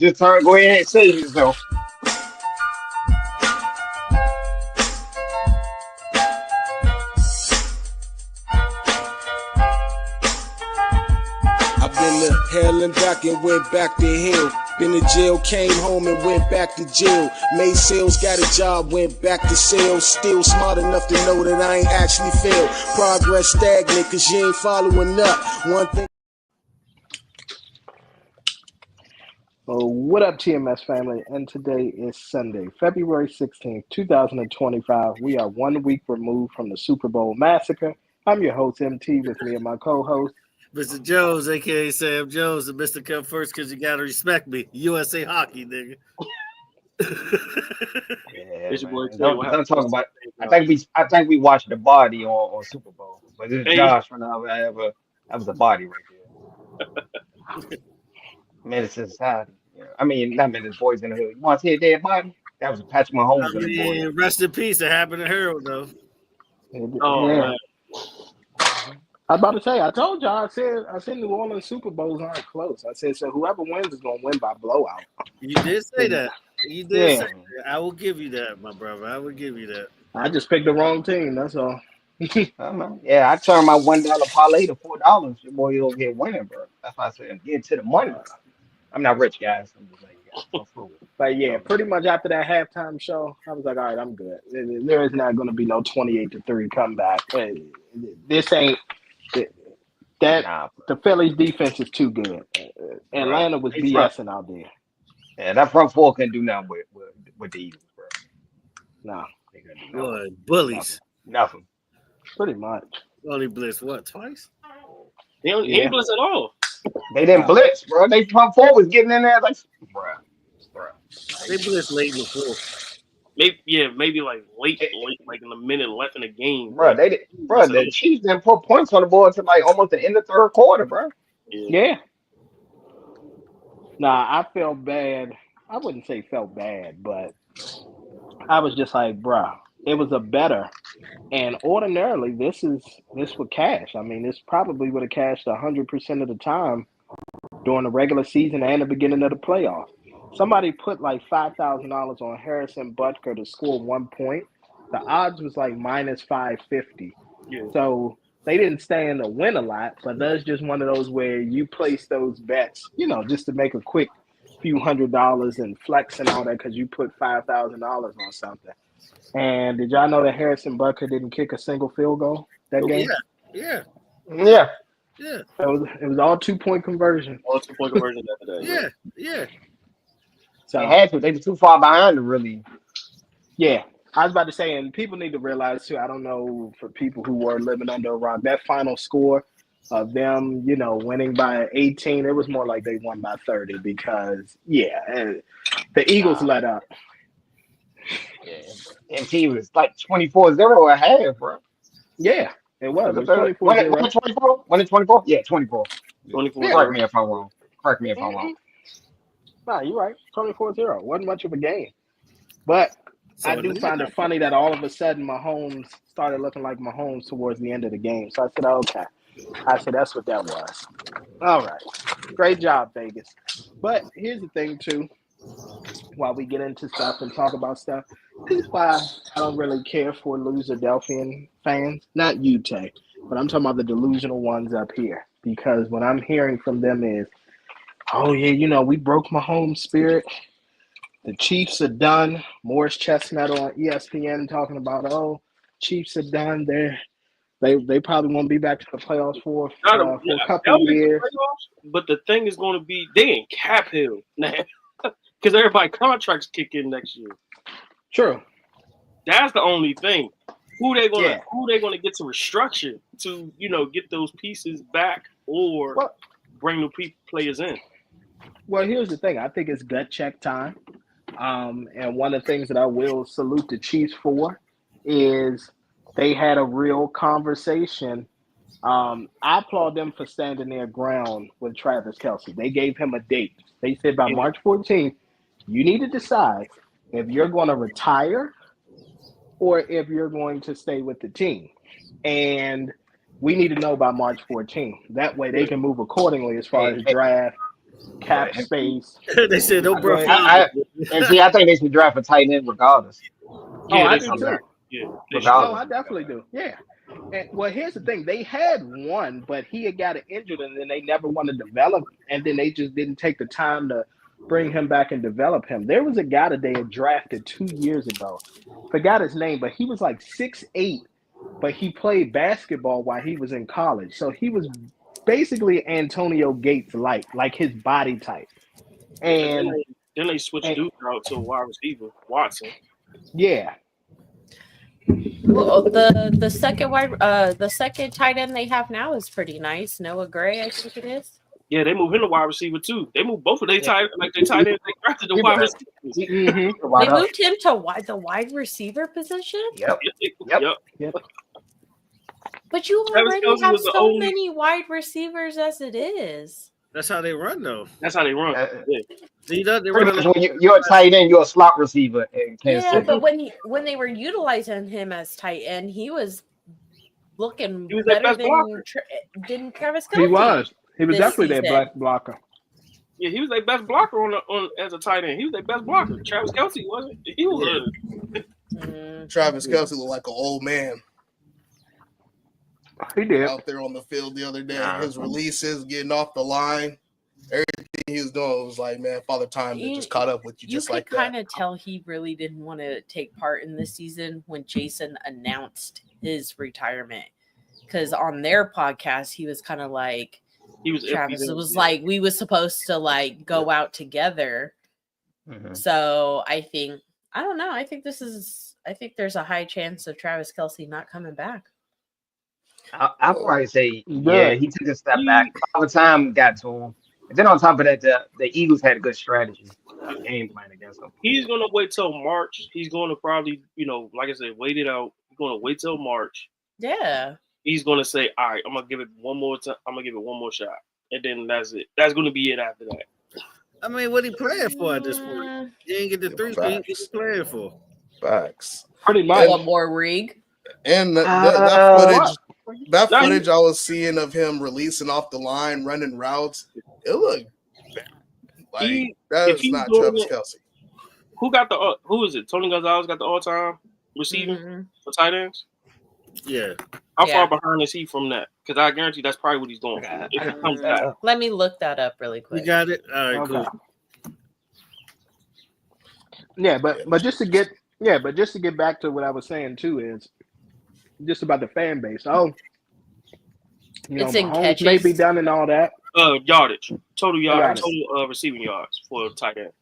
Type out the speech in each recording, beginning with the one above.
Just go ahead and say yourself. I've been to hell and back and went back to hell. Been to jail, came home and went back to jail. Made sales, got a job, went back to sales. Still smart enough to know that I ain't actually failed. Progress stagnant cause you ain't following up. One thing. What up, TMS family? And today is Sunday, February 16th, 2025. We are 1 week removed from the Super Bowl massacre. I'm your host, MT, with me and my co-host, Mr. Jones, aka Sam Jones, and Mr. Come First because you gotta respect me. USA hockey, nigga. Yeah, don't talk about. I think we watched the body on Super Bowl, but this is Josh from that was a body right there. Menace to society. Yeah. I mean, not Menace Boys in the Hood. You want to see a dead body? That was Patrick Mahomes and the boys. Rest in peace. It happened to her, though. Man. I was about to say, I told y'all, I said New Orleans Super Bowls aren't close. I said, so whoever wins is going to win by blowout. You did say that. You did say that. I will give you that, my brother. I will give you that. I just picked the wrong team, that's all. Yeah, I turned my $1 parlay to $4. Your boy, you'll get winning, bro. That's why I said I'm getting to the money. I'm not rich, guys. I'm just like, but yeah, pretty much after that halftime show, I was like, all right, I'm good. There is not going to be no 28-3 comeback. This ain't that. The Phillies defense is too good. Atlanta was BSing out there. Yeah, that front four couldn't do nothing with the Eagles, bro. No, they couldn't do nothing. Bullies. Nothing. Pretty much. Only blitz what, twice? They didn't blitz at all. They didn't blitz, bro. They front four was getting in there like, bro. They blitzed late in the fourth. Maybe like late, like in the minute left in the game. Bro, the Chiefs didn't put points on the board to like almost the end of the third quarter, bro. Yeah. Nah, I felt bad. I wouldn't say felt bad, but I was just like, bro, it was a better. And ordinarily, this would cash. I mean, this probably would have cashed 100% of the time during the regular season and the beginning of the playoffs. Somebody put like $5,000 on Harrison Butker to score 1 point. The odds was like minus 550. Yeah. So they didn't stand to win a lot, but that's just one of those where you place those bets, just to make a quick few $100s and flex and all that because you put $5,000 on something. And did y'all know that Harrison Butker didn't kick a single field goal that game? Yeah. It was all 2-point conversion. All 2-point conversion that day. Yeah. So they had to. They were too far behind to really. Yeah. I was about to say, and people need to realize too, I don't know for people who were living under a rock, that final score of them, winning by 18, it was more like they won by 30 because, the Eagles let up. Yeah. MT was like 24-0 at half, bro. Yeah, it was. It was 24-0. 24? When it 24? Yeah, 24. 24. Yeah. Correct me if I'm wrong. Nah, you're right. 24-0. Wasn't much of a game. But I do find it funny that all of a sudden Mahomes started looking like Mahomes towards the end of the game. So I said, okay. That's what that was. All right. Great job, Vegas. But here's the thing, too. While we get into stuff and talk about stuff, this is why I don't really care for Loser-Delphian fans. Not you, Tay, but I'm talking about the delusional ones up here. Because what I'm hearing from them is, oh, yeah, we broke Mahomes' spirit. The Chiefs are done. Morris Chestnut on ESPN talking about, Chiefs are done. They probably won't be back to the playoffs for a couple of years. But the thing is going to be, they in cap hill now. Because everybody contracts kick in next year. True. That's the only thing. Who they gonna get to restructure to get those pieces back or bring new players in? Well, here's the thing. I think it's gut check time. And one of the things that I will salute the Chiefs for is they had a real conversation. I applaud them for standing their ground with Travis Kelce. They gave him a date. They said by March 14th, you need to decide if you're going to retire or if you're going to stay with the team. And we need to know by March 14th. That way they can move accordingly as far as draft cap space. They said no, bro. And see, I think they should draft a tight end regardless. Yeah, I do too. Yeah, oh, I definitely do. Yeah. And, well, here's the thing: they had one, but he had got injured, and then they never wanted to develop, and then they just didn't take the time to bring him back and develop him. There was a guy that they had drafted 2 years ago. Forgot his name, but he was like 6'8", but he played basketball while he was in college. So he was basically Antonio Gates like his body type. And then they switched Duke out to a wide receiver, Watson. Yeah. Well, the second tight end they have now is pretty nice. Noah Gray, I think it is. Yeah, they moved him to wide receiver too. They moved both of their tight ends. They drafted the wide receiver. They moved him to the wide receiver position. Yep. But you already have so many wide receivers as it is. That's how they run, though. That's how they run. They when you're a tight end, you're a slot receiver in Kansas City. But when they were utilizing him as tight end, he was looking better than Travis Kelce. He was definitely their best blocker. Yeah, he was their best blocker on as a tight end. He was their best blocker. Travis Kelce wasn't. He was. Travis Kelce looked like an old man. He did. Out there on the field the other day. His releases, getting off the line, everything he was doing was like, man, Father Time just caught up with you just like that. You could kind of tell he really didn't want to take part in this season when Jason announced his retirement. Because on their podcast, he was kind of like, Travis was like, we was supposed to like go out together. Mm-hmm. So I don't know. I think there's a high chance of Travis Kelce not coming back. I'll probably say, he took a step back. All the time got to him. And then on top of that, the Eagles had a good strategy, game plan against them. He's going to wait till March. He's going to probably, like I said, wait it out. He's going to wait till March. Yeah. He's going to say, all right, I'm going to give it one more time. I'm going to give it one more shot. And then that's it. That's going to be it after that. I mean, what he playing for at this point? He ain't get the 3. He ain't playing for. Facts. Pretty much. One more rig. And that footage I was seeing of him releasing off the line, running routes, it looked bad. Like that is not Travis Kelce. Who is it? Tony Gonzalez got the all-time receiving for tight ends? Yeah. How far behind is he from that? Because I guarantee that's probably what he's doing. If it comes back. Let me look that up really quick. You got it? All right, cool. Yeah, but just to get back to what I was saying too is just about the fan base. It's in catches. May be done and all that. Yardage, total yardage, total receiving yards for a tight end.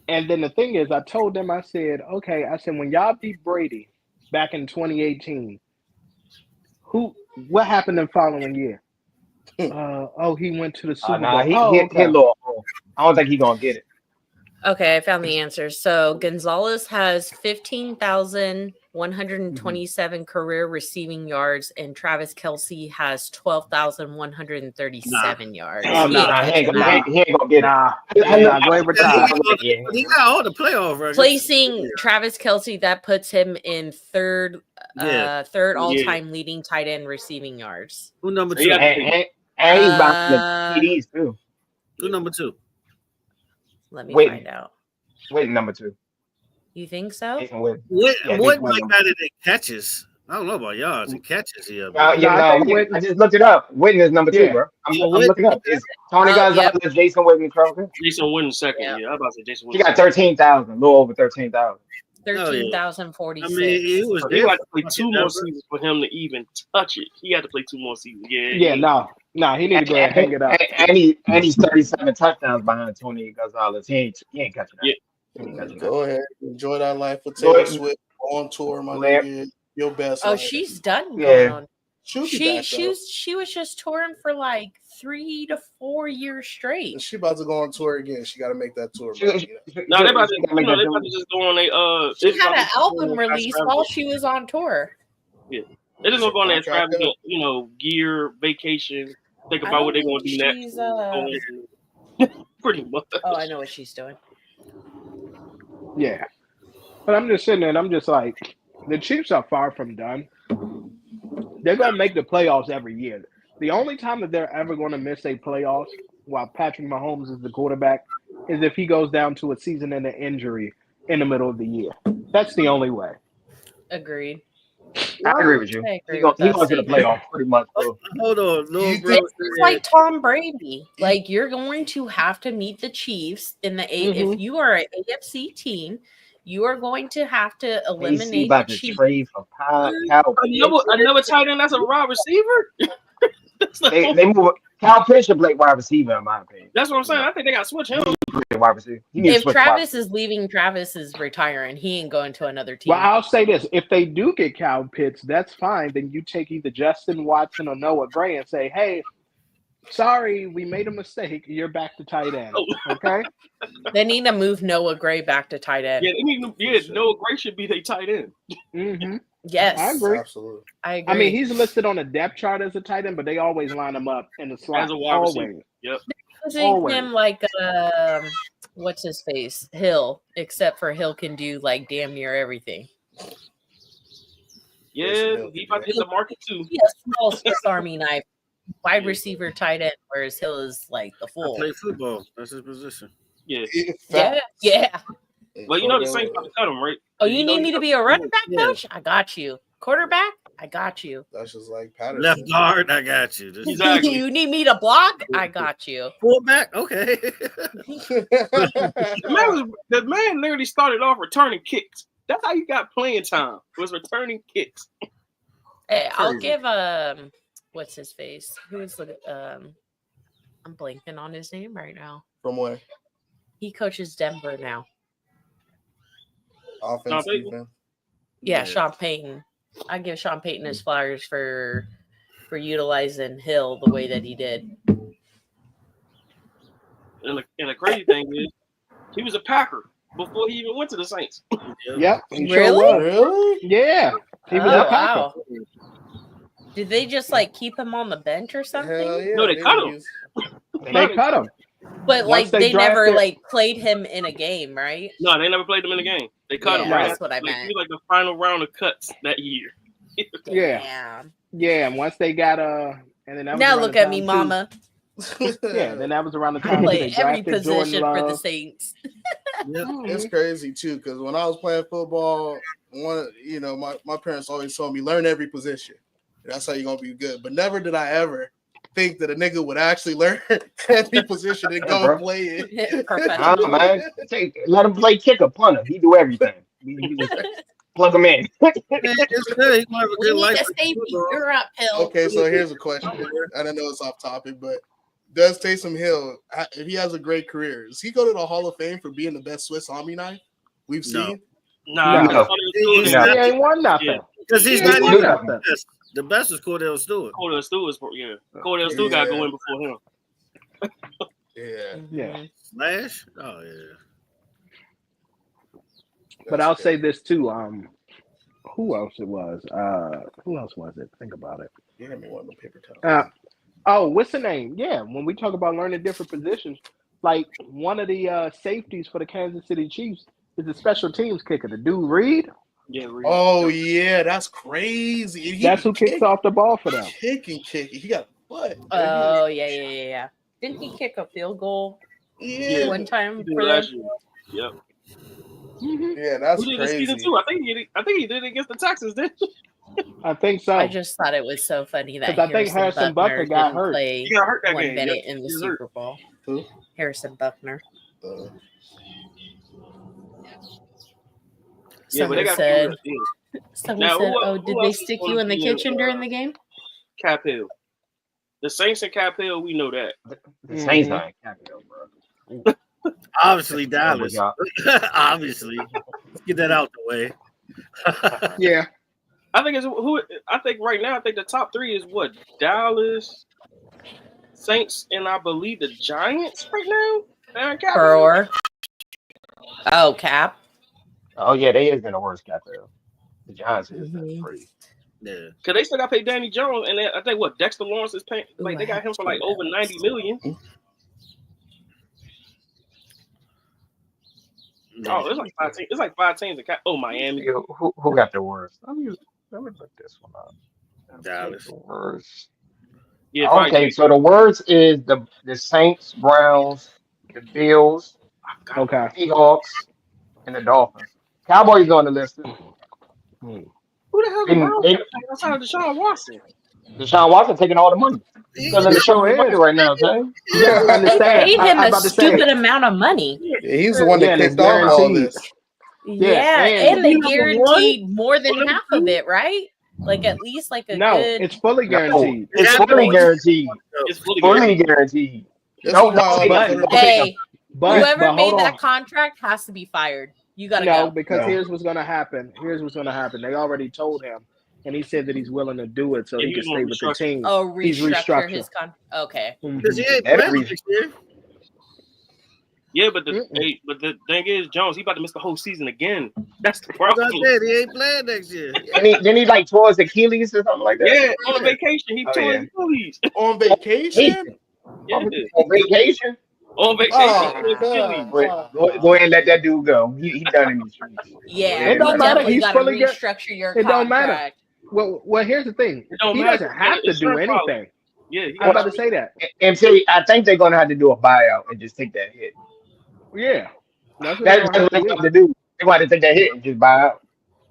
And then the thing is, I told them, I said, when y'all beat Brady back in 2018, what happened the following year? He went to the Super Bowl. I don't think he's gonna get it. Okay, I found the answer. So Gonzalez has 15,127 career receiving yards, and Travis Kelce has 12,137 yards. Oh, he ain't gonna get it. He got all the playoff runs. Placing Travis Kelce, that puts him in third all-time leading tight end receiving yards. Who number 2? And he's behind the TDs too. Who number 2? Let me find out. Number 2. You think so? What might got it in catches? I don't know about yards and catches here. I just looked it up. Witten is number 2, bro. I'm looking up. It's Tony Gonzalez, Jason Witten, Crowder. Jason Witten second. Yeah, I'm about to say Jason Witten. He got 13,000, a little over 13,000. 13,046. I mean, he had to play 2 more seasons for him to even touch it. He had to play 2 more seasons. No, he need to go ahead and hang it up. And he's 37 touchdowns behind Tony Gonzalez. He ain't catching that. Go ahead, enjoy that life with Taylor Swift on tour, my nigga. Your best. Oh, life. She's done. Yeah. She was just touring for like 3 to 4 years straight. She about to go on tour again. She got to make that tour. They about to just go on a. She had an album release while she was on tour. Yeah, they just gonna go on that extravagant, gear vacation. Think about what they're gonna do next. Pretty much. Oh, I know what she's doing. Yeah, but I'm just sitting there and I'm just like, the Chiefs are far from done. They're gonna make the playoffs every year. The only time that they're ever gonna miss a playoffs while Patrick Mahomes is the quarterback is if he goes down to a season-ending injury in the middle of the year. That's the only way. Agreed. I agree with you. He going to the playoffs pretty much. Bro. Hold on, no, bro. It's like Tom Brady. Like you're going to have to meet the Chiefs in the If you are an AFC team, you are going to have to eliminate the Chiefs. Trade for another tight end. That's a wide receiver. they move. Kyle Pitts should play wide receiver in my opinion. That's what I'm saying. I think they got to switch him. Wide receiver. If Travis is leaving, Travis is retiring. He ain't going to another team. Well, I'll say this: if they do get Kyle Pitts, that's fine. Then you take either Justin Watson or Noah Gray and say, "Hey, sorry, we made a mistake. You're back to tight end." Okay. They need to move Noah Gray back to tight end. Noah Gray should be their tight end. Mm-hmm. Yes, I agree. Absolutely. I agree. I mean, he's listed on a depth chart as a tight end, but they always line him up in the slot. As a wide receiver. Yep. Him like what's his face? Hill, except for Hill can do like damn near everything. Yeah, he about to hit the market too. He has small Swiss Army knife, wide receiver, tight end, whereas Hill is like the full. Play football. That's his position. Yeah. Yeah. Well, you know the Saints about to cut him, right? Oh, you need me to be a running back coach? I got you. Quarterback? I got you. That's just like Patterson. Left guard? I got you. Exactly. You need me to block? I got you. Fullback? Okay. the man literally started off returning kicks. That's how you got playing time. Was returning kicks. Hey, I'll give what's his face? Who's the I'm blanking on his name right now. From where? He coaches Denver now. Offense, defense. Yeah, Sean Payton. I give Sean Payton his flowers for utilizing Hill the way that he did. And the crazy thing is, he was a Packer before he even went to the Saints. Yep. Really? Yeah. He was a Packer. Wow. Did they just like keep him on the bench or something? Hell yeah, No, they cut him. They cut him. But like they never like played him in a game, right? No, they never played him in a game. They cut him. That's what I meant. He was like the final round of cuts that year. Yeah. And once they got and then that was now look at me, mama. Yeah, then that was around the I time play they every drafted position Jordan for the Love. Saints. It's crazy too, because when I was playing football, my parents always told me learn every position. That's how you're gonna be good. But never did I ever think that a nigga would actually learn every position and go play it. Man. Let him play kicker, punter. He do everything. He just plug him in. It's good. He might have a good life. You're uphill. Okay, so here's a question. I don't know it's off topic, but does Taysom Hill, if he has a great career, does he go to the Hall of Fame for being the best Swiss Army knife we've seen? No. He ain't won nothing. Because he's not even the best. The best is Cordell Stewart. Cordell Stewart got to go in before him. Yeah. Slash? Oh, yeah. But I'll say this too. Who else it was? Who else was it? Think about it. You had me one of the paper towels. What's the name? Yeah, when we talk about learning different positions, like one of the safeties for the Kansas City Chiefs is the special teams kicker, the dude Reed. Yeah, Reed. Oh yeah, that's crazy. That's who kicks off the ball for them. Kicking. He got what? Oh yeah. Didn't he kick a field goal? Yeah, one time for last year. Yep. Yeah, that's crazy. Season 2. I think he did it against the Texans, didn't he? I think so. I just thought it was so funny that I think Harrison Buckner got hurt. He got hurt that game. Bennett in the Super Bowl. Who? Harrison Buckner. Someone said, "Oh, did they stick you in the kitchen during the game?" Cap Hill. The Saints and Cap Hill, we know that. The Saints are in Cap Hill, bro. Obviously, Dallas. Obviously, let's get that out the way. Yeah, I think right now, the top 3 is what? Dallas, Saints, and I believe the Giants right now. Brewer. Oh, Cap. Oh yeah, they is been the worst Cap Hill. The Giants is pretty. Yeah, because they still got to pay Danny Jones, and I think Dexter Lawrence is paying. Like they got him for like over $90 million. Oh, it's like 5 teams. It's like 5 teams. Oh, Miami. Who got the worst? Let me look this one up. Dallas. The worst. Yeah, Okay, so the words is the Saints, Browns, the Bills, Okay. Seahawks, and the Dolphins. Cowboys on the list too. Hmm. Who the hell the And Browns they, got playing outside of Deshaun Watson? Deshaun Watson taking all the money. He, Because of It Deshaun sure money is. right now, Sam. You gotta They understand. paid him I'm a about to say. stupid amount of money. Yeah, he's the one that Yeah, and it's kicked off all guaranteed. this. Yeah, Yeah, and and they Number one? guaranteed more than Number half two? of it, right? Like at least like a no, good. it's fully No, guaranteed. it's Yeah, fully but- guaranteed. It's fully Fully guaranteed. guaranteed. This No, is why all no, these But other Hey, whoever but made hold that on. contract has to be fired. You gotta No, go. because No. here's what's gonna happen. Here's what's gonna happen. They already told him, and he said that he's willing to do it so Yeah, he he can gonna stay with the restructure. team. Oh, He's restructure restructured. his Okay. Because he Mhm. ain't That playing reason. next year. Yeah, but the Mm-mm. thing is, Jones, he about to miss the whole season again. That's the As problem. I said, he ain't playing next year. Then he like tore his Achilles or something like that. Yeah, on a vacation, he Oh, tore yeah. his Achilles. on vacation. Yeah, On vacation. on vacation, Oh, he tore his Achilles. Go ahead and let that dude go. He done in the streets. Go Yeah, ahead It and you don't let him matter. go. definitely He's gotta fully restructure your It don't matter. contract. Well, here's the thing. It don't He matter. doesn't have to do anything. Yeah, he I'm got about to say that. And see, I think they're gonna have to do a buyout and just take that hit. Yeah, that's what That's they're what gonna they're have gonna to have to do. They're gonna have to take that hit and just buy out.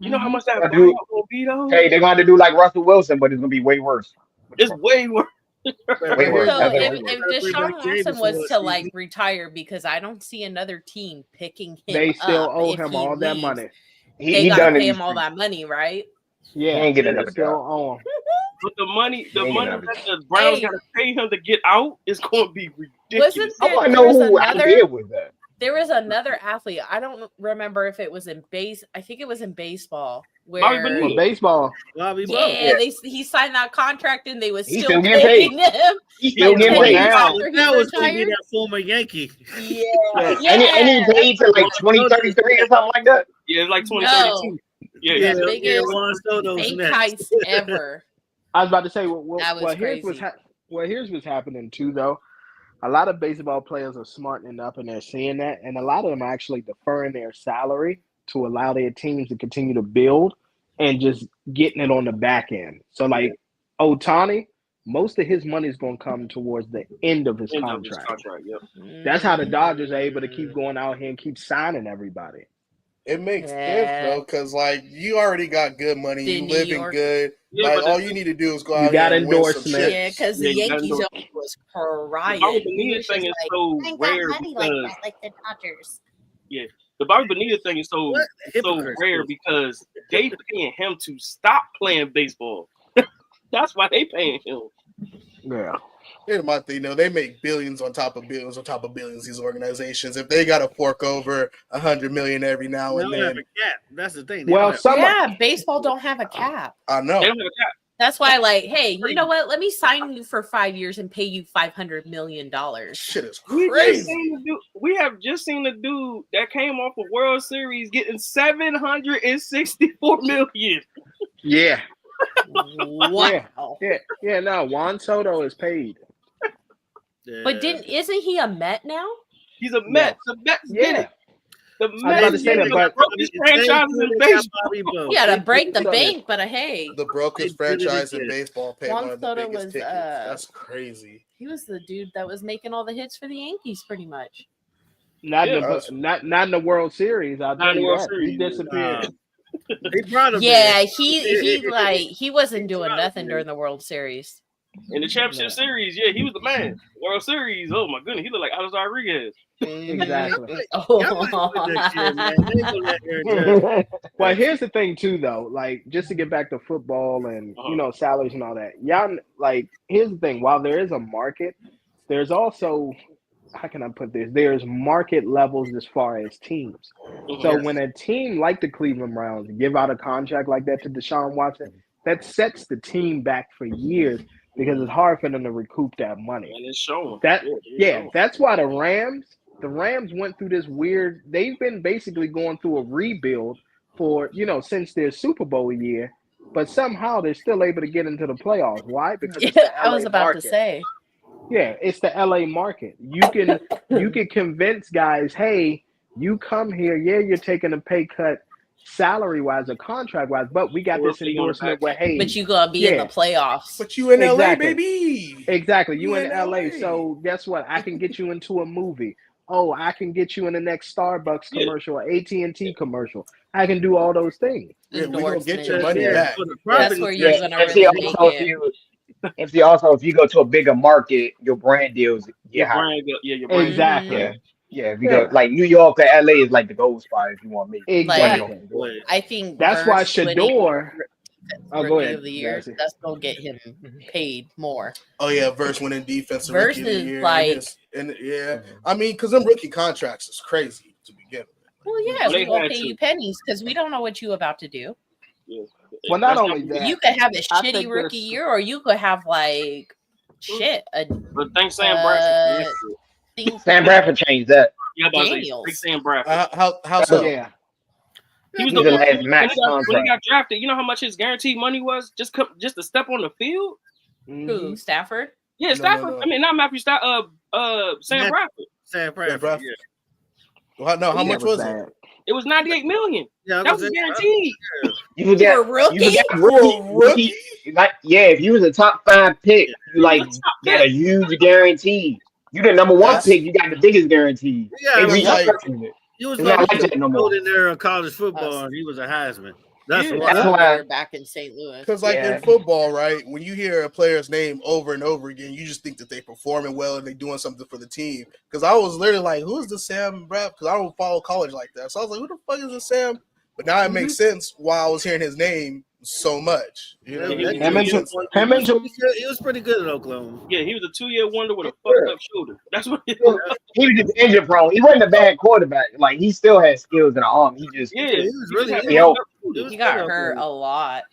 You know how much They're that gonna do. buyout gonna be though? Hey, they're gonna have to do like Russell Wilson, but it's gonna be way worse. It's way worse. Way worse. So That's if, way worse. if Deshaun Watson was to like retire, because I don't see another team picking him They still up owe if him he all that leaves, money. they He gotta done in pay these him all streets. that money, right? Yeah, He ain't getting they another still job. owe him. But the money He ain't getting that another job. the Browns Hey. gotta pay him to get out is gonna be ridiculous. Wasn't I there? want to There know was who another. idea was that. There was another athlete. I don't remember if it was in base. I think it was in baseball Bobby where Bonilla. For baseball, Bobby yeah, Butler. he signed that contract and they was He's still still getting paid. paying him. He's still like getting 10 paid. years now. after he That was gonna be retired. that former Yankee. Yeah, Yeah. And he paid to like 2033 or something like that. Yeah, it's like 2032. Yeah, Yeah, the biggest Juan Soto's fake next. heist ever. I was about to say. That was Here's crazy. here's what's happening too, though. A lot of baseball players are smartening up and they're seeing that, and a lot of them are actually deferring their salary to allow their teams to continue to build and just getting it on the back end. So, like Otani, most of his money is going to come towards the end of his contract. Yep. That's how the Dodgers are able to keep going out here and keep signing everybody. It makes Yeah. sense though, because like you already got good money, The you New living York- good. Yeah, Like but all you need to do is go You out got here and win some endorsement. shit. Yeah, because Yeah, the you gotta Yankees know. was The crying. Bobby He Bonilla was thing just is like, so I ain't rare got money because like that, like the Dodgers. the Bobby Bonilla thing is so What? so Hypocrites. rare because they paying him to stop playing baseball. That's why they paying him. Yeah. Here's my thing, though. They make billions on top of billions on top of billions. These organizations, if they got to fork over $100 million every now They and don't have then, a cap. That's the thing. They Well, don't have- some Yeah, baseball don't have a cap. I know. They don't have a cap. That's why, like, hey, you know what? Let me sign you for 5 years and pay you $500 million. Shit is We crazy. have just seen the dude that came off a World Series getting $764 million. Yeah. Wow. Yeah. No, Juan Soto is paid. But isn't he a Met now? He's a Met. The Mets did Yeah. it. The was about to Mets say that, did the but- brokest franchises in baseball. Yeah, to break the So- bank, but hey, The brokest They did it franchise in again. baseball paid Juan one of the Soto biggest was, tickets. That's crazy. he was the dude that was making all the hits for the Yankees, pretty much. Not Yeah. in the World Series. I'll Not tell in the you World that. He Series. disappeared. He brought him Yeah, there. he wasn't doing nothing during the World Series. In the championship series, yeah, he was the man. World Series, oh my goodness, he looked like Alex Rodriguez. Exactly. Y'all might win next year, man. They ain't gonna let Aaron Judge. Well, here's the thing too, though. Like, just to get back to football and salaries and all that. Y'all, like, here's the thing. While there is a market, there's also, how can I put this? There's market levels as far as teams. So when a team like the Cleveland Browns give out a contract like that to Deshaun Watson, that sets the team back for years because it's hard for them to recoup that money. And it's showing. That's why the Rams went through this weird. They've been basically going through a rebuild for since their Super Bowl year, but somehow they're still able to get into the playoffs. Why? Because it's the I was LA about market. to say. Yeah, it's the LA market. You can convince guys, hey, you come here. Yeah, you're taking a pay cut salary-wise or contract-wise, but we got this endorsement where, hey, but you gonna be in the playoffs. But you in LA, baby. Exactly, you in LA. So guess what? I can get you into a movie. Oh, I can get you in the next Starbucks commercial or AT&T commercial. I can do all those things. Yeah, we gonna get your money back. That's where you're gonna really make it. MC, also, if you go to a bigger market, your brand deals get higher. Your brand. Exactly. Yeah, if you go like New York or LA is like the gold spot if you want me. Exactly. I think that's why Shador. Go ahead. Of the year, that's gonna get him paid more. Oh yeah, Verse winning defensive Verse rookie of the is year. like, and I mean, because them rookie contracts is crazy to begin with. Well, yeah, we're gonna pay you pennies because we don't know what you about to do. Yeah. Well, not only that, you could have a shitty rookie year, or you could have like shit. But thanks, Sam Bradford. Sam Bradford changed that. Yeah, but Sam Bradford. How so? Yeah. He was the last max contract. When he got drafted, you know how much his guaranteed money was just to step on the field? Who, Stafford? Yeah, Stafford. No. I mean, not Matthew Stafford. Sam Bradford. Sam Bradford. Yeah. Well, no, how much was it? It was $98 million. Yeah, that was guaranteed. You forget rookie. Like, yeah, if you was a top 5 pick, you like got a huge guarantee. You the number 1 pick, you got the biggest guarantee. Yeah, he was like in there in college football, and he was a Heisman. That's why back in St. Louis. Because in football, right, when you hear a player's name over and over again, you just think that they performing well and they doing something for the team. Because I was literally like, who is this Sam Bradford? Because I don't follow college like that. So I was like, who the fuck is this Sam? But now it makes sense why I was hearing his name so much. You know, he was pretty good at Oklahoma. Yeah, he was a 2-year wonder with a fucked up shoulder. That's what he was just injury prone. He wasn't a bad quarterback. Like he still had skills in the arm. He just he was really he got hurt a lot.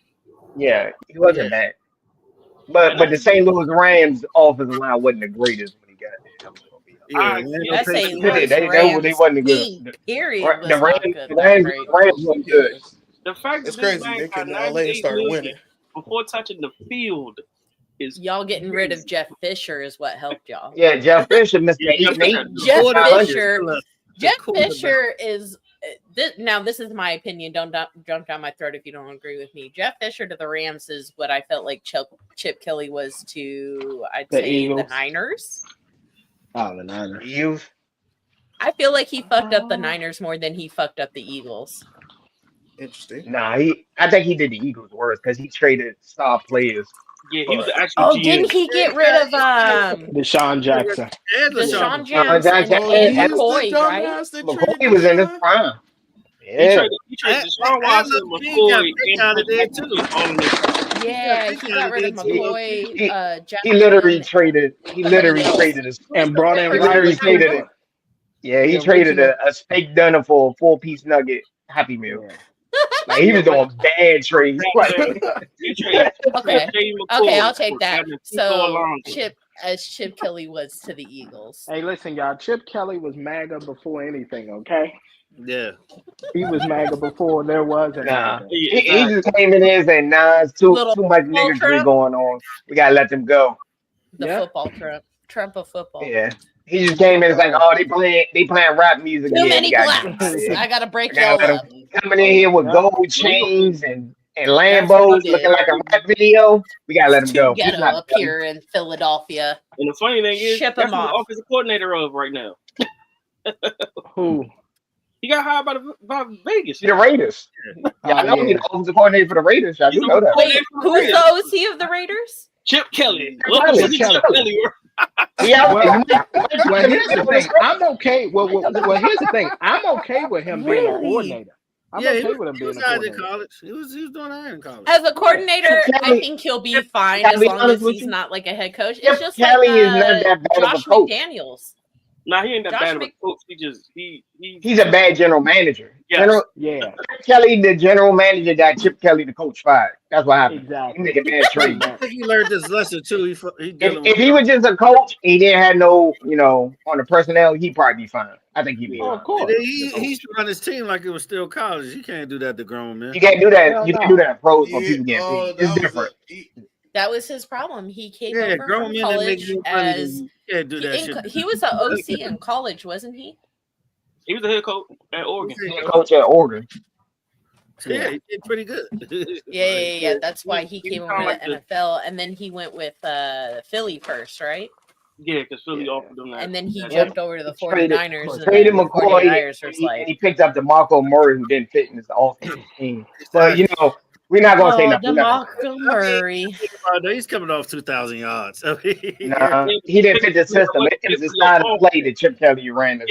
Yeah, he wasn't bad. But the St. Louis Rams offensive line wasn't the greatest when he got there. I say they wasn't good. Period. The Rams wasn't good. The fact it's crazy they couldn't LA and start winning before touching the field is y'all getting rid of Jeff Fisher is what helped y'all. Yeah, Jeff Fisher missed Jeff Fisher is now this is my opinion. Don't jump down my throat if you don't agree with me. Jeff Fisher to the Rams is what I felt like Chip Kelly was to the Niners. Oh, the Niners. I feel like he fucked up the Niners more than he fucked up the Eagles. Interesting. Nah, I think he did the Eagles worse because he traded star players. Yeah, he was actually. Didn't he get rid of Deshaun Jackson? Deshaun Jackson and McCoy, right? McCoy was in his prime. Yeah. He traded Deshaun Watson, McCoy, yeah, he got rid of McCoy. He literally traded us and brought in. He traded it. Yeah, he traded a steak dinner for a 4-piece nugget Happy Meal. Like he was doing bad trades. Okay, I'll take that. So Chip Kelly was to the Eagles. Hey, listen, y'all. Chip Kelly was MAGA before anything. Okay. Yeah. He was MAGA before there was anything. He just came in here saying, "Nah, it's too much niggery going on. We gotta let them go." The football Trump of football. Yeah. He just came in and saying, "Oh, they playing rap music." Too many blacks. I gotta break y'all up. Coming in here with gold chains and Lambos looking like a rap video. We gotta let him go. Get him up here in Philadelphia. And the funny thing is, that's who the offensive coordinator of right now. Who? He got hired by Vegas. The Raiders. Yeah, I know he's the offensive coordinator for the Raiders. I do know that. Wait, who's the OC of the Raiders? Chip Kelly. Well, here's the thing. I'm okay. Well, here's the thing. I'm okay with him being a coordinator. I'm okay with him being a coordinator. In college. He was doing that in college. As a coordinator, I think he'll be fine as long as he's not like a head coach. It's just Kelly is not that bad Josh of a coach. McDaniels. Nah, he ain't that bad of a coach. He's a bad general manager. Yes. Kelly, the general manager, got Chip Kelly, the coach, fired. That's what happened. Exactly. He made a bad trade. I think he learned this lesson too. If he was just a coach, he didn't have no, on the personnel, he'd probably be fine. I think he'd be fine. Of course. He's run his team like it was still college. You can't do that to grown men. You can't do that. You can't do that in pros when people get paid. It's different. That was his problem. He came over from college as he was an OC in college, wasn't he? He was the head coach at Oregon. Head coach at Oregon. Yeah, he did pretty good. Yeah. That's why he came over to the NFL, and then he went with Philly first, right? Yeah, because Philly offered them that. And then he jumped over to the 49ers. Traded McCoy, and he picked up DeMarco Murray, who didn't fit in his offensive scheme. But, we're not going to say nothing. DeMarco Murray. He's coming off 2,000 yards. Nah, he didn't fit the system. It was the style of play that Chip Kelly ran.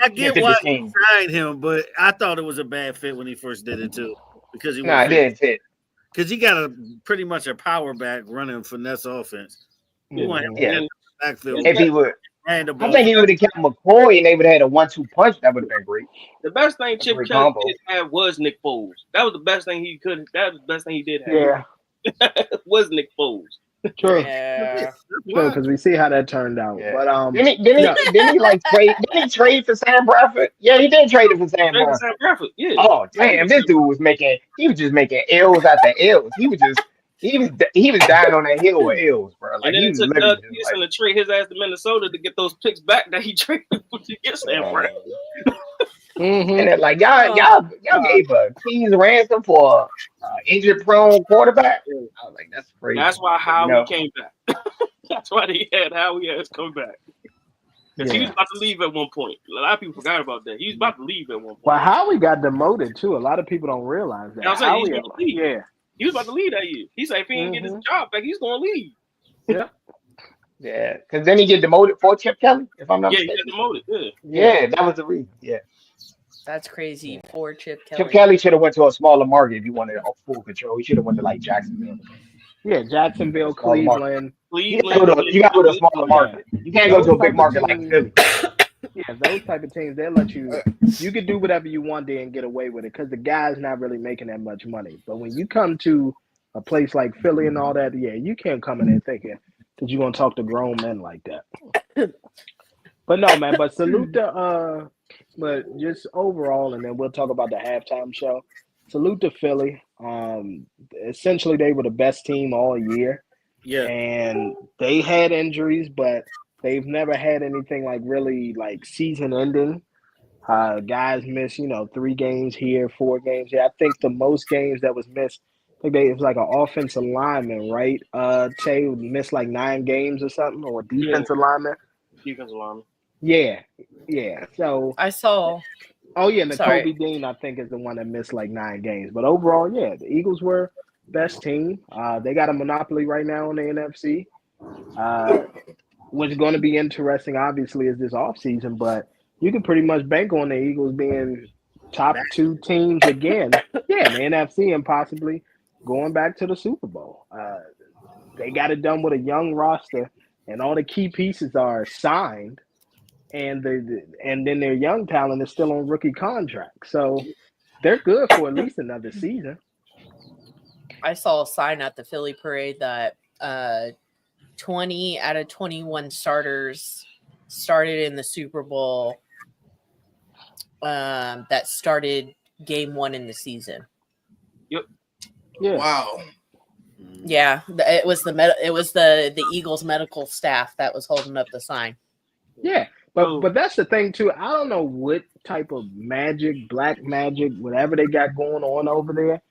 I get why he signed him, but I thought it was a bad fit when he first did it, too. Because it didn't fit. Because he got pretty much a power back running finesse offense. If he would, I think he would have kept McCoy and they would have had a 1-2 punch. That would have been great. The best thing Chip Kelly had was Nick Foles. That was the best thing he could. That was the best thing he did have. Yeah, was Nick Foles. True. Yeah. True, because we see how that turned out. Yeah. But didn't he trade for Sam Bradford? Yeah, he did trade it for Sam Bradford. Yeah. Oh damn, this dude was just making L's after L's. He was dying on that hill with L's, bro. Like, and then he took Doug Peterson to trade his ass to Minnesota to get those picks back that he traded to get Sam Bradford. And then y'all gave a King's ransom for injury-prone quarterback. I was like, that's crazy. That's why Howie came back. That's why they had Howie has come back. Because he was about to leave at one point. A lot of people forgot about that. He was about to leave at one point. Well, Howie got demoted too. A lot of people don't realize that. He was about to leave that year. He said if he didn't get his job back, he's going to leave. Yeah. Yeah, because then he get demoted for Chip Kelly, if I'm not mistaken. Yeah, he got demoted. Yeah, that was the reason. Yeah. That's crazy for Chip Kelly. Chip Kelly should have went to a smaller market if you wanted full control. He should have went to like Jacksonville. Yeah, Jacksonville, Cleveland. You got to go to a smaller market. You can't go to a big market like Philly. Yeah, those type of teams, they'll let you can do whatever you want there and get away with it because the guy's not really making that much money. But when you come to a place like Philly and all that, you can't come in there thinking that you're going to talk to grown men like that. But no, man, but salute the but just overall, and then we'll talk about the halftime show. Salute to Philly. Essentially, they were the best team all year. Yeah. And they had injuries, but they've never had anything really season ending. Guys miss, 3 games here, 4 games here. I think the most games that was missed, it was like an offensive lineman, right? Tay missed 9 games or something, or defensive lineman. Defensive lineman. Yeah. So I saw. Oh yeah, Kobe Dean, I think, is the one that missed 9 games. But overall, the Eagles were best team. They got a monopoly right now in the NFC. What's going to be interesting, obviously, is this offseason, but you can pretty much bank on the Eagles being top 2 teams again. Yeah, in the NFC and possibly going back to the Super Bowl. They got it done with a young roster, and all the key pieces are signed, and then their young talent is still on rookie contracts. So they're good for at least another season. I saw a sign at the Philly parade that 20 out of 21 starters started in the Super Bowl that started game 1 in the season. Yep. Yeah. Wow. Yeah, it was the Eagles medical staff that was holding up the sign. Yeah, but that's the thing too. I don't know what type of magic, black magic, whatever they got going on over there.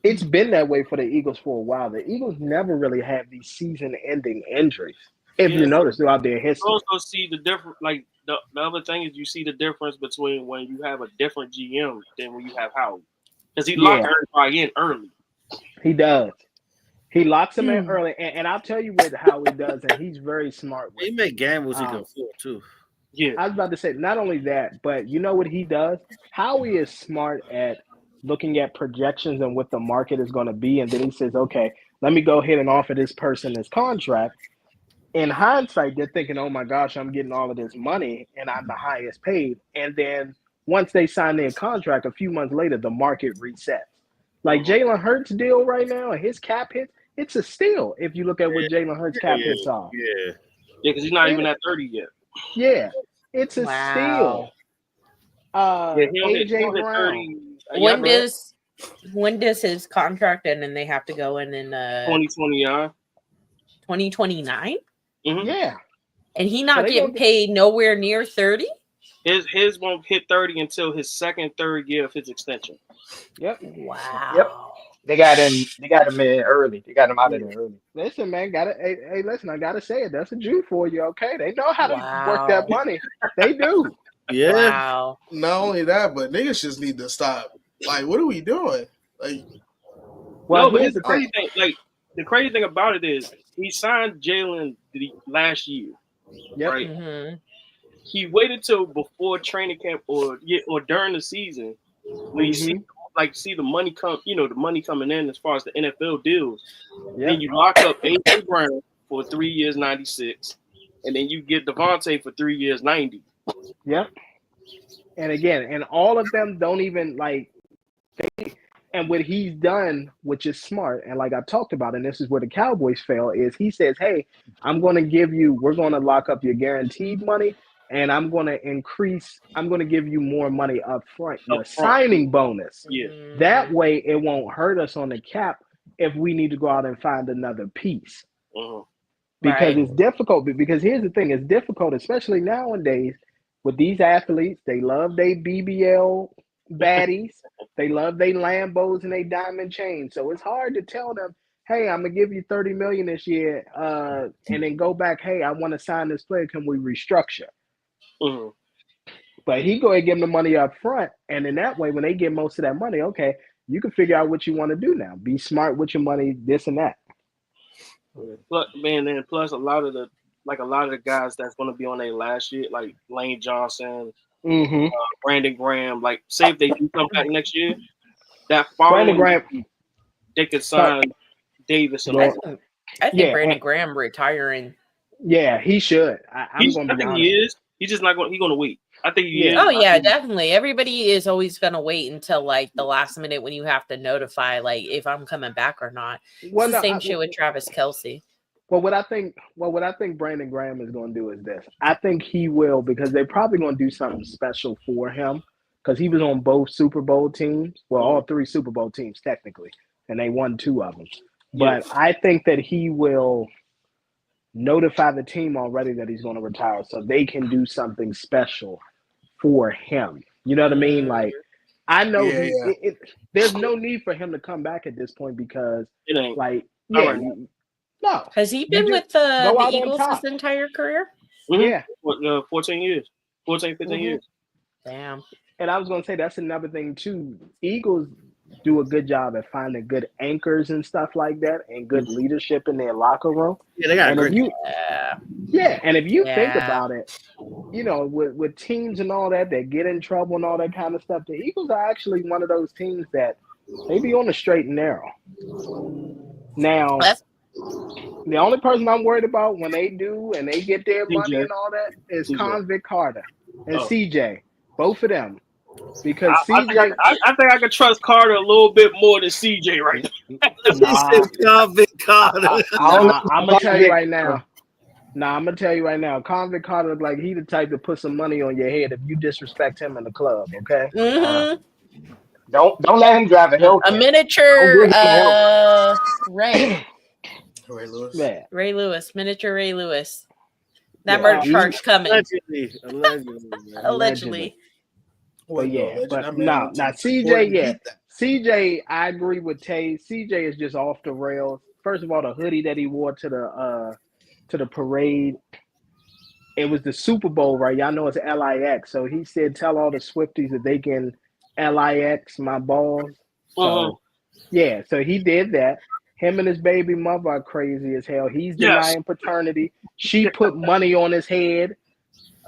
It's been that way for the Eagles for a while. The Eagles never really have these season-ending injuries. If you notice throughout their history. You also see the difference. Like the other thing is, you see the difference between when you have a different GM than when you have Howie, because he locked everybody in early. He does. He locks them in early, and I'll tell you what Howie does, and he's very smart. He make gambles he can afford too. Yeah, I was about to say not only that, but you know what he does? Howie is smart at looking at projections and what the market is going to be, and then he says, "Okay, let me go ahead and offer this person this contract." In hindsight, they're thinking, "Oh my gosh, I'm getting all of this money, and I'm the highest paid." And then once they sign their contract, a few months later, the market resets. Like Jalen Hurts' deal right now, and his cap hit. It's a steal if you look at what Jalen Hurts' cap hits are. Yeah, because he's not even at 30 yet. Yeah, it's a steal. AJ Brown. When does his contract end and they have to go in 2029? 2029? Mm-hmm. Yeah. And he not getting paid nowhere near 30? His won't hit 30 until his third year of his extension. Yep. Wow. Yep. They got him in early. They got him out of there early. Listen, man, hey, listen, I gotta say it. That's a Jew for you, okay? They know how to work that money. They do. Yeah. Wow. Not only that, but niggas just need to stop. Like, what are we doing? Like, well, no, but here's the crazy thing. Like, the crazy thing about it is he signed Jalen last year. Yep. Right. Mm-hmm. He waited till before training camp or during the season when you see the money come, the money coming in as far as the NFL deals. Yep. Then you lock up AJ Brown for 3 years, 96, and then you get Devontae for 3 years, 90. Yep. And again, and all of them don't even and what he's done, which is smart, and like I talked about, and this is where the Cowboys fail, is he says, hey, we're going to lock up your guaranteed money, and I'm going to give you more money up front, your signing bonus. Yeah. That way it won't hurt us on the cap if we need to go out and find another piece. Because it's difficult, because here's the thing, it's difficult, especially nowadays, with these athletes. They love their BBL baddies. They love their Lambos and their diamond chains. So it's hard to tell them, hey, I'm gonna give you $30 million this year, and then go back, hey, I want to sign this player. Can we restructure? But he go ahead and give them the money up front, and in that way, when they get most of that money, okay, you can figure out what you want to do now. Be smart with your money, this and that. Plus, plus a lot of the guys that's going to be on their last year, like Lane Johnson, Brandon Graham. Like, say if they do come back next year, that following year, they could sign Davis. I think Brandon Graham retiring. Yeah, he should. I'm going to be honest. He is. He's just not going. He's going to wait. I think he is. Oh yeah, definitely. Everybody is always going to wait until like the last minute when you have to notify like if I'm coming back or not. It's the same shit with Travis Kelce. Well, what I think Brandon Graham is going to do is this. I think he will, because they're probably going to do something special for him, because he was on both Super Bowl teams. Well, all 3 Super Bowl teams technically, and they won 2 of them. But I think that he will notify the team already that he's going to retire, so they can do something special for him. You know what I mean? Like, I know there's no need for him to come back at this point, because no. Has he been with the Eagles his entire career? Yeah. 14 years. 14, 15 years. Damn. And I was going to say, that's another thing, too. Eagles do a good job at finding good anchors and stuff like that, and good leadership in their locker room. Yeah, they got and great. And if you think about it, with teams and all that get in trouble and all that kind of stuff, the Eagles are actually one of those teams that they be on the straight and narrow. Now, the only person I'm worried about when they do and they get their money and all that is Convict Carter and CJ, both of them. Because CJ, I think I can trust Carter a little bit more than CJ right now. Convict Carter. I'm gonna tell you right now. I'm gonna tell you right now. Convict Carter look like he the type to put some money on your head if you disrespect him in the club. Okay. Don't let him drive a Hellcat. A miniature Ray Lewis. Yeah. Ray Lewis, miniature Ray Lewis. That murder charge coming. Allegedly. But now CJ, CJ, I agree with Tay. CJ is just off the rails. First of all, the hoodie that he wore to the parade, it was the Super Bowl, right? Y'all know it's LIX. So he said, tell all the Swifties that they can LIX my balls. So so he did that. Him and his baby mother are crazy as hell. He's denying paternity. She put money on his head,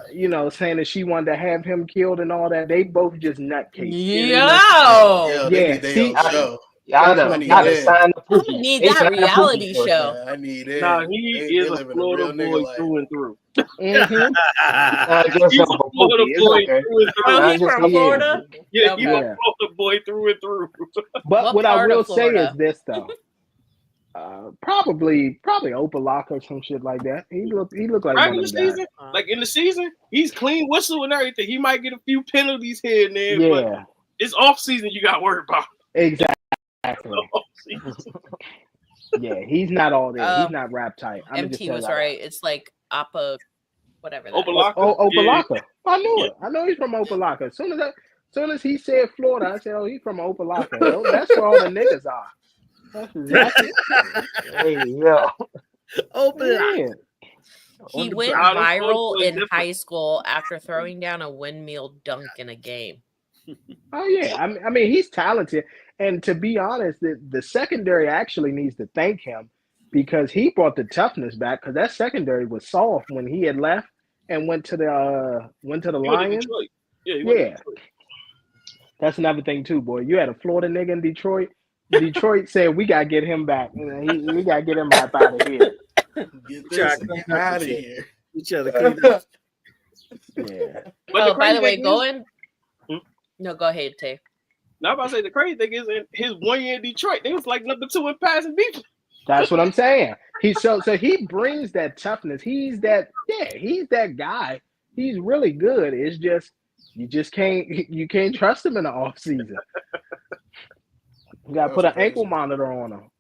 saying that she wanted to have him killed and all that. They both just nutcases. I need that reality show. I need it. Nah, he is a Florida boy through and through. He's a Florida boy through and through. Oh, he's from Florida? Yeah, he's a Florida boy through and through. But what I will say is this, though. Probably Opalaka or some shit like that. He looked like right one in the season. Like in the season, he's clean whistle and everything. He might get a few penalties here and there, but it's off season. You got to worry about exactly. He's not all there. He's not rap tight. MT was right. It's like whatever. Opelika. I knew it. I know he's from Opelika. As soon as he said Florida, I said, "Oh, he's from Opelika." That's where all the niggas are. That's exactly. Hey, yo. Yeah. He went viral in high school after throwing down a windmill dunk in a game. Oh yeah, I mean he's talented, and to be honest, the secondary actually needs to thank him because he brought the toughness back. Because that secondary was soft when he had left and went to the Lions. Yeah, that's another thing too, boy. You had a Florida nigga in Detroit. Detroit said we gotta get him back. We gotta get him up out of here. Get this out of here. Each other clean up. Yeah. But by the way, No, go ahead, Tay. Now, I'm about to say the crazy thing is in his 1 year in Detroit, they was like number 2 in passing defense. That's what I'm saying. So he brings that toughness. He's that guy. He's really good. It's just you can't trust him in the off season. You gotta put an ankle monitor on him.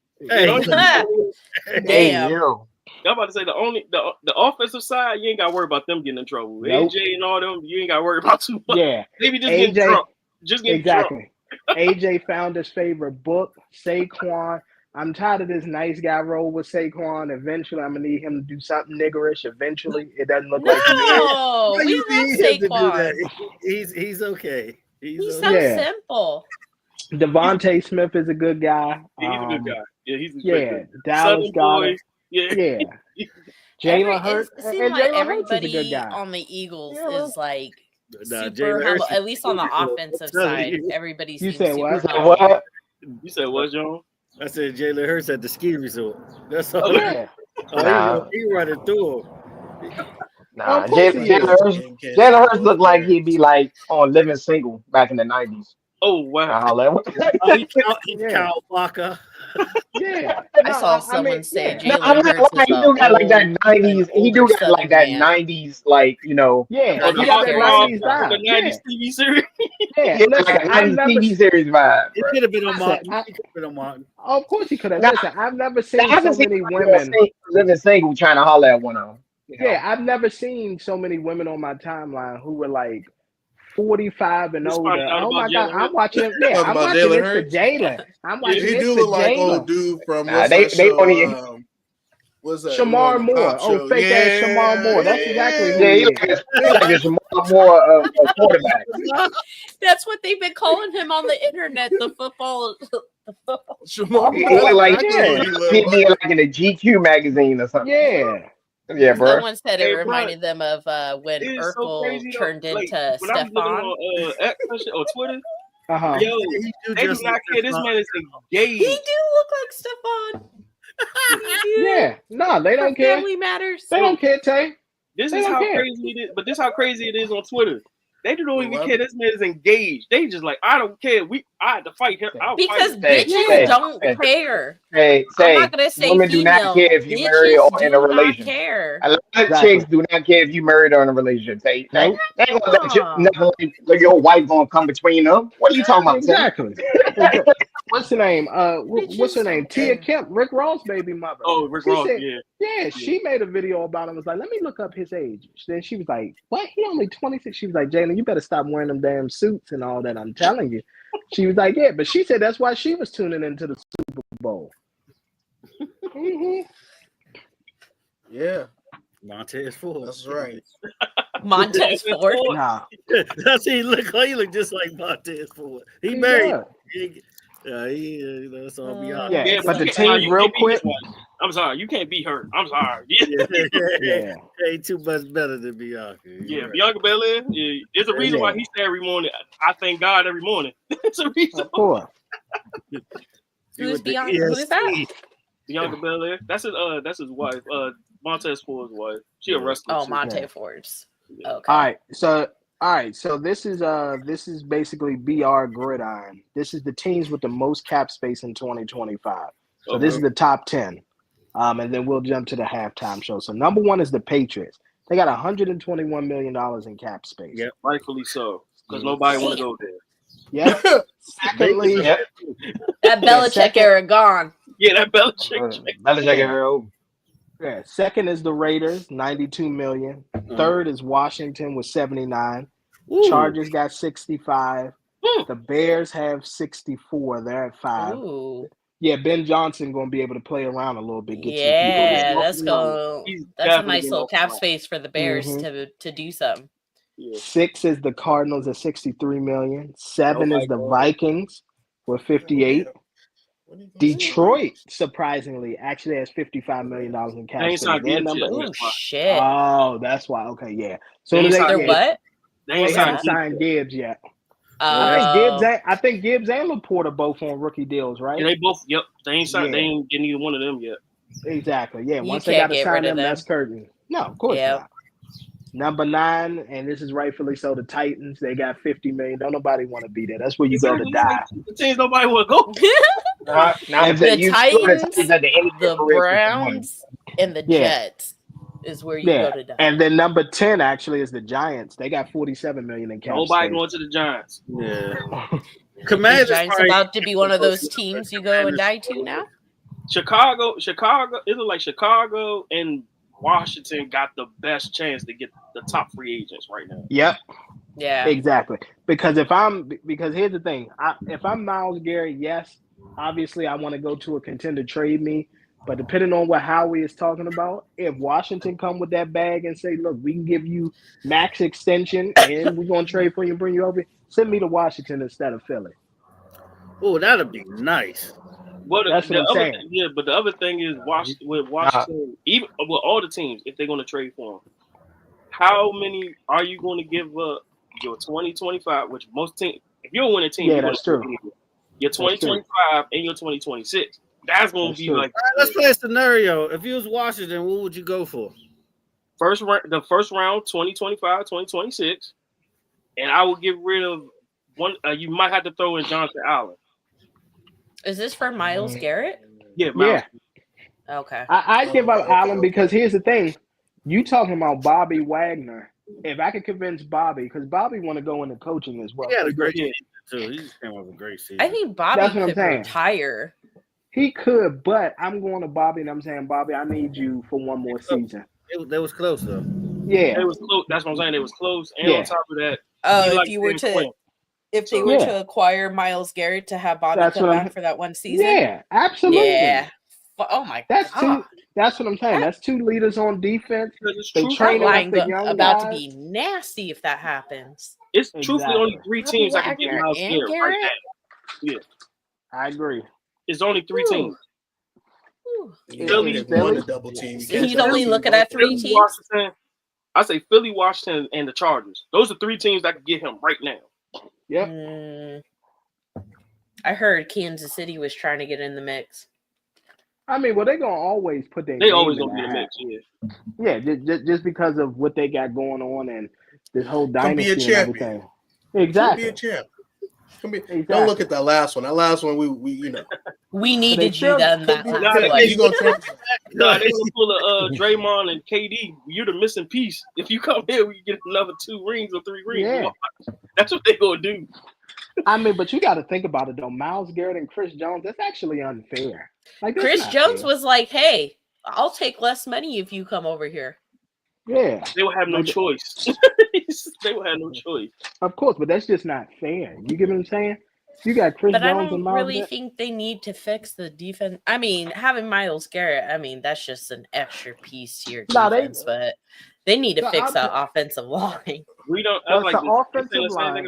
Damn. Yo. I'm about to say the offensive side, you ain't got to worry about them getting in trouble. Nope. AJ and all them, you ain't got to worry about too much. Yeah. Maybe just getting drunk. Just getting exactly. AJ found his favorite book, Saquon. I'm tired of this nice guy role with Saquon. Eventually, I'm gonna need him to do something niggerish. Eventually, it doesn't look like he is. No, we love Saquon. He's okay. He's so simple. Devontae Smith is a good guy. He's a good guy. Yeah, he's a good guy. Dallas got it. Yeah. Jalen Hurts. It seems like everybody on the Eagles is like super humble. At least on the offensive side, everybody seems super humble. What? You said what, John? I said Jalen Hurts at the ski resort. That's all. Yeah. He running through him. Nah, Jalen Hurts looked like he'd be like on Living Single back in the 90s. Oh, wow. He's Kyle Walker. Yeah. I saw someone say Jalen Hurts he do got like that 90s. He do got like that 90s, like, you know. Yeah. He got that 90s vibe. The 90s TV series. Yeah. Like a 90s TV series vibe. It could have been on Martin. Of course he could have. Listen, I've never seen so many women Living Single trying to holler at one of them. Yeah, I've never seen so many women on my timeline who were like 45 and older. Oh my God, I'm watching. Yeah, I'm watching this for Jalen. I'm watching this for Jalen. He do look like old dude from they only. What's that? Shamar Moore. Oh, fake ass Shamar Moore. That's exactly who he is. Like a Shamar Moore quarterback. That's what they've been calling him on the internet. The football. Shamar Moore. Like he'd be like in a GQ magazine or something. Yeah, bro. Someone said it reminded them of when Urkel turned into Stefan. On X or Twitter. Yo, they do not care. This man is engaged. He do look like Stefan. Yeah, no, they don't care. Family matters. They don't care, Tay. This is how crazy it is. But this is how crazy it is on Twitter. They don't even care. This man is engaged. They just like, I don't care. I had to fight him. Because bitches don't care. I'm not gonna say women do not care if you marry or in a relationship. A lot of chicks do not care if you married or in a relationship. They ain't gonna let your wife gonna come between them. What are you talking about? Exactly. What's her name? What's her name? Tia Kemp, Rick Ross' baby mother. Oh, Rick Ross. Yeah, she made a video about him. Was like, let me look up his age. Then she was like, what? He only 26. She was like, Jalen, you better stop wearing them damn suits and all that. I'm telling you. She was like, yeah, but she said that's why she was tuning into the Super Bowl. Yeah. Montez Ford. That's right. Montez Ford. Nah. That's he look just like Montez Ford. He married. That's all beyond. Yeah, but the team real quick. I'm sorry, you can't beat her. I'm sorry. Yeah. Ain't too much better than Bianca. Yeah, Bianca Belair. Yeah, there's a reason why he said every morning, I thank God every morning. There's a reason. Of course. Who's Bianca? Who is that? Bianca Belair. That's his wife. Montez Ford's wife. She a wrestler. Oh, Montez Ford's. Okay. All right. So this is basically BR Gridiron. This is the teams with the most cap space in 2025. So this is the top 10. And then we'll jump to the halftime show. So number 1 is the Patriots. They got $121 million in cap space. Yeah, rightfully so. Because nobody want to go there. Yeah. Secondly, that Belichick era gone. Yeah, that Belichick era. Yeah. Second is the Raiders, 92 million. Third is Washington with 79. Chargers got 65. The Bears have 64. They're at 5. Ooh. Yeah, Ben Johnson gonna be able to play around a little bit. Get Yeah, some that's a nice little cap space for the Bears to do something. Yeah. 6 is the Cardinals at 63 million. 7 is the Vikings with 58. Detroit, surprisingly, actually has $55 million in cap space. Their number. Oh shit! Oh, that's why. Okay, yeah. So they're what? They haven't signed Gibbs yet. I think Gibbs and Laporta both on rookie deals, right? Yeah, they both. Yep, they ain't signed. They ain't getting either one of them yet. Exactly. Yeah. Once they got to sign them, that's curtain. No, of course not. Number 9, and this is rightfully so, the Titans. They got $50 million. Don't nobody want to be there. That's where you go to die. The teams nobody want to go. The Titans, the Browns, and the Jets is where you go to die. And then number 10 actually is the Giants. They got $47 million in cap. Nobody going to the Giants. Yeah. The Giants about to be one of those teams you go and die to now. Chicago. It look like Chicago and Washington got the best chance to get the top free agents right now. Yep. Yeah. Exactly. Because here's the thing. If I'm Myles Garrett, yes, obviously I want to go to a contender, trade me. But depending on what Howie is talking about, if Washington come with that bag and say, look, we can give you max extension and we're going to trade for you and bring you over, send me to Washington instead of Philly. Oh, that'd be nice. Well, that's what I'm saying. But the other thing is, with Washington, even with all the teams, if they're going to trade for them, how many are you going to give up your 2025? Which most teams, if you're a winning team, that's true. Your 2025 and your 2026. That's going to be like. All right, let's play a scenario. If you was Washington, what would you go for? The first round, 2025, 2026, and I will get rid of one. You might have to throw in Jonathan Allen. Is this for Myles Garrett? Yeah, Myles. Yeah. Okay. I give up Allen because here's the thing. You talking about Bobby Wagner. If I could convince Bobby, because Bobby want to go into coaching as well. He had a great season, too. He just came off a great season. I think Bobby could retire. He could, but I'm going to Bobby and I'm saying, Bobby, I need you for one more season. They was close, though. Yeah. It was close. That's what I'm saying. It was close. And on top of that, if they were to acquire Myles Garrett to have Bobby come back for that one season. Yeah, absolutely. Yeah. Oh my God. That's what I'm saying. That's 2 leaders on defense. They train up the young about to be nasty if that happens. It's truthfully only 3 teams that can get Myles Garrett right now. Yeah. I agree. It's only 3 teams. Philly, double team. He's only looking at 3 teams. Washington, I say Philly, Washington, and the Chargers. Those are 3 teams that can get him right now. Yep. I heard Kansas City was trying to get in the mix. I mean, well, they're gonna always put their. They always gonna be in the mix. Yeah, just because of what they got going on and this whole dynasty and everything. Exactly. Be a champ. Exactly. Don't look at that last one. That last one, we we needed you then. They gonna pull a Draymond and KD. You're the missing piece. If you come here, we get another 2 rings or 3 rings. Yeah. That's what they gonna do. I mean, but you got to think about it though. Myles Garrett and Chris Jones. That's actually unfair. Chris Jones was like, "Hey, I'll take less money if you come over here." Yeah, they will have no choice. They will have no choice. Of course, but that's just not fair. You get what I'm saying? You got Chris Jones and Myles. But I don't really think they need to fix the defense. I mean, having Myles Garrett, I mean, that's just an extra piece to your defense. But they need to fix the offensive line. We don't. Like the offensive line.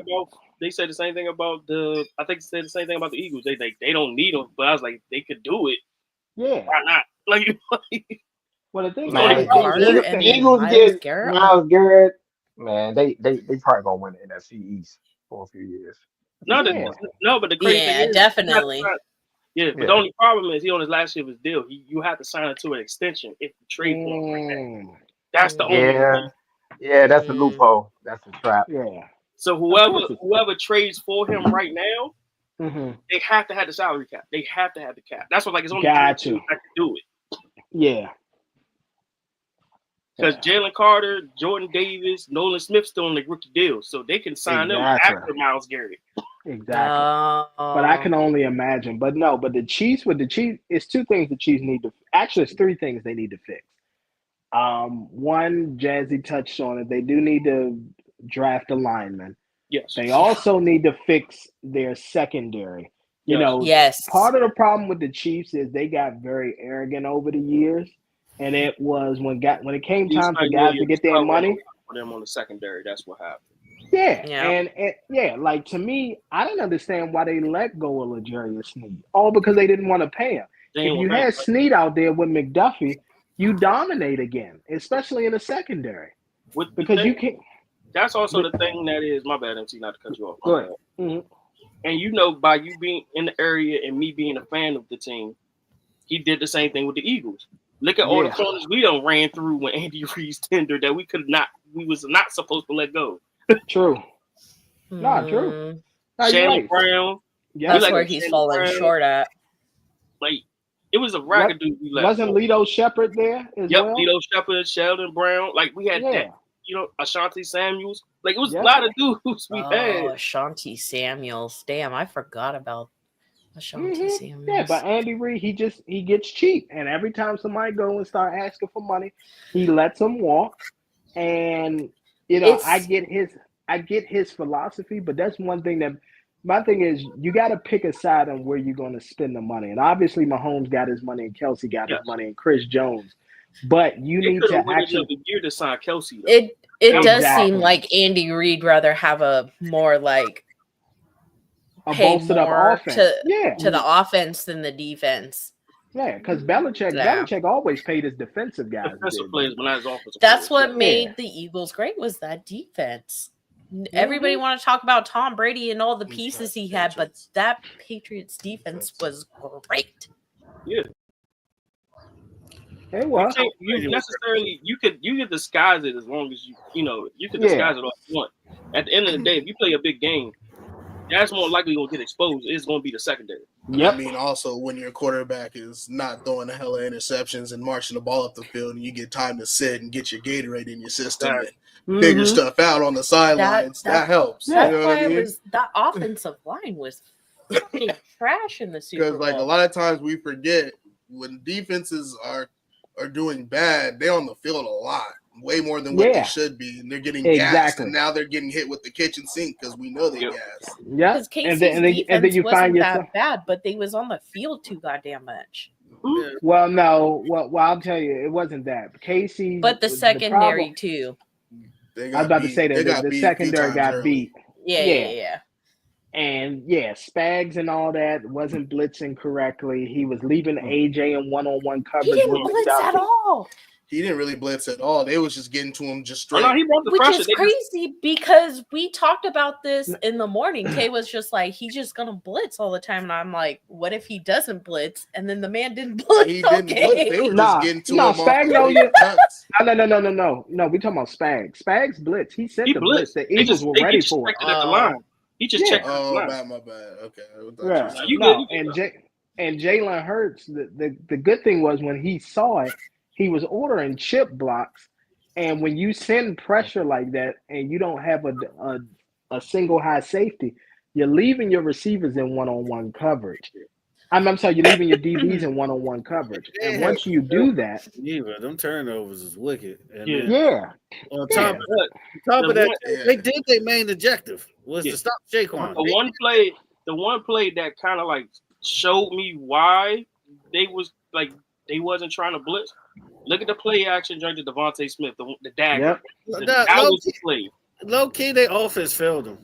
They said the same thing about the. I think they said the same thing about the Eagles. They don't need them, but I was like, they could do it. Yeah. Why not? Like. Well, the thing is, the Eagles get Myles Garrett. Man, they probably gonna win the NFC East for a few years. But the crazy thing is, definitely. But the only problem is he on his last year of his deal. You have to sign it to an extension if you trade for him. That's the only thing. Yeah, that's the loophole. That's the trap. Yeah. So whoever trades for him right now, they have to have the salary cap. They have to have the cap. That's what it's only that can do it. Yeah. Because Jalen Carter, Jordan Davis, Nolan Smith still on the rookie deal, so they can sign them after Myles Garrett. Exactly. But I can only imagine. But the Chiefs, it's 2 things the Chiefs need to. Actually, it's 3 things they need to fix. One, Jazzy touched on it. They do need to draft a lineman. Yes. They also need to fix their secondary. You know, part of the problem with the Chiefs is they got very arrogant over the years, and it was when it came time for guys to get their money. For them on the secondary, that's what happened. Yeah. And like to me, I didn't understand why they let go of L'Jarius Sneed. All because they didn't want to pay him. If you had Sneed out there with McDuffie, you dominate again, especially in the secondary. Because you can't. That's also the thing that is my bad, MC, not to cut you off. Go ahead. Mm-hmm. And you know, by you being in the area and me being a fan of the team, he did the same thing with the Eagles. Look at all the corners we done ran through when Andy Reid's tender that we was not supposed to let go. True. Not true. Shannon Brown. Yeah, that's where he's falling short at. Like, it was a raggedy we left. Wasn't Lito Shepherd there as well? Lito Shepherd, Sheldon Brown. Like, we had that, you know, Ashanti Samuels. Like, it was a lot of dudes we had. Ashanti Samuels. Damn, I forgot about Ashanti Samuels. Yeah, but Andy Reid, he gets cheap. And every time somebody go and start asking for money, he lets them walk. And you know, I get his philosophy, but that's one thing that my thing is you got to pick a side on where you're going to spend the money. And obviously, Mahomes got his money, and Kelsey got his money, and Chris Jones. But you need to actually the year to sign Kelsey. It does seem like Andy Reid rather have a more like a bolstered up offense to the offense than the defense. Yeah, because Belichick always paid his defensive guys. Defensive players, but not his offensive That's players. what made the Eagles great was that defense. Everybody want to talk about Tom Brady and all the pieces he had, but that Patriots defense was great. Yeah. It was. You could disguise it as long as you could disguise it all you want. At the end of the day, if you play a big game, that's more likely going to get exposed. It's going to be the secondary. Yep. I mean, also when your quarterback is not throwing a hell of interceptions and marching the ball up the field, and you get time to sit and get your Gatorade in your system and figure stuff out on the sidelines, that helps. That's why that offensive line was fucking trash in the Super Bowl. Because like a lot of times we forget when defenses are doing bad, they're on the field a lot. Way more than what they should be, and they're getting gassed, and now they're getting hit with the kitchen sink because we know they gassed. Yeah, because Casey's defense wasn't that bad, but they was on the field too goddamn much. Yeah. Well, no, well, I'll tell you, it wasn't that Casey, but the secondary too. I was about to say that the secondary got beat. Yeah. And Spags and all that wasn't blitzing correctly. He was leaving AJ in one-on-one coverage. He didn't blitz at all. He didn't really blitz at all. They was just getting to him just straight. Oh, no, he brought the Which pressure. is crazy because we talked about this in the morning. Kay was just like, he's just going to blitz all the time. And I'm like, what if he doesn't blitz? And then the man didn't blitz. He didn't blitz. They were just getting to him. Spag, no. We talking about Spags. Spags blitz. He sent the blitz. The Eagles were ready for it. He just checked. Oh, my bad. Okay. And Jalen Hurts, the good thing was when he saw it, he was ordering chip blocks, and when you send pressure like that and you don't have a single high safety, you're leaving your receivers in one-on-one coverage. I'm sorry, you're leaving your DBs in one-on-one coverage. And once you do that, them turnovers is wicked. And on top of that, they did their main objective was to stop Saquon. The one play that kind of like showed me why they wasn't trying to blitz. Look at the play action during the Devontae Smith, the dagger. Yep. That was the play. Low key, their offense failed them.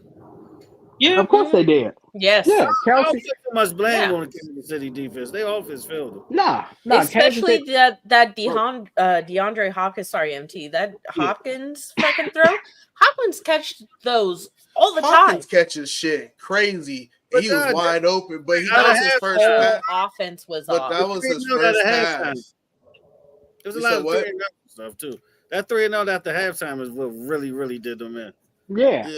Yeah, of course they did. Yes. Yeah, Kelsey. I don't put so much blame on the Kansas City defense. Their offense failed them. Nah. Especially that DeAndre Hopkins. Sorry, MT. That Hopkins fucking throw. Hopkins catch those all the time. Hopkins catches shit crazy. He was wide open, but that was his first pass. Offense was but off. That was his first pass. There was a lot of 3-0 stuff too. That 3-0 after halftime is what really, really did them in. Yeah.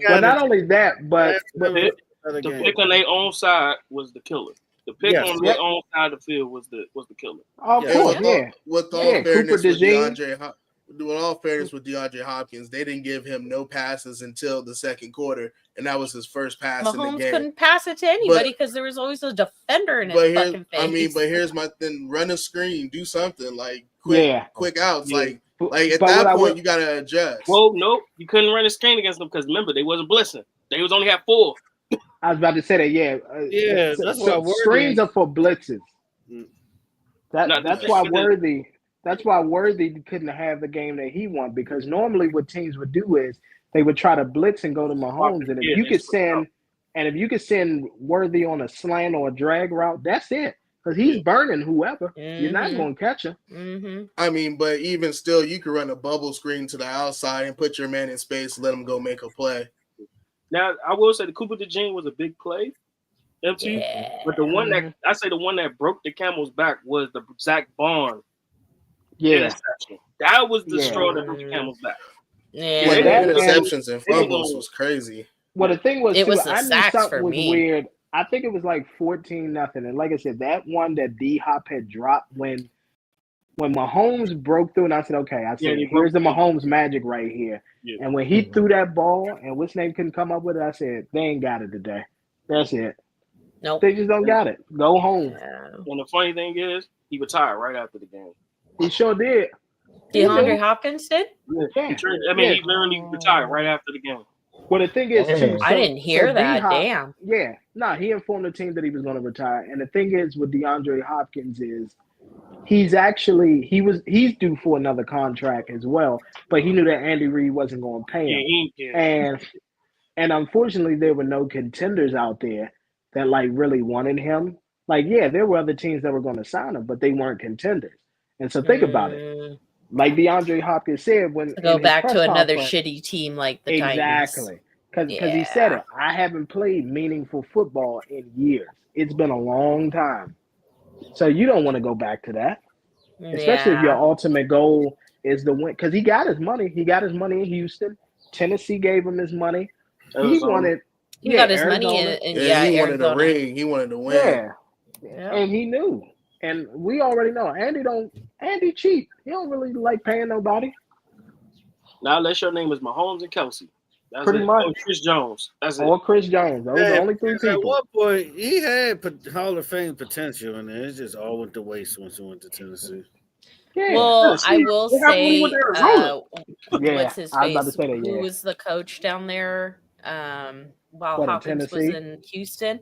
Well, not only that, but the pick on their own side was the killer. The pick on their own side of the field was the killer. Of course, With all fairness with DeAndre Hopkins, they didn't give him no passes until the second quarter, and that was his first pass in the game. Mahomes couldn't pass it to anybody because there was always a defender in his fucking face. I mean, but here's my thing: run a screen, do something. Like quick outs. Like at that point, you gotta adjust. Well, no, you couldn't run a screen against them because remember they wasn't blitzing. They was only had 4. I was about to say that. Yeah, that's why screens are for blitzes. That's why Worthy. That's why Worthy couldn't have the game that he won, because normally what teams would do is they would try to blitz and go to Mahomes, and if you could send Worthy on a slant or a drag route, that's it, because he's burning whoever. You're not going to catch him. I mean, but even still, you could run a bubble screen to the outside and put your man in space, let him go make a play. Now, I will say the Cooper DeJean was a big play, MT, but the one that broke the camel's back was the Zach Bond. Interception. That was the straw that broke the camel's back. Yeah, like interceptions and fumbles was crazy. Well, the thing was, it was I knew something was weird. I think it was like 14-0, and like I said, that one that D Hop had dropped when Mahomes broke through, and I said, okay, here's the Mahomes magic right here. Yeah. And when he threw that ball, and what's name couldn't come up with it, I said, they ain't got it today. That's it. Nope. They just don't got it. Go home. And the funny thing is, he retired right after the game. He sure did. DeAndre Hopkins did? Yeah. He literally retired right after the game. Well, the thing is, too, I didn't hear that. Damn. Yeah. No, he informed the team that he was going to retire. And the thing is with DeAndre Hopkins is he's due for another contract as well, but he knew that Andy Reid wasn't going to pay him. And unfortunately, there were no contenders out there that like really wanted him. Like, yeah, there were other teams that were going to sign him, but they weren't contenders. And so think about it. Like DeAndre Hopkins said, when to go back to another shitty team like the Titans. Exactly. Because he said it. I haven't played meaningful football in years. It's been a long time. So you don't want to go back to that. Especially if your ultimate goal is the win. Because he got his money. He got his money in Houston. Tennessee gave him his money. He wanted. He got his money in he wanted a ring. He wanted to win. Yeah. And he knew. And we already know Andy cheap. He don't really like paying nobody. Now unless your name is Mahomes and Kelsey. That's pretty much. Or Chris Jones. That's it. Or Chris Jones. Those are the only 3 people. At one point, he had Hall of Fame potential, and it just all went to waste once he went to Tennessee. Yeah. Well, I will say, what's his face? Who was the coach down there while Hopkins was in Houston?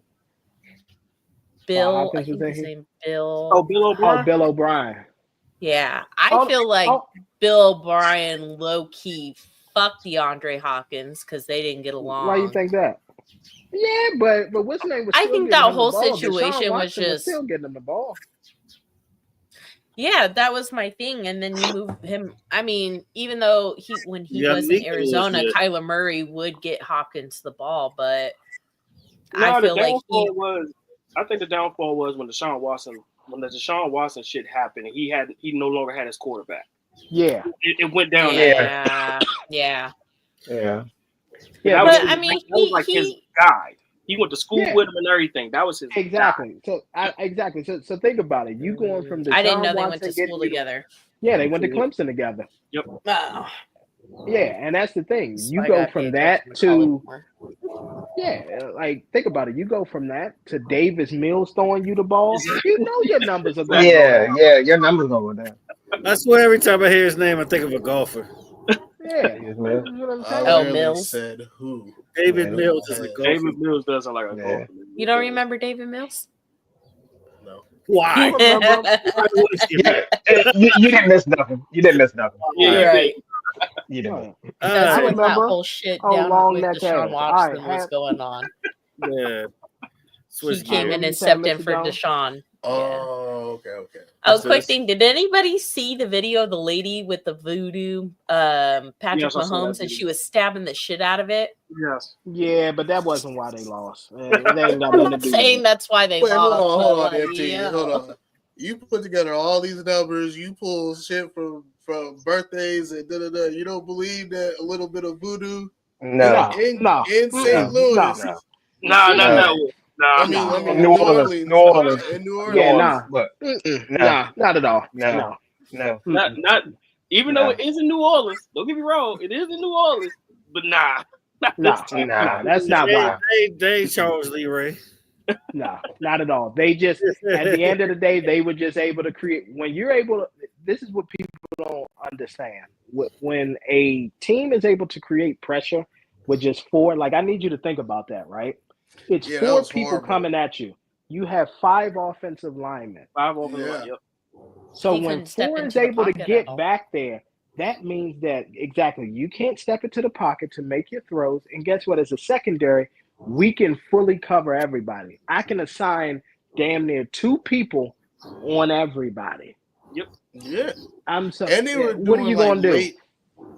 Bill, I think his name Bill. Oh, Bill O'Brien. Oh, Bill O'Brien. Yeah, I feel like Bill O'Brien low-key fucked DeAndre Hopkins because they didn't get along. Why you think that? Yeah, but what's his name was? I think that whole situation was just still getting him the ball. Yeah, that was my thing. And then you move him. I mean, even though when he was in Arizona, Kyler Murray would get Hopkins the ball, but I feel like I think the downfall was when the Deshaun Watson shit happened, and he no longer had his quarterback. Yeah, it went down. Yeah. But I mean, he was like his guy. He went to school with him and everything. That was his exactly. Guy. So think about it. You going from the I didn't know they went to school together. Yeah, they went to Clemson together. Yep. Oh. Yeah, and that's the thing. You go from that to like think about it. You go from that to Davis Mills throwing you the ball. You know your numbers are going down. Yeah, your numbers going down. I swear every time I hear his name, I think of a golfer. Yeah, Mills. Said who? David Mills is a golfer. David Mills doesn't like a golfer. You don't remember David Mills? No. Why? You didn't miss nothing. Yeah, right. You didn't. That's when that whole shit down with Deshaun Watson was going on. Yeah. He came in and stepped in for Deshaun. Oh, okay. Oh, quick thing. Did anybody see the video of the lady with the voodoo Patrick Mahomes and she was stabbing the shit out of it? Yes. Yeah, but that wasn't why they lost. I'm not saying that's why they lost. Hold on. You put together all these numbers. You pull shit from birthdays and da-da-da. You don't believe that a little bit of voodoo? No. In St. Louis? No. I mean, New Orleans. In New Orleans. Yeah, not at all. No. Not even though it is in New Orleans. Don't get me wrong, it is in New Orleans, but nah. That's not why. They Charles Lee Ray. No, not at all. They just at the end of the day, they were just able to create. When you're able to, this is what people don't understand. When a team is able to create pressure with just 4, like I need you to think about that, right? It's 4 people horrible. Coming at you. You have 5 offensive linemen. 5 offensive linemen. Yep. So when 4 is able to get back there, that means that exactly you can't step into the pocket to make your throws. And guess what? As a secondary, we can fully cover everybody. I can assign damn near 2 people on everybody. Yep. Yeah. And they were doing what are you gonna do?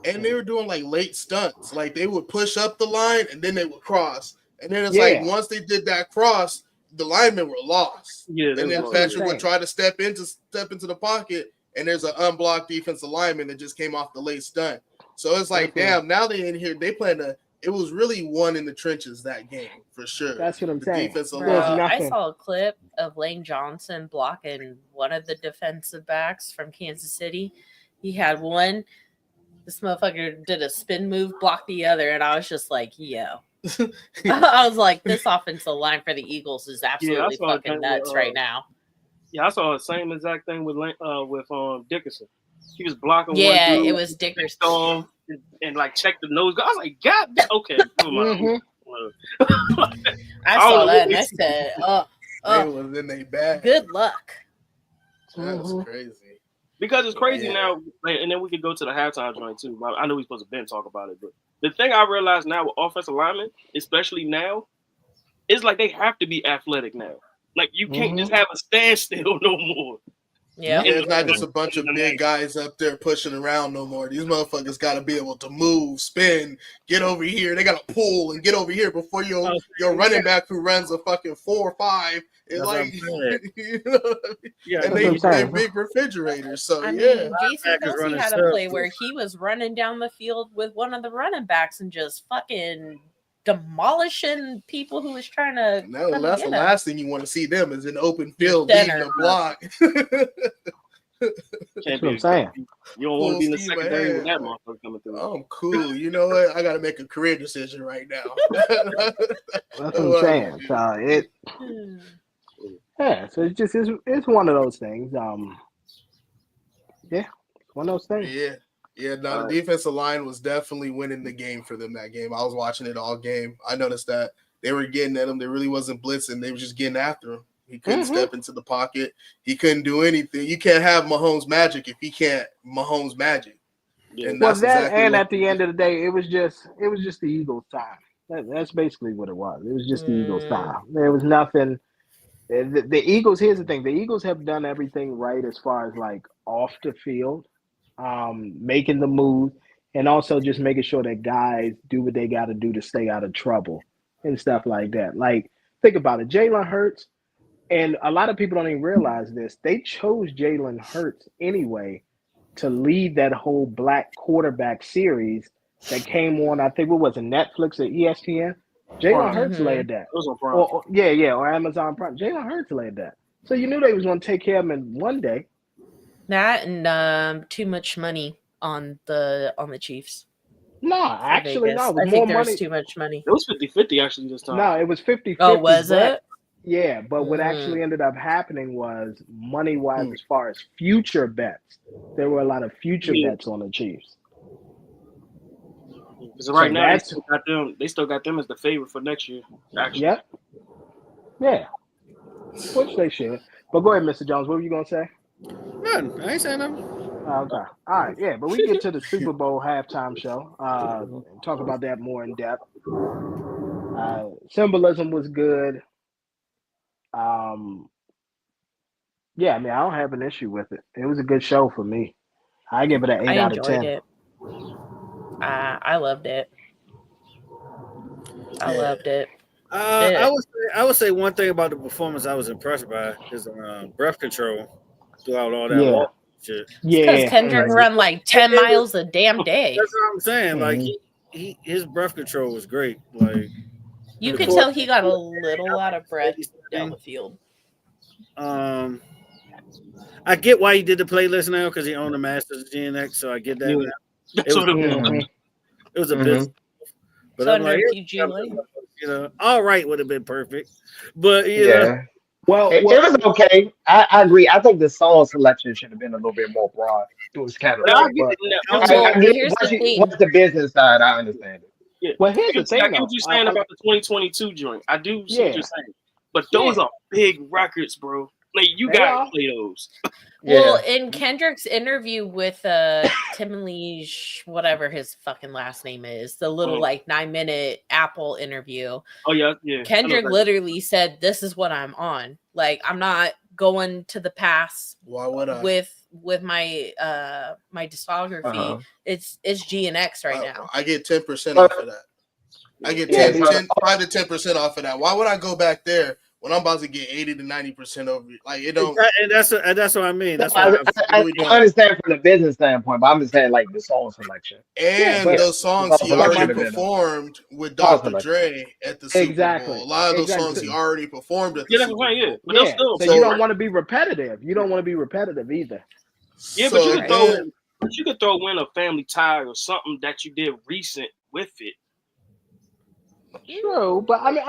And they were doing like late stunts. Like they would push up the line and then they would cross. And then it's like once they did that cross, the linemen were lost. Yeah. And then Patrick would try to step into the pocket, and there's an unblocked defensive lineman that just came off the late stunt. So it's like, damn, now they in here, they plan to. It was really one in the trenches that game for sure. That's what I'm saying. I saw a clip of Lane Johnson blocking one of the defensive backs from Kansas City. He had one. This motherfucker did a spin move, blocked the other, and I was just like, yo. I was like, this offensive line for the Eagles is absolutely fucking nuts right now. Yeah, I saw the same exact thing with Dickerson. He was blocking one dude. It was Dickerson. And like check the nose. I was like, God, okay. I saw that and I said, it was in their bag. Good luck. That's crazy. Because it's crazy now, and then we could go to the halftime joint too. I know we're supposed to talk about it, but the thing I realize now with offensive linemen, especially now, is like they have to be athletic now. Like you can't just have a standstill no more. Yeah, it's not just a bunch of big guys up there pushing around no more. These motherfuckers got to be able to move, spin, get over here. They got to pull and get over here before your running back who runs a fucking 4 or 5 is like, you know what I mean? And they're big refrigerators. So I mean, Jason Kelsey had a play where he was running down the field with one of the running backs and just fucking demolishing people who was trying to. No, that's the last thing you want to see them is an open field beating the block. That's what I'm saying. You don't want to be in the secondary with that motherfucker coming through. I'm cool. You know what? I got to make a career decision right now. That's what I'm saying. So it's one of those things. One of those things. Yeah, no, the defensive line was definitely winning the game for them that game. I was watching it all game. I noticed that they were getting at him. They really wasn't blitzing. They were just getting after him. He couldn't step into the pocket. He couldn't do anything. You can't have Mahomes magic if he can't Mahomes magic. Yeah. And at the end of the day, it was just the Eagles' time. That's basically what it was. It was just the Eagles' time. There was nothing. The Eagles. Here's the thing: the Eagles have done everything right as far as like off the field. Making the move and also just making sure that guys do what they got to do to stay out of trouble and stuff like that. Like, think about it. Jalen Hurts, and a lot of people don't even realize this, they chose Jalen Hurts anyway to lead that whole black quarterback series that came on, I think, what was it, Netflix or ESPN? Jalen Hurts led that. It was on Prime. Or Amazon Prime. Jalen Hurts led that. So you knew they was going to take care of him in one day. That and too much money on the Chiefs. No, actually, no. I think there's too much money. It was 50-50 actually this time. No, it was 50-50. Oh, was it? Yeah, but what actually ended up happening was money-wise, as far as future bets, there were a lot of future bets on the Chiefs. So right now, they still got them as the favorite for next year. Actually. Yep. Yeah. Which they should. But go ahead, Mr. Jones. What were you gonna say? Nothing. I ain't saying nothing. Okay. All right. Yeah, but we get to the Super Bowl halftime show. Talk about that more in depth. Symbolism was good. I mean, I don't have an issue with it. It was a good show for me. I give it an 8 out of 10. It. I loved it. I loved it. I would say one thing about the performance I was impressed by is breath control throughout all that shit. Yeah, because Kendrick run like 10 miles a damn day. That's what I'm saying. Like his breath control was great. Like you could tell he got a little out of breath down the field. I get why he did the playlist now because he owned the Masters of GNX, so I get that. Yeah. It was a bit, but so I'm like, all right would have been perfect, but you know. Well, it was okay. I agree. I think the song selection should have been a little bit more broad through his Now, catalog. I get But it. I get here's the thing. once the business side, I understand it. Yeah. Well, here's the thing, I get though. what you're saying about the 2022 joint. I do see what Yeah. you're saying. But those are big records, bro. Like, you They gotta are. play those. Well, in Kendrick's interview with Tim Lee, whatever his fucking last name is, the little like 9-minute Apple interview. Oh yeah. Kendrick literally said, "This is what I'm on. Like, I'm not going to the past. Why would I? With my my discography? It's G and X right now. I get 10% off of that. I get 5 to 10% off of that. Why would I go back there when I'm about to get 80 to 90% over? Like, it don't. And that's what I mean. That's I understand from the business standpoint, but I'm just saying like the song selection and those songs he already performed with Dr. Dre at the Super Bowl. A lot of those songs he already performed at the Super Bowl. But still, so you don't want to be repetitive. You don't want to be repetitive either. Yeah, but you could throw in a Family Tie or something that you did recent with it. True, but I mean,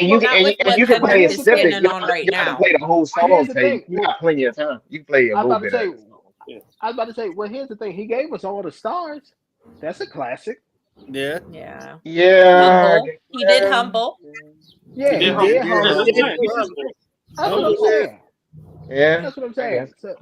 you can play a snippet. You gotta play the whole song. You got plenty of time. You can play a little bit. I was about to say, well, here's the thing. He gave us All the Stars. That's a classic. Yeah. Humble. He did Humble. Yeah, he did Humble. That's what I'm saying. Yeah, that's what I'm saying. So,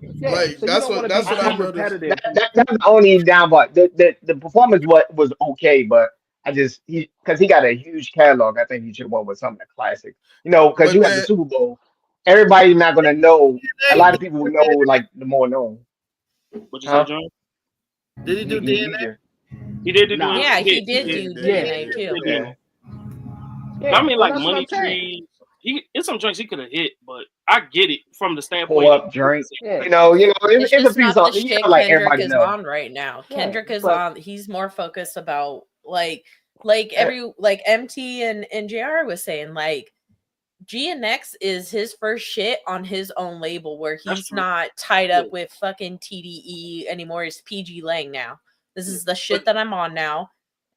that's what I'm repetitive. That's the only downfall. The performance was okay, but because he got a huge catalog, I think he should have went with something like classic. Because you have the Super Bowl. Everybody's not gonna know. A lot of people will know like the more known. What you say, John? Did he do DNA? He did do DNA. Yeah, he did do DNA too. Yeah. I mean, like Money Tree. It's some joints he could have hit, but I get it from the standpoint of drink. It's a piece of shit like Kendrick is on right now. Kendrick is on. He's more focused about like MT and JR was saying, like G and X is his first shit on his own label where he's not tied up with fucking TDE anymore. It's PG Lang now. This is the shit that I'm on now.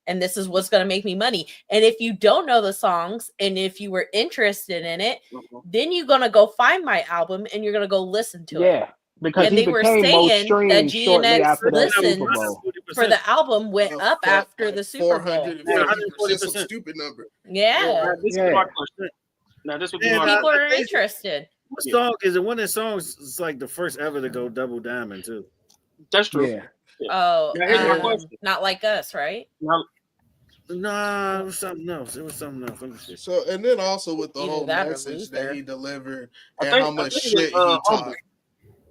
And this is what's going to make me money. And if you don't know the songs and if you were interested in it, then you're going to go find my album and you're going to go listen to it. Yeah, because they were saying that G and X listens for the album went up after the Super Bowl. 440%, some stupid number. Yeah. Now this would be people are interested. What song is it? One of the songs is like the first ever to go double diamond too. That's true. Yeah. Oh, Not Like Us, right? No, it was something else. So, and then also with the whole message that he delivered and how much shit he talked.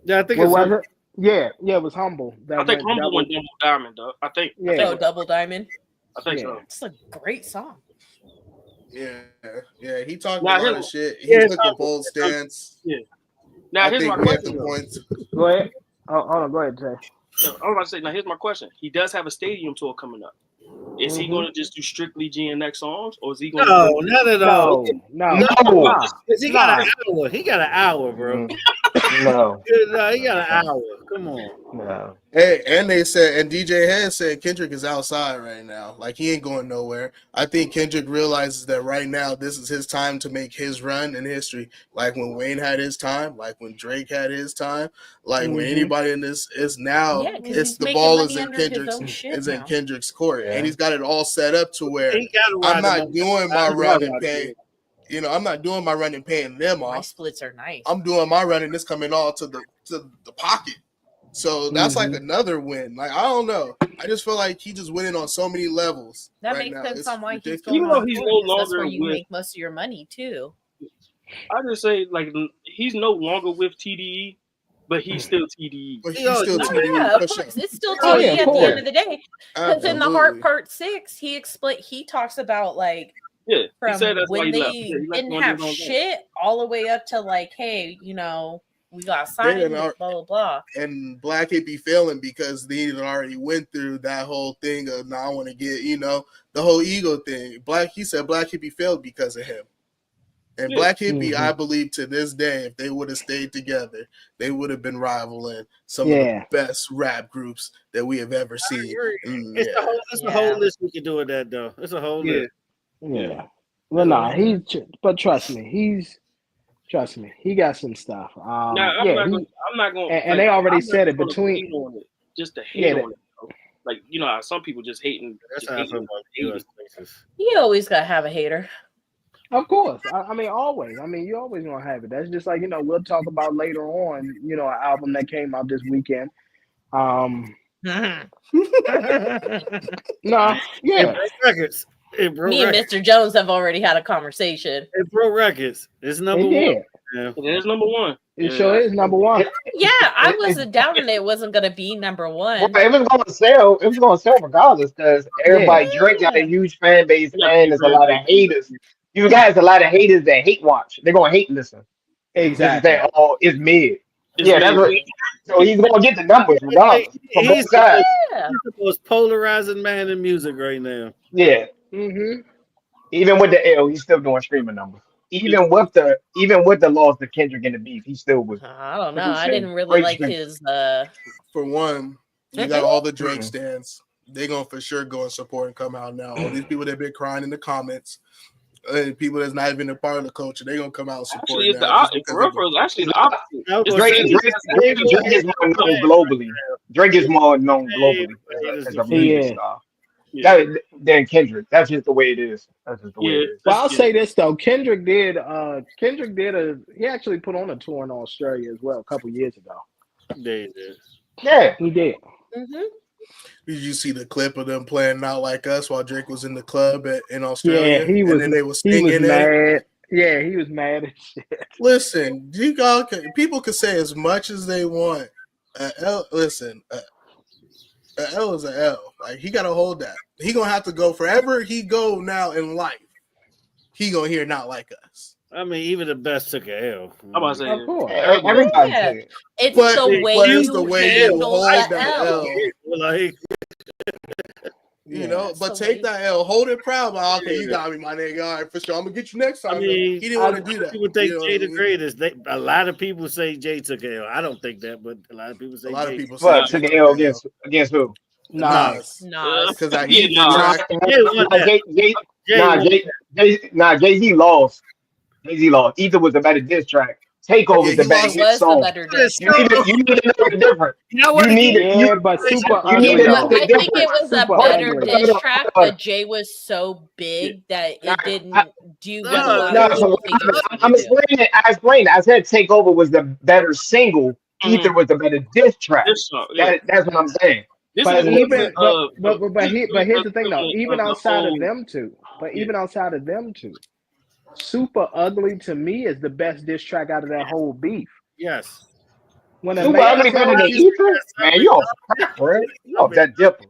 Yeah, I think it was. Yeah, it was Humble. I think Humble went Double Diamond, though. I think. Double Diamond. I think so. It's a great song. Yeah, he talked a lot of shit. He took a bold stance. Yeah. Now here's my question. Go ahead. Hold on, go ahead, Jay. I was about to say, now here's my question. He does have a stadium tour coming up. Is he going to just do strictly GNX songs, or is he going to? No, not at all. No. He got an hour. He got an hour, bro. No, he got an hour. Come on. No. Hey, and they said, and DJ Head said Kendrick is outside right now. Like, he ain't going nowhere. I think Kendrick realizes that right now this is his time to make his run in history. Like when Wayne had his time, like when Drake had his time, like when anybody in this is now. It's the ball is in Kendrick's court, and he's got it all set up to where I'm not doing my run and paying. I'm not doing my run and paying them off. My splits are nice. I'm doing my run and it's coming all to the pocket. So that's like another win. Like, I don't know. I just feel like he just winning on so many levels. That right makes now. sense on why he's going. Even though he's no longer that's where you with, make most of your money too. I just say like he's no longer with TDE, but he's still TDE. But he's still TDE. Yeah, of course. It's still TDE at the end of the day. Because in the Heart Part 6, he talks about like from when they didn't have shit all the way up to like, hey, we got signed, blah, blah, blah. And Black Hippie failing because they already went through that whole thing of, I want to get, the whole ego thing. He said Black Hippie failed because of him. And Black Hippie, I believe to this day, if they would have stayed together, they would have been rivaling some of the best rap groups that we have ever seen. It's a whole list we can do with that, though. It's a whole list. Yeah. Well, but trust me, Trust me, he got some stuff. I'm not going. And they already said it between. Hate on it, just to hate on it. Like how some people just hating. That's how I feel about U.S. places. You always gotta have a hater. Of course, I mean always. I mean you always gonna have it. That's just like we'll talk about later on. An album that came out this weekend. No, yeah. Records. Me and Mr. Jones have already had a conversation. It broke records. It's number one. Yeah. It is number one. It sure is number one. Yeah, I wasn't doubting it wasn't gonna be number one. Well, it was gonna sell. It was gonna sell regardless because everybody Drake got a huge fan base and there's a lot of haters. You guys, a lot of haters that hate watch. They're gonna hate listen. Exactly. That it's mid. That's what. So he's gonna get the numbers regardless. From both sides. He's the most polarizing man in music right now. Yeah. Mm-hmm. Even with the L, he's still doing streaming numbers. Even with the loss to Kendrick and the beef, he still was. I don't know. I didn't really like his. For one, you got all the Drake stands. They're gonna for sure go and support and come out now. All these people that've been crying in the comments, and people that's not even a part of the culture, they're gonna come out and support. Actually, it's the opposite. Drake is more known globally. Drake is more known globally as a music star. Than Kendrick. That's just the way it is. That's just the way it is. Well, I'll say this though. Kendrick did he actually put on a tour in Australia as well a couple years ago. They did. Yeah, he did. Mm-hmm. Did you see the clip of them playing Not Like Us while Drake was in the club in Australia? Yeah, he was. And then they were singing he was mad. Yeah, he was mad as shit. Listen, people can say as much as they want. Listen, an L is an L. Like he gotta hold that. He gonna have to go forever. He go now in life. He gonna hear Not Like Us. I mean, even the best took a L. I'm about to say, of course. Everybody did it. It's the way you hold that L. Like, but take that L, hold it proud. Like, okay, you got me, my nigga. All right, for sure. I'm gonna get you next time. I mean, he didn't want to do that. People think Jay the greatest. A lot of people say Jay took a L. I don't think that, but a lot of people say Jay. But took an L against who? Nas. Because Jay-Z lost. Jay-Z lost. Ether was a better diss track. Takeover is the better hit song. You need to know the difference. But Super I think it was a better diss track, but Jay was so big that it didn't do well. I'm explaining it. I said Takeover was the better single. Ether was the better diss track. That's what I'm saying. But here's the thing though. Even outside of them two, Super Ugly to me is the best diss track out of that whole beef. Yes. When Super Ugly better than Ether? Man, you off crap, bro. You off that dipper.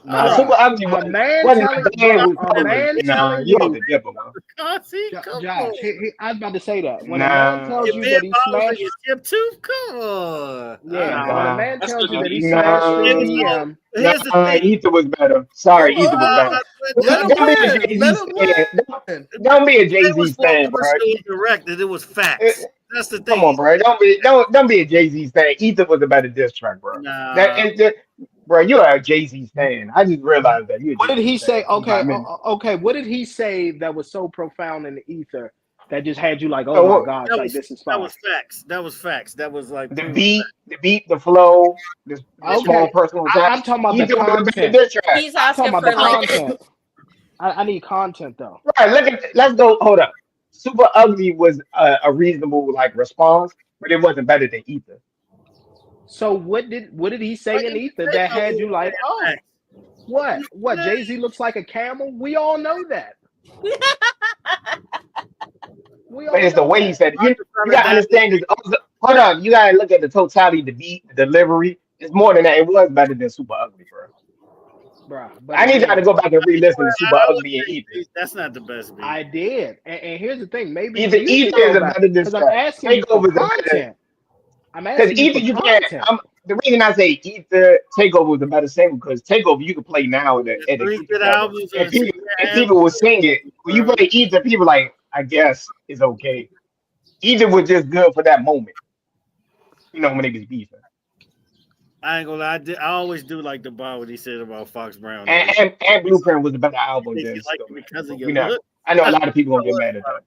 Super Ugly a man telling you the dipper, man. Josh, I was about to say that. When a man tells you that he smashed your tooth, come on. Yeah, when a man tells you that he smashed EM. Ether was better. Sorry, Ether was better. Don't be a Jay-Z fan, bro. It was facts. That's the thing. Come on, bro. Don't be a Jay-Z fan. Ether was a better diss track, bro. Bro, you are a Jay-Z fan. I just realized that. What did he say? Okay. What did he say that was so profound in the Ether that just had you like, oh my gosh, like this is fine? That was facts. That was like the beat, the flow, the small personal attack. I'm talking about the content. He's asking for content. I need content though. Right. Let's go. Hold up. Super Ugly was a reasonable response, but it wasn't better than Ether. So what did he say in Ether that had you like, oh, what Jay-Z looks like a camel? We all know that. But it's the way he said it. You gotta understand this. Hold on, you gotta look at the totality, the beat, the delivery. It's more than that. It was better than Super Ugly, bro. I need y'all to go back and re-listen to Super Ugly and Ether. That's not the best beat. I did, and here's the thing. Maybe Ether is a better diss track. I'm asking you for content. Because Ether, you can't. The reason I say Ether Takeover was a better single because Takeover you could play now at if people would sing it. When you play Ether, people like, I guess it's okay. Ether was just good for that moment. When niggas beefing. I ain't gonna lie. I always do like the bar what he said about Fox Brown. And Blueprint was a better album than because of your look. I know a lot of people gonna get mad at that.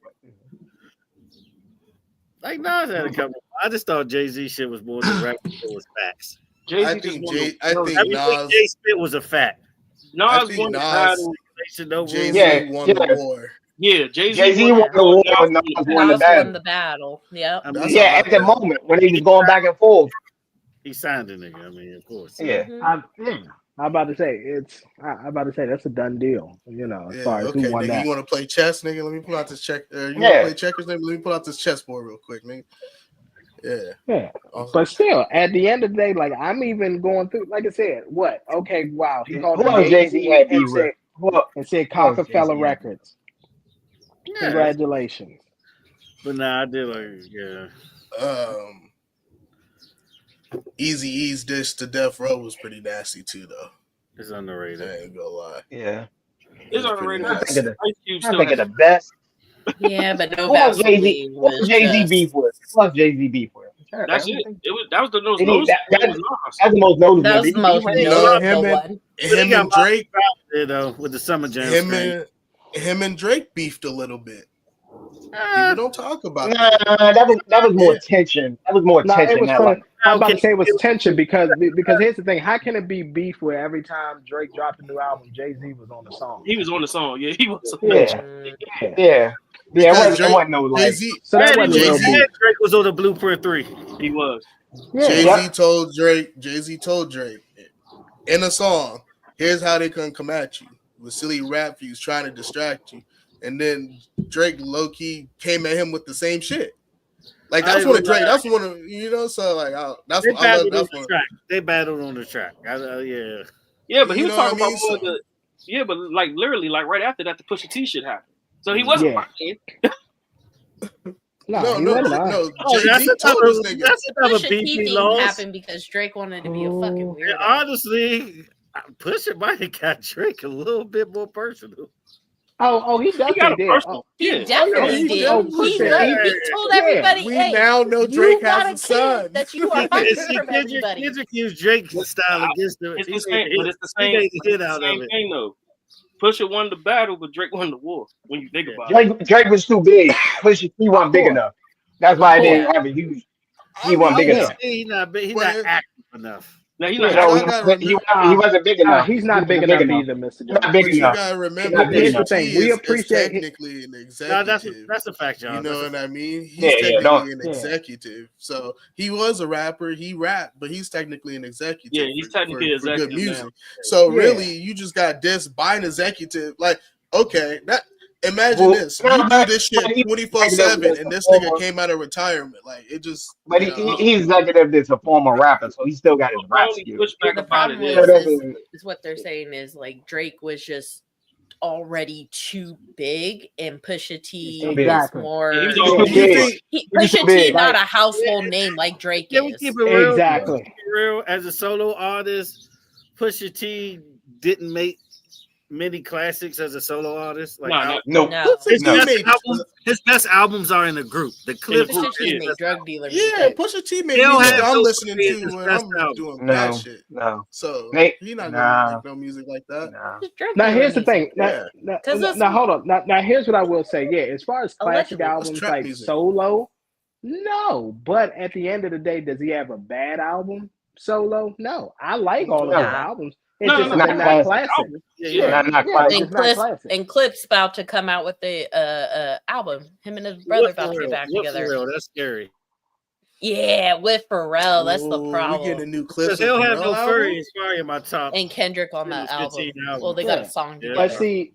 Like Nas had a couple. I just thought Jay-Z shit was more direct. It was facts. I think everything Nas. Jay spit was a fact. Nas won the battle. Jay-Z won the war. Yeah, Jay-Z won the war. Nas won the battle. Yeah. Yeah, at the moment when he was going back and forth. He signed a nigga. I mean, of course. Yeah. I'm about to say that's a done deal. You know, as far as who won nigga, that. You want to play chess, nigga? Let me pull out this check. You want to play checkers, nigga? Let me pull out this chessboard real quick, nigga. Yeah. Awesome. But still, at the end of the day, like I'm even going through, like I said, what? Okay, wow. He called Jay-Z and said Rockefeller Records. Yeah. Congratulations. But nah, I did like Eazy-E's dish to Death Row was pretty nasty too, though. It's underrated. I ain't gonna lie. Yeah. It's underrated. I think of the best. Yeah, but no What was Jay-Z beef with? What was Jay-Z beef with? That's it. That was the most notable. That's the most notable. That was the most notable one. Him and Drake, with the Summer Jam. Him and Drake beefed a little bit. People don't talk about that was more tension. That was more tension. I'm about to say it was tension because here's the thing: how can it be beef where every time Drake dropped a new album, Jay-Z was on the song? He was on the song. Yeah, he was. Yeah. It wasn't no like. So that wasn't real beef. Drake was on the Blueprint 3. He was. Yeah. Jay-Z told Drake in a song, here's how they can come at you with silly rap views trying to distract you. And then Drake low-key came at him with the same shit. Like that's one of Drake. That's one of So like that's what I love. That's one. They battled on the track. Yeah. Yeah, but he was talking about more the. Yeah, but like literally, like right after that, the Pusha T shit happened. So he wasn't lying. No. That's another Pusha T thing happened because Drake wanted to be a fucking weirdo. Honestly, Pusha might have got Drake a little bit more personal. Oh, he definitely did. He definitely did. He told everybody, we now know Drake has a son. That you are hiding from everybody. Kendrick used Drake's style against him. It's the same thing, though. Pusha won the battle, but Drake won the war. When you think about it, Drake was too big. Pusha T wasn't big enough. That's why I didn't have a huge. He wasn't big enough. He's not big. He's not active enough. No, he wasn't big enough. He's not big enough either, Mr. Not big enough. You gotta remember, here's the thing: we appreciate technically an executive. No, that's a fact, John. You know what I mean? He's technically an executive. So he was a rapper. He rapped, but he's technically an executive. Yeah, he's technically an executive. Good music. So really, you just got dissed by an executive. Like, okay, that. Imagine this. You do this shit 24/7 and this nigga came out of retirement. Like it just But he's executive is a former rapper, so he still got his rap skills. The problem is what they're saying is like Drake was just already too big and Pusha T is more Pusha T not a household name like Drake is. We keep it real. Exactly. Keep it real. As a solo artist, Pusha T didn't make many classics as a solo artist. Like no. His best albums are in a group. The Cliff Pusha T made drug dealer. Yeah, Pusha T made music I'm listening to when I'm doing bad shit. No. So he's not gonna make no music like that. Now here's the thing. Now hold on. Now here's what I will say. Yeah, as far as classic albums like solo, no. But at the end of the day, does he have a bad album solo? No. I like all of his albums. It's just not classic. Not classic. And Clip's about to come out with the album. Him and his brother about to get back together. That's scary. Yeah, with Pharrell. That's the problem. We get a new Clip. They'll have no Furry is probably in my top. And Kendrick on that album. Well, they got a song together. But see,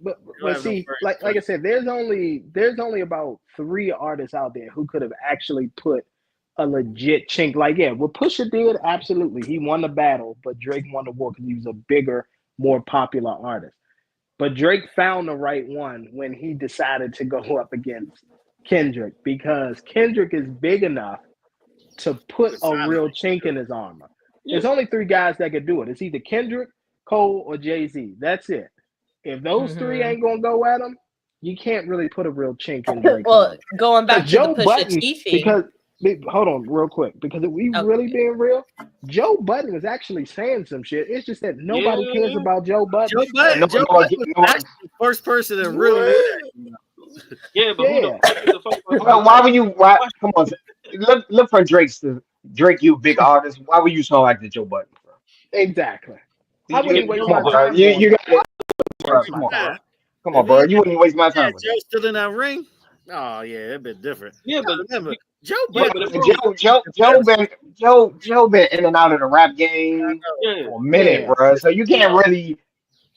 like I said, there's only about 3 artists out there who could have actually put a legit chink. Like, what Pusha did, absolutely. He won the battle, but Drake won the war because he was a bigger, more popular artist. But Drake found the right one when he decided to go up against Kendrick because Kendrick is big enough to put a real chink in his armor. There's only 3 guys that could do it. It's either Kendrick, Cole, or Jay-Z. That's it. If those 3 ain't going to go at him, you can't really put a real chink in Drake's armor. Going back to the Pusha T thing. Hold on real quick, because if we really being real, Joe Budden is actually saying some shit. It's just that nobody cares about Joe Budden. Joe Budden was the first person that really but why would you come on? look for Drake, you big artist. Why would you sound like the Joe Budden, bro? Exactly. I wouldn't waste Come my on, bro. time going You back. got bro. Waste my time. Come on, bro. You wouldn't waste my time. Joe still in that ring. Oh yeah, that'd been different. Yeah, but remember, Joe. But Joe been in and out of the rap game for a minute, bro. So you can't really.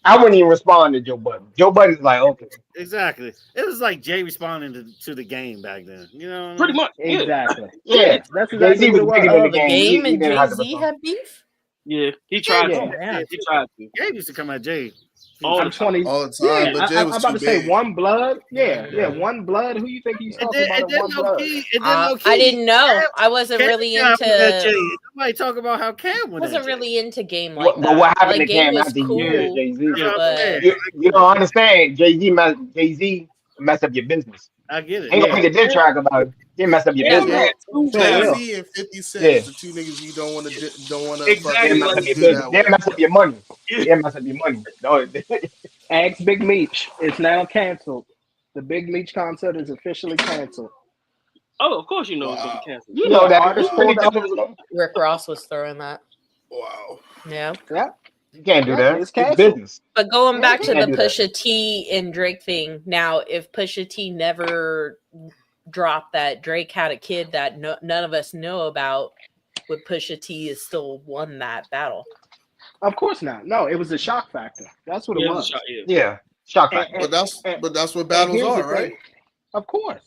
I wouldn't even respond to Joe Budden. Joe Budden's like, okay. Exactly. It was like Jay responding to the game back then. You know, pretty much. Exactly. Yeah, that's exactly what it was. Oh, the game and Jay-Z had beef. Yeah, he tried to. Yeah. He tried to. Jay used to come at Jay. I'm 20 all the time, but Jay was I'm about too to say big. One Blood. Yeah, One Blood. Who you think he's talking about? One Blood. I didn't know. I wasn't really into. Somebody talk about how Cam wasn't really into game like that. But what happened like, to Cam was after cool, Jay-Z? but You don't understand. Jay-Z messed up your business. I get it. Ain't gonna make a diss track about it. He messed up your business. Jay-Z and 50 Cent, the two niggas you don't want to exactly. They mess up your money. They mess up your money. No. Ask Big Meech. It's now canceled. The Big Meech concert is officially canceled. Oh, of course you know it's gonna be canceled. You know that. Rick Ross was throwing that. Wow. Yeah. You can't do that. It's business. But going back to the do Pusha T and Drake thing, now if Pusha T never dropped that Drake had a kid that none of us know about, would Pusha T has still won that battle? Of course not. No, it was a shock factor. That's what it was. Yeah, shock factor. But that's what battles are, right? Of course.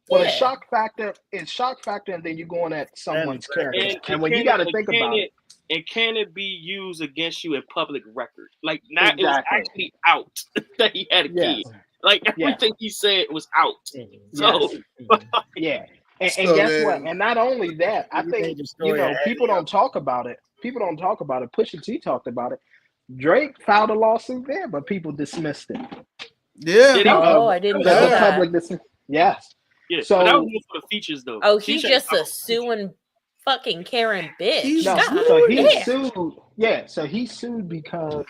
Well, a shock factor is shock factor, and then you're going at someone's character. And when you got to think about it. And can it be used against you in public record? Like, now it was actually out that he had a kid. Like, everything he said was out. So, yeah. And guess what? And not only that, I think, people don't talk about it. People don't talk about it. Pusha T talked about it. Drake filed a lawsuit there, but people dismissed it. Yeah. I didn't know that. Public yes. Yeah, so that was for the features, though. Oh, he's just a suing fucking Karen bitch. So he sued. Yeah, so he sued because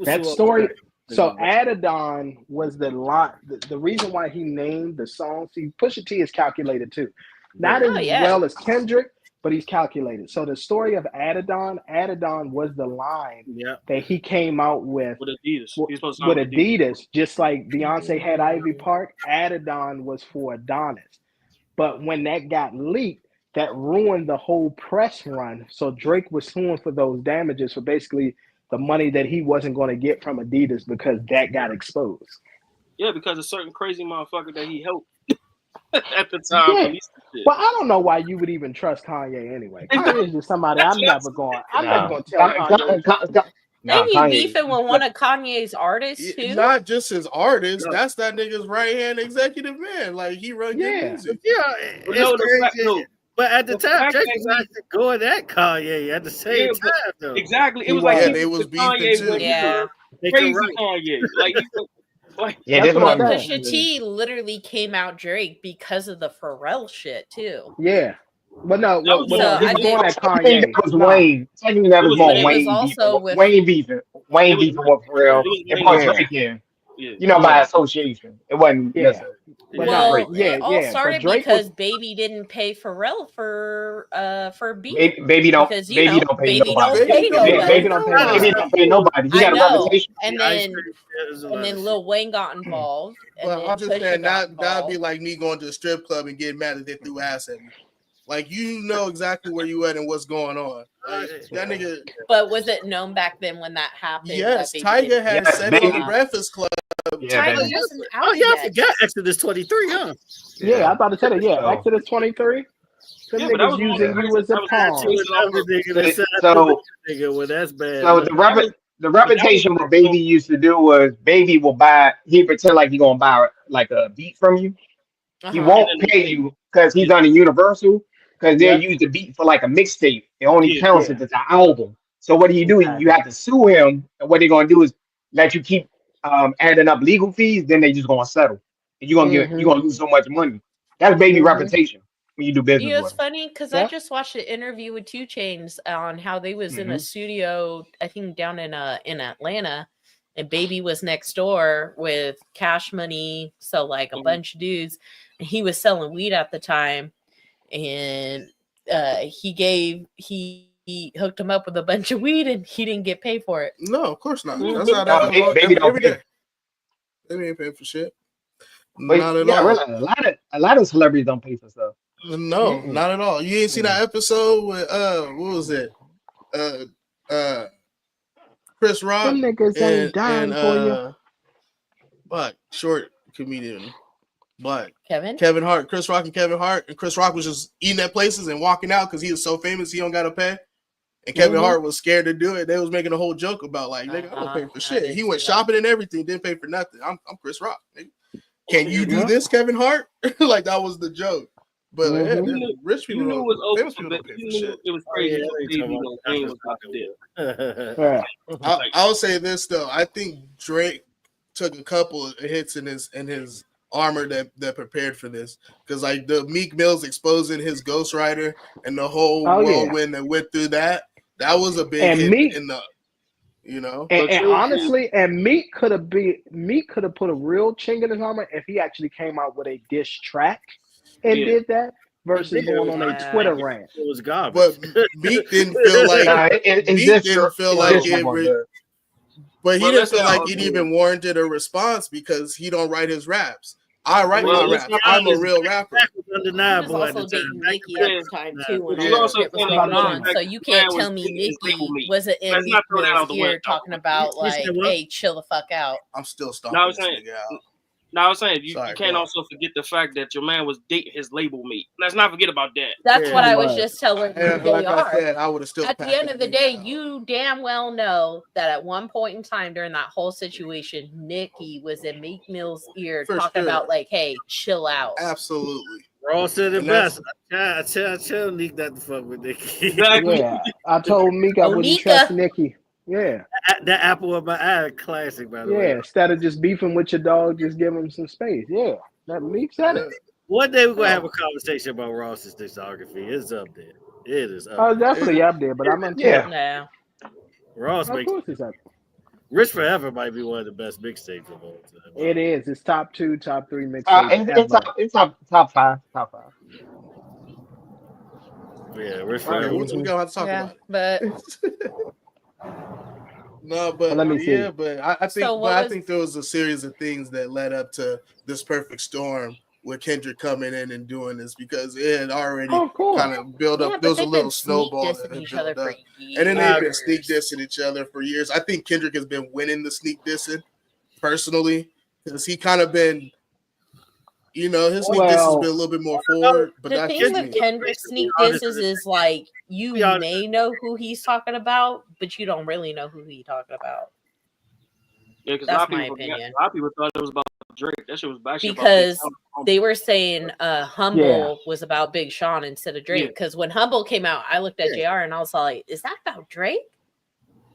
that story. So Adidon was the line. The reason why he named the song. See, Pusha T is calculated too, not as well as Kendrick, but he's calculated. So the story of Adidon was the line that he came out with Adidas. With Adidas, just like Beyonce had Ivy Park. Adidon was for Adonis, but when that got leaked, that ruined the whole press run. So Drake was suing for those damages for basically the money that he wasn't going to get from Adidas because that got exposed. Yeah, because a certain crazy motherfucker that he helped at the time. Yeah. But I don't know why you would even trust Kanye anyway. Kanye is just somebody I'm never going to tell Kanye. Ain't he beefing with one of Kanye's artists too? Not just his artist. That's that nigga's right-hand executive man. Like, he run good music. Yeah, it's crazy. But at the time, Drake was actually going at Kanye at the same time, though. Exactly. It was like they was beefing too. Yeah. Crazy Kanye. This one Pusha T literally came out Drake because of the Pharrell shit too. Yeah. But no, going at Kanye. That was Wayne. Technically, that was more Wayne. Wayne beefing with Pharrell. It brought Drake in. You know, by association. It wasn't necessary. Well, it all started because Baby didn't pay Pharrell for beat. Baby don't pay nobody. Baby don't pay nobody. He got a reputation. And then Lil Wayne got involved. Well, I'm just saying that'd be like me going to a strip club and getting mad that they threw ass at me. Like, you know exactly where you at and what's going on. Like, that nigga. But was it known back then when that happened? Yes, Tiger had said it on the Breakfast Club. Tiger wasn't out yet. Y'all forgot Exodus 23, huh? Yeah, I thought to tell you. Yeah, Exodus 23. Some niggas using you as a pawn. Well, that's bad. So the reputation what Baby used to do was Baby will buy. He pretend like he gonna buy like a beat from you. He won't pay you because he's on a Universal. Because they'll use the beat for like a mixtape. It only counts if it's an album. So what do? You have to sue him, and what they're gonna do is let you keep adding up legal fees. Then they just gonna settle, and you're gonna lose so much money. That's Baby reputation when you do business. You know, it's funny because I just watched an interview with 2 Chainz on how they was in a studio, I think down in Atlanta, and Baby was next door with Cash Money, so like a bunch of dudes, and he was selling weed at the time. and he hooked him up with a bunch of weed, and he didn't get paid for it. No, of course not. That's how that goes every day. They ain't paying for shit. But not at all. Realize, a lot of celebrities don't pay for stuff. No, not at all. You ain't seen that episode with what was it? Chris Rock. Them niggas ain't dying for you. But short comedian. But Kevin Hart, Chris Rock and Kevin Hart, and Chris Rock was just eating at places and walking out because he was so famous he don't gotta pay. And Kevin Hart was scared to do it. They was making a whole joke about like, nigga, I don't pay for shit. He went shopping and everything, didn't pay for nothing. I'm Chris Rock, nigga. Can you do this, Kevin Hart? Like that was the joke. But rich people, famous people don't pay for shit. It was crazy. I'll say this though. I think Drake took a couple of hits in his armor that prepared for this, because like the Meek Mill's exposing his ghostwriter and the whole whirlwind that went through that was a big hit Meek, in the, you know. And honestly, Meek could have put a real chink in his armor if he actually came out with a diss track and did that versus going on a Twitter rant. It was garbage. But Meek didn't feel like But he didn't feel like it even warranted a response because he don't write his raps. I write my raps. I'm a real rapper. Undeniable. He was also dating Nicki at the time too when all shit was going on. So you can't tell me Nicki wasn't in Meek Mill's ear talking about like, "Hey, chill the fuck out." I'm still stomping this nigga out. No, I was saying you can't also forget the fact that your man was dating his label mate. Let's not forget about that. That's what I was just telling you. Like I said, I would have still. At the end of the day, you damn well know that at one point in time during that whole situation, Nicki was in Meek Mill's ear talking about like, "Hey, chill out." Absolutely. Ross said it best. I tell Nick not to fuck with Nicki. Yeah, I told Meek I wouldn't trust Nicki. Yeah, that apple of my eye, classic by the way. Yeah, instead of just beefing with your dog, just give him some space. Yeah, that Meek said it. One day we're gonna have a conversation about Ross's discography. It's up there. It is up. Oh, definitely up there, but I'm until. Yeah. Ross makes. Rich Forever might be one of the best mixtapes of all time. It is. It's top 2, top 3 mixtapes. It's top 5. Yeah, Rich Forever. We gonna have to talk about it. But. No, but let me see. But I think I think there was a series of things that led up to this perfect storm with Kendrick coming in and doing this, because it had already kind of built up. There was a little snowball that had built up. And then they've been sneak dissing each other for years. I think Kendrick has been winning the sneak dissing personally, because he kind of been, you know, his sneak diss has been a little bit more forward. But the thing with Kendrick's sneak disses is like, you may know who he's talking about, but you don't really know who he's talking about. Yeah, because a lot of people thought it was about Drake. That shit was actually because they were saying Humble was about Big Sean instead of Drake. Because when Humble came out, I looked at JR and I was like, "Is that about Drake?"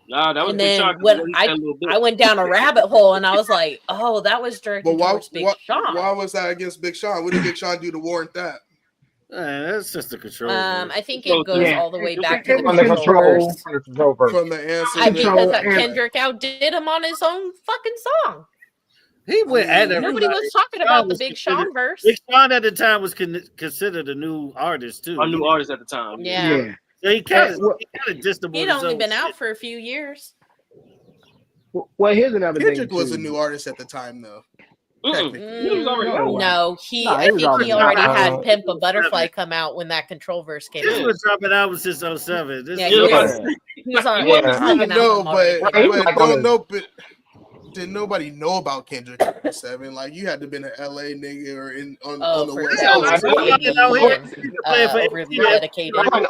Nah, that was. And then when I went down a rabbit hole and I was like, "Oh, that was Drake." But Big Sean. Why was that against Big Sean? What did Big Sean do to warrant that? That's just a control. I think it goes all the way back to the control from the answer. Because Kendrick outdid him on his own fucking song. He went at nobody was talking about the Big Sean verse. Big Sean at the time was considered a new artist too. A new artist at the time. Yeah. So he kind of just he'd only been out for a few years. Well, here's another thing. Kendrick was a new artist at the time, though. No, I think he already had Pimp a Butterfly come out when that Control verse came out. He was dropping albums since 07. He was already but did nobody know about Kendrick in 07? Like, you had to been an LA nigga or on the West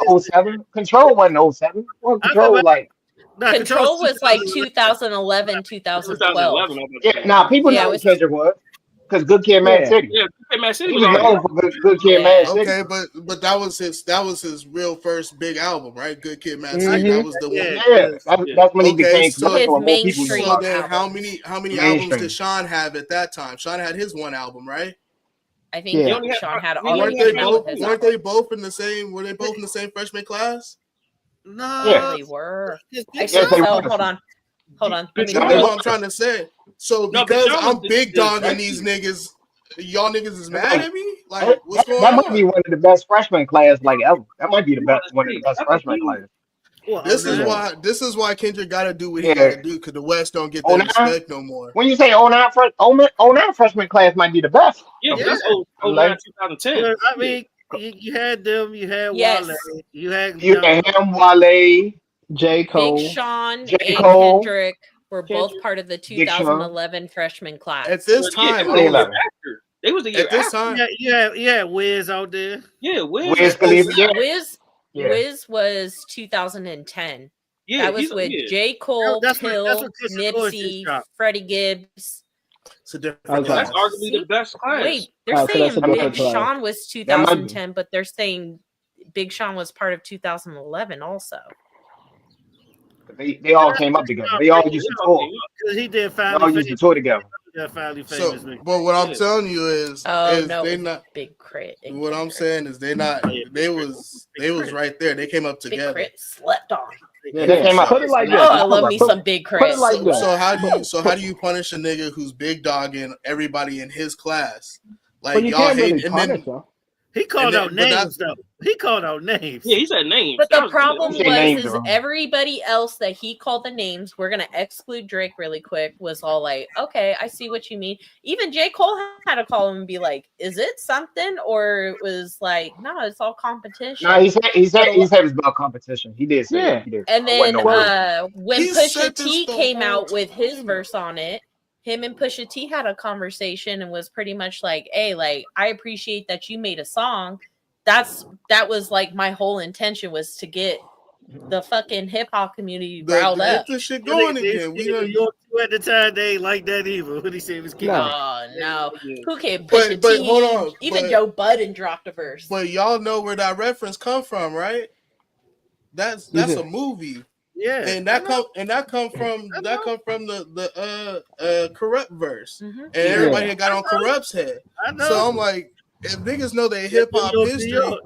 Coast. 07. Control wasn't 07. Well, Control like. Control was like 2011, 2012. Yeah, people know who Kendrick was. Because Good Kid, Mad City. Yeah, Good Kid, Mad City. He was known for Good Kid, Mad City. Okay, but that was his real first big album, right? Good Kid, Mad City. That was the one. Yeah, that's when he became so then how many albums did Sean have at that time? Sean had his one album, right? I think Sean had all. Weren't they both in the same? Were they both in the same freshman class? No, they were. Hold on. That's what I'm trying to say. So because I'm big dogging these niggas y'all niggas is mad at me? Like, what's going that on? might be one of the best freshman class like ever. That might be the best one of the best freshman classes. Well, this is why Kendrick got to do what he got to do because the West don't get that respect no more. When you say 09 freshman class might be the best. Yeah, but that's 09 2010. I mean, you had them. You had Wale. You had him, Wale, J. Cole, Big Sean, J. and Cole. Kendrick were both part of the 2011 freshman class. At this time, they was the year at this after. time. Yeah, Wiz out there. Yeah, Wiz was 2010. Yeah, that was with J. Cole, Pill, Nipsey, Freddie Gibbs. It's a different class. That's arguably the best class. Wait, they're saying Big Sean was 2010, but they're saying Big Sean was part of 2011 also. They all came up together. They all used to tour. He did They all used to tour together. So, but what I'm telling you is they not Big Crit. What I'm saying is they not. They was right there. They came up together. Big Crit slept on. Yeah, they came up. Put it like this. I love me some Big Crit. Put it like this. So how do you punish a nigga who's big dogging everybody in his class? Like well, you y'all can't hate really and punish then. them. He called out names, though. He called out names. Yeah, he said names. But the problem was everybody else that he called the names, we're going to exclude Drake really quick, was all like, okay, I see what you mean. Even J. Cole had to call him and be like, is it something? Or it was like, no, it's all competition. No, he said it was about competition. He did say that. He did. And then when Pusha T came out with his verse on it, him and Pusha T had a conversation and was pretty much like, hey, like, I appreciate that you made a song. That was like my whole intention was to get the fucking hip hop community riled up. Get the shit going again. We New York at the time they ain't like that either. What he said was kidding. Oh no. Who can Pusha T? Hold on. Even Joe Budden dropped a verse. But y'all know where that reference come from, right? That's a movie. Yeah, and that come from the Corrupt verse, and everybody that got on Corrupt's head. So I'm like, if niggas know their hip hop history,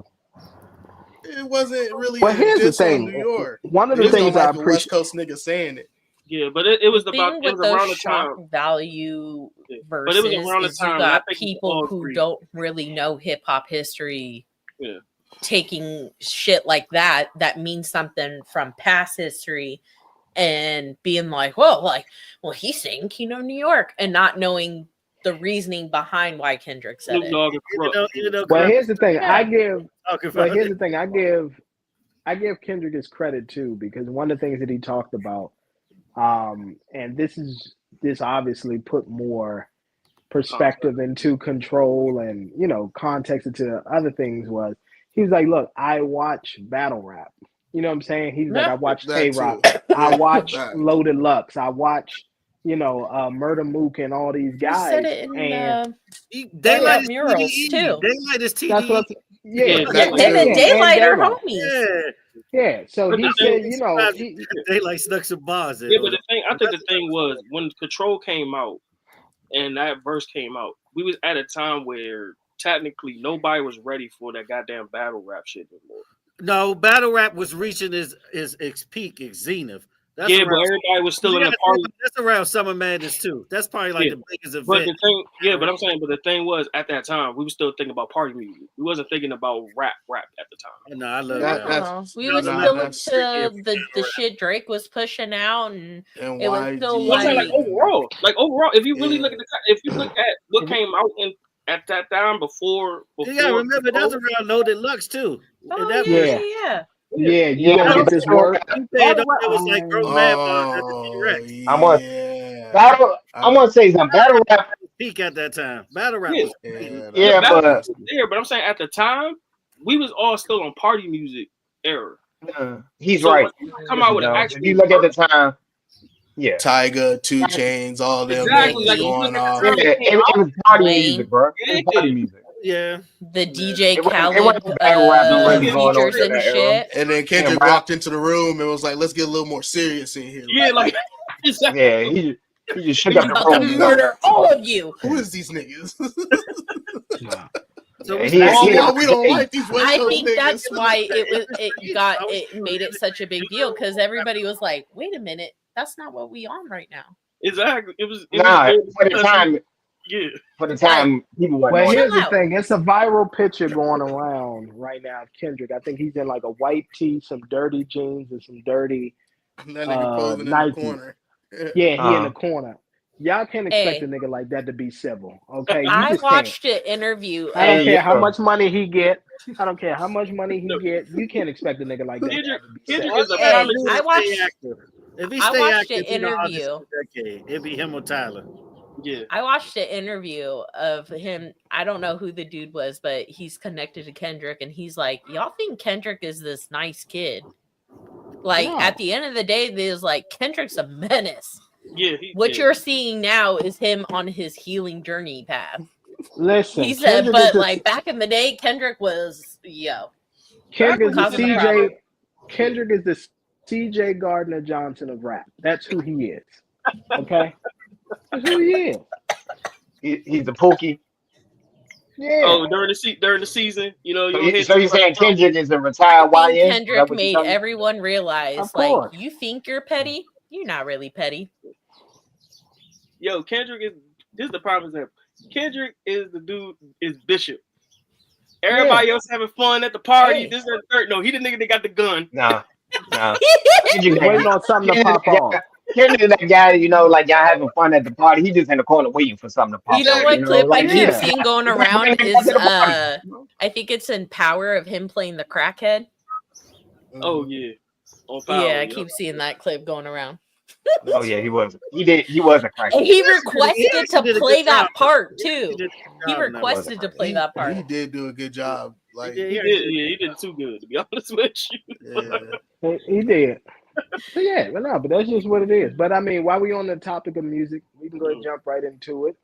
it wasn't really. Well, here's the thing. New York. One of the things I appreciate. West Coast niggas saying it. Yeah, but it was about it was around the time value versus. But it was around the time. You got people who don't really know hip hop history. Yeah. Taking shit like that means something from past history and being like, well, he's saying New York and not knowing the reasoning behind why Kendrick said it. Well, here's the thing. I give Kendrick his credit too, because one of the things that he talked about, and this obviously put more perspective into control and context into other things was. He was like, look, I watch battle rap. You know what I'm saying? He's like, I watch K-Rock. I watch Loaded Lux. I watch, Murder Mook and all these guys. He said it in Daylight murals too. Daylight is TDE. That's what him and Daylight are homies. Yeah. So he said, Daylight stuck some bars in. Yeah, but I think the thing was when Control came out and that verse came out, we was at a time where technically nobody was ready for that goddamn battle rap shit anymore. No, battle rap was reaching its peak, its zenith. But everybody was still in the party. That's around Summer Madness too. That's probably like the biggest event. But the thing was at that time we were still thinking about party music. We wasn't thinking about rap at the time. No, I love that. We were still into the shit Drake was pushing out, and it was still like overall, if you really look at what came out at that time before remember that's around Loaded Lux too. Yeah, you gonna get this work. It was like I'm gonna say something. Battle rap peak at that time. Battle rap was but I'm saying at the time we was all still on party music era. He's right. Come out with an if you look at the time. Yeah, Tiger, 2 Chainz, all them going on. It was party music, bro. It was party music. Yeah, the DJ Khaled features and shit. And then Kendrick walked into the room and was like, "Let's get a little more serious in here." Yeah, he just shook up the room. I'm about to murder all of you. Who is these niggas? So we don't like these West I Coast think niggas. That's why it made it such a big deal because everybody was like, "Wait a minute, that's not what we on right now." Exactly. For the time. Yeah. For the time, people wasn't. Well, here's the thing: it's a viral picture going around right now of Kendrick. I think he's in like a white tee, some dirty jeans, and some dirty that nigga posing in the corner. Yeah, he in the corner. Y'all can't expect a nigga like that to be civil, okay? I watched an interview. I don't care how much money he get. I don't care how much money he get. You can't expect a nigga like that to be civil. I watched. If he I stay watched active, an interview. It'd be him or Tyler. Yeah. I watched an interview of him. I don't know who the dude was, but he's connected to Kendrick, and he's like, "Y'all think Kendrick is this nice kid? Like at the end of the day, there's like Kendrick's a menace." Yeah, what you're seeing now is him on his healing journey path. Listen, he said, Kendrick but like back in the day, Kendrick was Kendrick is the CJ. Kendrick is the CJ Gardner Johnson of rap. That's who he is. Okay, that's who he is. He's the Pookie. Yeah. Oh, during the season, you know. So you're saying Kendrick is a retired YN? Kendrick made everyone realize, like, you think you're petty, you're not really petty. Yo, Kendrick is. This is the prime example. Kendrick is the dude. Is Bishop. Everybody else having fun at the party. This and third. No, he the nigga that got the gun. Nah. Kendrick waiting on something to pop off. Kendrick is that guy, you know, like y'all having fun at the party. He just in the corner waiting for something to pop off. You know what clip I keep seeing going around is I think it's in Power of him playing the crackhead. Oh yeah. On Power, yeah, I keep seeing that clip going around. Oh yeah, he was a crackhead. And he requested to play that part too. He requested to play that part. He did do a good job. Like he did too good, to be honest with you. Yeah. He did. But that's just what it is. But I mean, while we on the topic of music, we can go and jump right into it.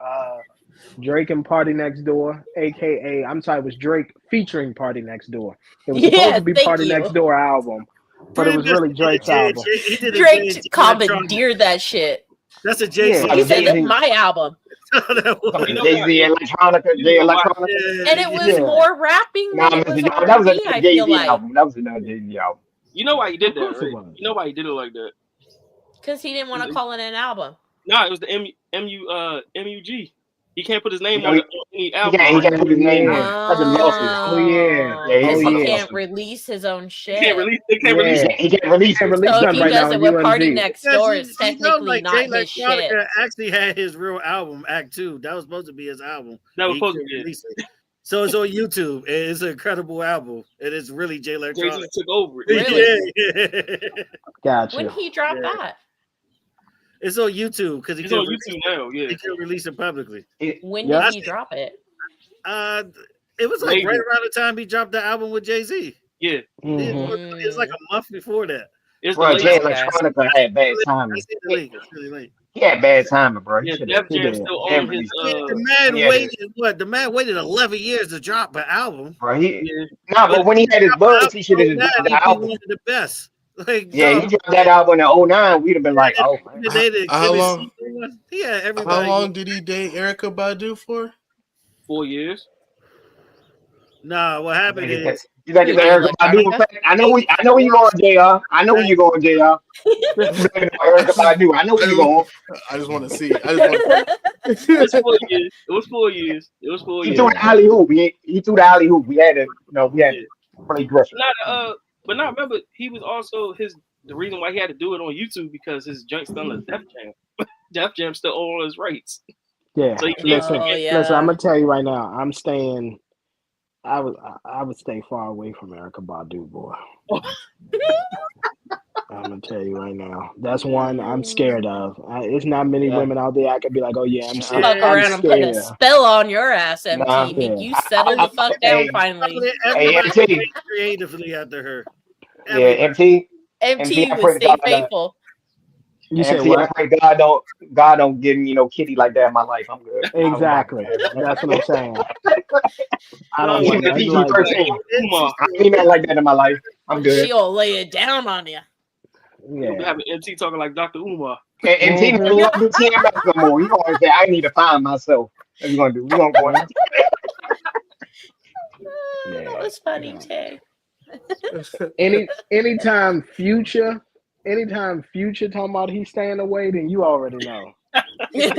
Drake and Party Next Door, aka it was Drake featuring Party Next Door. It was supposed to be Party Next Door album, but it was really Drake's album. Drake commandeered that shit. That's a Jay-Z. He said it's my album. Jay-Z Electronica, and it was more rapping. That was a Jay-Z album. That was another Jay-Z album. You know why he did that, right? You know why he did it like that? Because he didn't want to call it an album. No, it was the MUG. He can't put his name on any album. He can't put his name on. He can't release his own shit. He can't release it. He can't release it. So if he does it with Party Next Door, it's technically not his shit. Actually had his real album, Act 2. That was supposed to be his album. That was supposed to be it. So it's on YouTube. It's an incredible album. It is really Jay Electronica. Jay took over it. Really? Yeah. Gotcha. When he dropped that? It's on YouTube because it's on YouTube now. Yeah, he can't release it publicly. When did he drop it? It was like right around the time he dropped the album with Jay-Z. Yeah, it was like a month before that. Bro, Jay Electronica had bad timing. He had bad timing, bro. Def Jam still on his. The man waited 11 years to drop an album. Bro, but when he had his buzz, he should have dropped the album. The best. Like, he dropped that album in 09. We'd have been like, oh. How long? Yeah, everybody. How long did he date Erykah Badu for? 4 years. Nah, what happened is. I know where you're going, JR. I know where you're going, JR. Erykah Badu. I know where you're going. I just want to see. It was 4 years. He threw the alley hoop. He threw the alley hoop. We had to play Griffin. But now remember, he was also the reason why he had to do it on YouTube because his joint still on Def Jam. Def Jam still own his rights. Yeah. So listen, I'm gonna tell you right now, I'm staying. I would stay far away from Erykah Badu, boy. I'm gonna tell you right now. That's one I'm scared of. It's not many women out there I could be like, oh yeah, I'm scared. Fuck around and put a spell on your ass, MT. Make you settle the fuck down finally. Hey, MT. Creatively after her. Yeah, MT. MT would stay faithful. You said what? God don't give me kitty like that in my life. I'm good. Exactly. That's what I'm saying. I don't want to I mean that like that in my life. I'm good. She'll lay it down on you. Yeah. You'll be having MT talking like Dr. Umar. And T don't want to do TMS no more. You gonna say I need to find myself. What you gonna do? We gonna go in. That was funny, Tay. Anytime Future talking about he's staying away, then you already know. And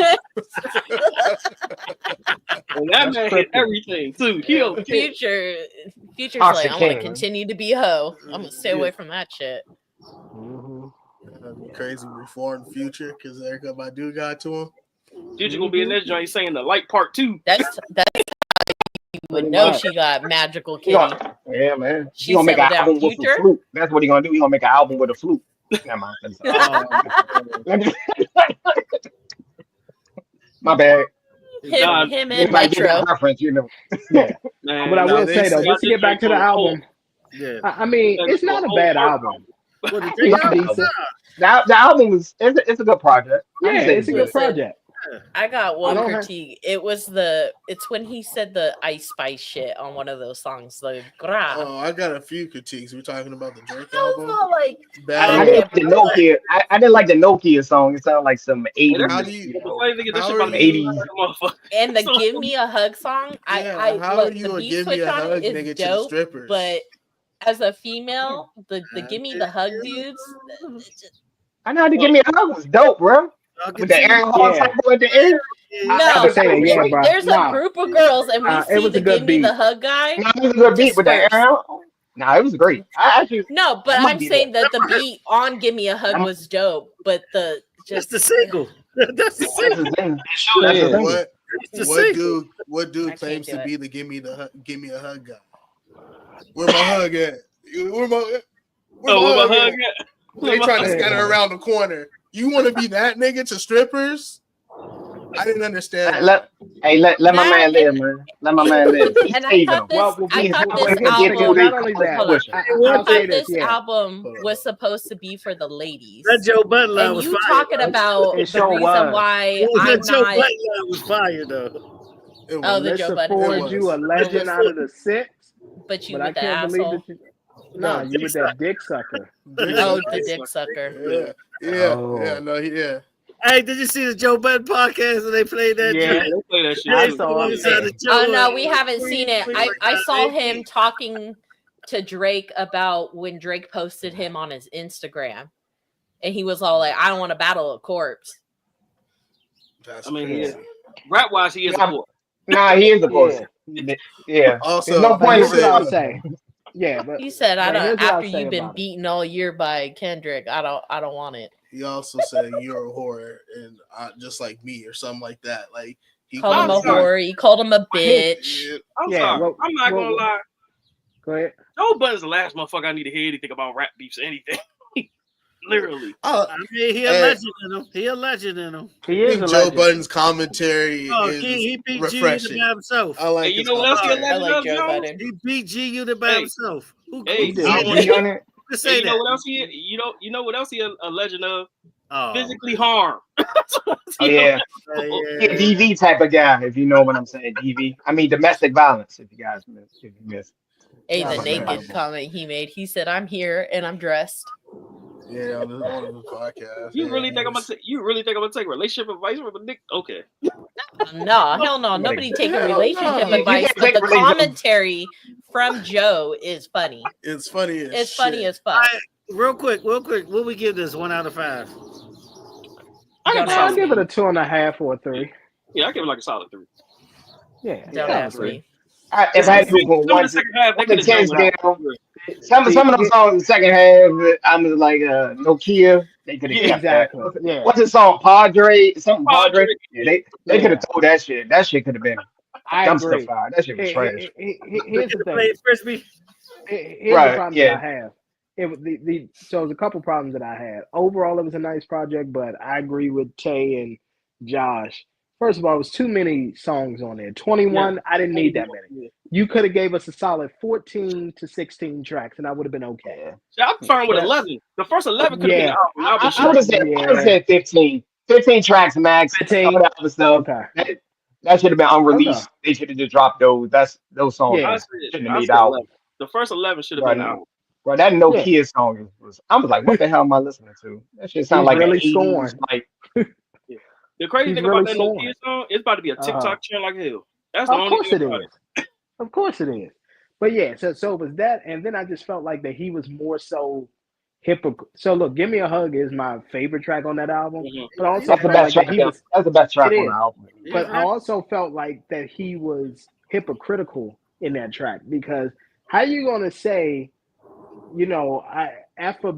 that man hit everything too. Future's like, I want to continue to be a hoe. I'm gonna stay away from that shit. That'd be crazy. Reform Future because my dude got to him. Future gonna be in this joint saying the light part 2. That's you would know she got magical kitty. Yeah, man. She gonna make an album with a flute. That's what he gonna do. He gonna make an album with a flute. Never mind. My bad. Him and Metro. You know. Yeah. Man, but I will say though, just to get back to the album, I mean, it's not a bad album. The album it's a good project. Yeah, it's a good project. I got one critique. It's when he said the Ice Spice shit on one of those songs. Like, I got a few critiques. We're talking about the Drake album. Like, I didn't like the Nokia. I didn't like the Nokia song. It sounded like some 80s. How do you, 80s. And the Give Me a Hug song. How are you gonna give me a hug, nigga, to the strippers? But as a female, the Give Me the Hug dudes. I know how to Give Me a Hug was dope, bro. With the Aaron Hall cycle at the end. No, there's a group of girls, and we see the Give Me the Hug guy. No, it was a good beat with the Aaron. No, it was great. I'm saying that the beat on "Give Me a Hug" was dope, but just the single. That's the single. What dude claims to be the Give Me a Hug guy? Where my hug at? Where my hug at? They trying to scatter around the corner. You want to be that nigga to strippers? I didn't understand. Let my man live, man. Let my man live. And I thought this album was supposed to be for the ladies. That Joe Budden line and was you fire. Talking about the reason why I'm Joe Budden line was fire though. The Joe Budden poured you a legend out of the 6, but you with the asshole. No, you with that dick sucker. The dick sucker. Yeah. Hey, did you see the Joe Budden podcast when they played that? Yeah, they played that shit. Oh no, we haven't seen it. I saw him talking to Drake about when Drake posted him on his Instagram, and he was all like, "I don't want to battle a corpse." Rap wise, he is a corpse. Nah, he is a corpse. Yeah. Also, there's no point in I would say. Yeah, but he said, "I don't." After you've been beaten all year by Kendrick, I don't want it. He also said you're a whore and just like me or something like that. Like he called him a whore. He called him a bitch. I'm sorry. I'm not gonna lie. Go ahead. Joe Budden's the last motherfucker I need to hear anything about rap beefs or anything. Literally. I mean, he a legend in him. He a legend in him. He is a Joe legend. Budden's commentary is he beat refreshing. G-Unit by himself. I like. Hey, you know what else he a legend like of, Joe Budden. He beat G-Unit by himself. You know what else he? You know what else he a legend of? Physically harmed. Yeah, DV type of guy. If you know what I'm saying, DV. I mean domestic violence. If you guys missed. Hey, the naked comment he made. He said, "I'm here and I'm dressed." Yeah, on the podcast. You really think I'm gonna take relationship advice from a dick? Okay. No, hell no. Nobody taking relationship advice, but the commentary from Joe is funny. It's funny. It's funny as fuck. Real quick. What we give this 1 out of 5? I'll give it a 2.5 or a 3. Yeah, I give it like a solid 3. Yeah, don't ask me. If I had to go 1 to 10 scale, some of them songs in the second half, I'm like Nokia. They could have exactly. Yeah. What's the song? Padre. Something Padre. Yeah, they could have told that shit. That shit could have been dumpster fire. That shit was trash. Here's the thing. Frisbee. Here's the problem that I have. So there's a couple problems that I had. Overall, it was a nice project, but I agree with Tay and Josh. First of all, it was too many songs on there. 21, I didn't need that many. You could have gave us a solid 14 to 16 tracks, and I would have been okay. Yeah, I'm fine with 11. The first 11 could have been out. I would have said 15. 15 tracks max. 15. Some of that other stuff. Okay. That should have been unreleased. They should have just dropped those. Those songs shouldn't have made out. The first 11 should have been out. Bro, that Nokia song was. I was like, what the hell am I listening to? That shit sound like really scorned. Like. The crazy thing about that Nokia song, it's about to be a TikTok trend like hell. That's the only thing about it. Of course it is. But yeah, so it was that, and then I just felt like that he was more so hypocrite. So look, "Give Me a Hug" is my favorite track on that album, but I also That's the felt best like track. that he was. That's the best track It on the is, album. but I also felt like that he was hypocritical in that track because how you gonna say, F a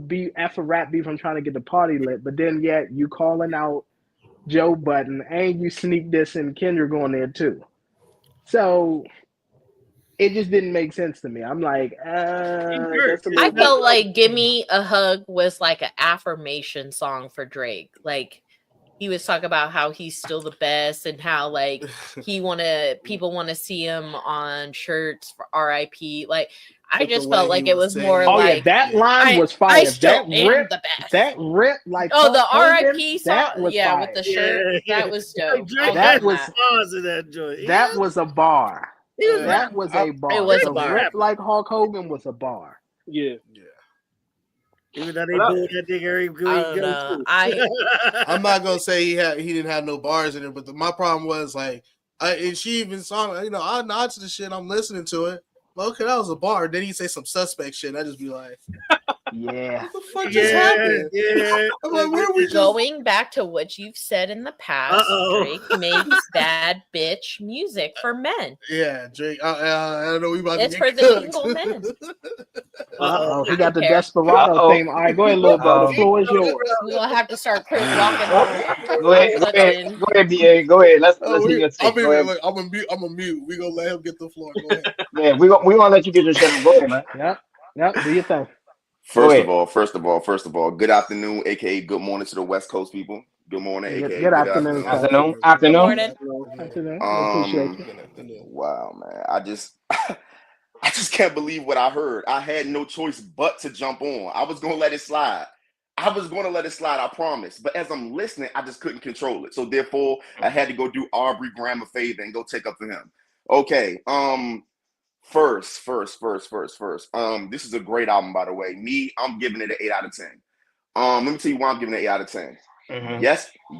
rap beef, I'm trying to get the party lit, but then yet you calling out Joe Budden and you sneak this and Kendrick on there too. So it just didn't make sense to me. I'm like, that's a little I bit. felt like "Give Me a Hug" was like an affirmation song for Drake. Like he was talking about how he's still the best and how like people want to see him on shirts for RIP. Like I just felt like it was more like that line was fire. I still that am rip, the best. That rip like the Hogan, RIP song, that was fire. with the shirt, that was dope. That was that was a bar. That was a bar. It was a bar. Rip like Hulk Hogan was a bar. Yeah. Even though they booed that nigga every go. I'm not gonna say he didn't have no bars in it, but my problem was like, and she even saw, I nod to the shit, I'm listening to it. Well, okay, that was a bar. Then he say some suspect shit. I just be like, yeah, what the fuck just happened? Yeah. I'm like, where we going back to what you've said in the past? Drake makes bad bitch music for men. Yeah, Drake. I don't know. We about it's to for get the single men. He got the Desperado theme. All right, go ahead, little bro. The floor is yours. We're gonna have to start walking. Go ahead, DA. Go ahead. Let's hear your take. I'm a mute. We gonna let him get the floor. Go ahead. Yeah, we gonna let you get your shit. Go ahead, man. Yep. Do your thing. First of all, good afternoon, aka good morning to the West Coast people. Good morning, aka good afternoon. Afternoon. Appreciate you. Wow, man. I just can't believe what I heard. I had no choice but to jump on. I was gonna let it slide. I promise. But as I'm listening, I just couldn't control it. So therefore, I had to go do Aubrey Graham a favor and go take up for him. Okay. First. This is a great album, by the way. I'm giving it an 8 out of 10. Let me tell you why I'm giving it an 8 out of 10. Mm-hmm.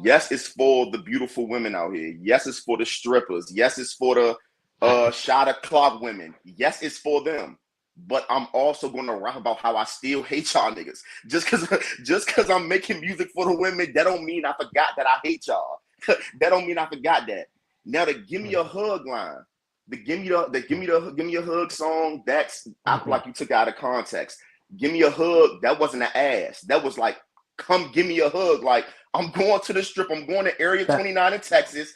Yes, it's for the beautiful women out here. Yes, it's for the strippers. Yes, it's for the shot of clock women. Yes, it's for them. But I'm also going to rap about how I still hate y'all niggas. Just because I'm making music for the women, that don't mean I forgot that I hate y'all. That don't mean I forgot that. Now the Give Me a Hug line. The give me a hug song, that's I feel like you took out of context. Give me a hug, that wasn't an ass. That was like, come give me a hug. Like, I'm going to the strip, I'm going to Area 29 in Texas.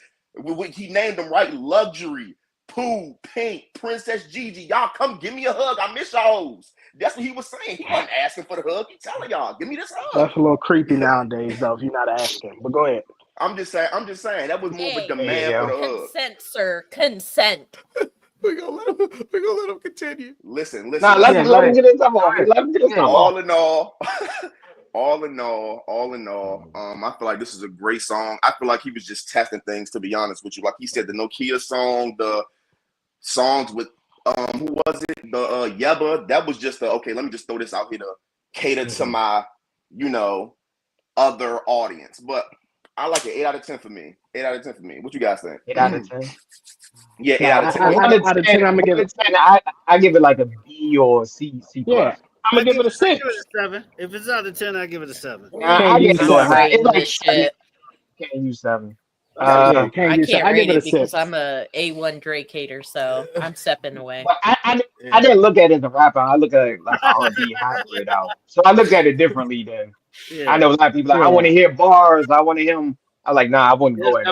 He named them right, Luxury, Pooh, Pink, Princess Gigi. Y'all come give me a hug. I miss y'all. That's what he was saying. He wasn't asking for the hug. He's telling y'all, give me this hug. That's a little creepy nowadays, though, if you're not asking. But go ahead. I'm just saying that was more of a demand for the hug. Consent, sir. Consent. We're gonna let him continue. Listen. Nah, let him get his stuff on. Let him get his stuff on. All in all, I feel like this is a great song. I feel like he was just testing things, to be honest with you. Like he said, the Nokia song, the songs with who was it? The Yeba. That was just okay, let me just throw this out here to cater to my, other audience. But I like it. 8 out of 10 for me. 8 out of 10 for me. What you guys think? 8 out of 10. Yeah, 8 out of 10. Out of 10, I'm gonna give it. I give it like a B or C. Yeah, I'm gonna give it a 6. I give it a 7. If it's out of 10, I give it a 7. I give it a 7. It's like 7. Can't use 7. I can't rate it because I'm a A1 Drake hater, so I'm stepping away. But I didn't look at it as a rapper. I look at it like R&B hybrid out. So I looked at it differently than I know a lot of people like I want to hear bars. I want to hear them. I like I wouldn't go in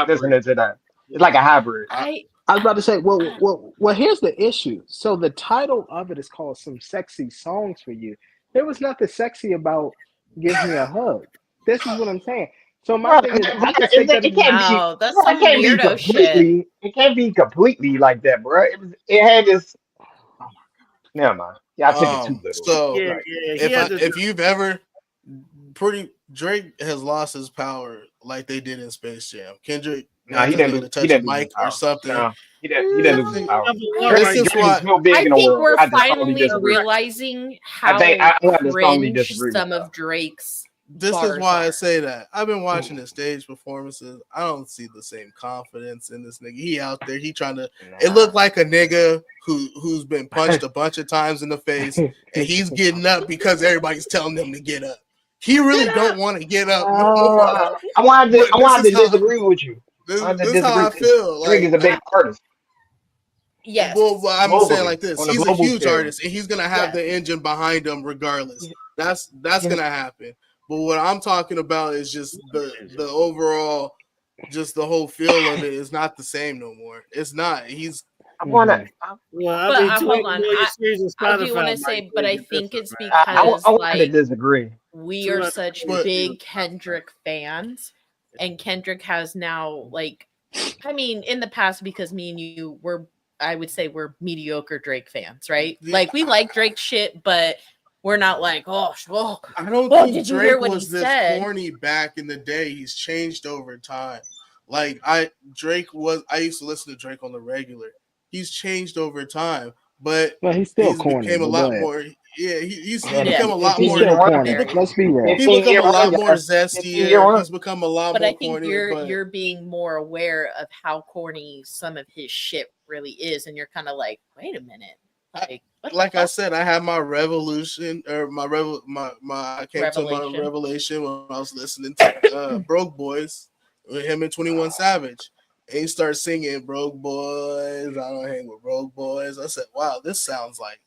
listening to that. It's like a hybrid. I was about to say, well, here's the issue. So the title of it is called Some Sexy Songs for You. There was nothing sexy about Give Me a Hug. This is what I'm saying. So my thing is, it can't be completely like that, bro. It had this. Never mind. Yeah, I took it too little. So if you've ever Drake has lost his power like they did in Space Jam. Kendrick, he didn't touch a mic or something. No, he didn't lose his power. I think we're finally realizing how cringe some of Drake's This is why I say that. I've been watching his stage performances. I don't see the same confidence in this nigga. He out there, he trying to. It looked like a nigga who's been punched a bunch of times in the face, and he's getting up because everybody's telling him to get up. He really don't want to get up. I wanted to disagree with you. This is how I feel. Drake is a big artist. Yes. Well, I'm Globally, saying like this. He's a huge scale. artist, and he's gonna have the engine behind him regardless. That's gonna happen. But what I'm talking about is just the overall, just the whole feel of it is not the same no more. It's not. He's. I want to. Well, hold on. I do want to say, but I think it's because I want to disagree. We are such big Kendrick fans, and Kendrick has now, like, I mean, in the past, because me and you were, I would say, we're mediocre Drake fans, right? Like, we like Drake shit, but we're not like, I don't think Drake was this corny back in the day. He's changed over time. Like I used to listen to Drake on the regular. He's changed over time, but he's still corny. Became a lot more. Yeah, he's become a lot more. Corny. Let's be real. He's become a lot more zestier. He's become a lot more corny. But you're being more aware of how corny some of his shit really is, and you're kind of like, wait a minute. Like I said, I had my revolution or I came to my revelation when I was listening to Broke Boys with him and 21 Savage. And he started singing Broke Boys. I don't hang with Broke Boys. I said, wow, this sounds like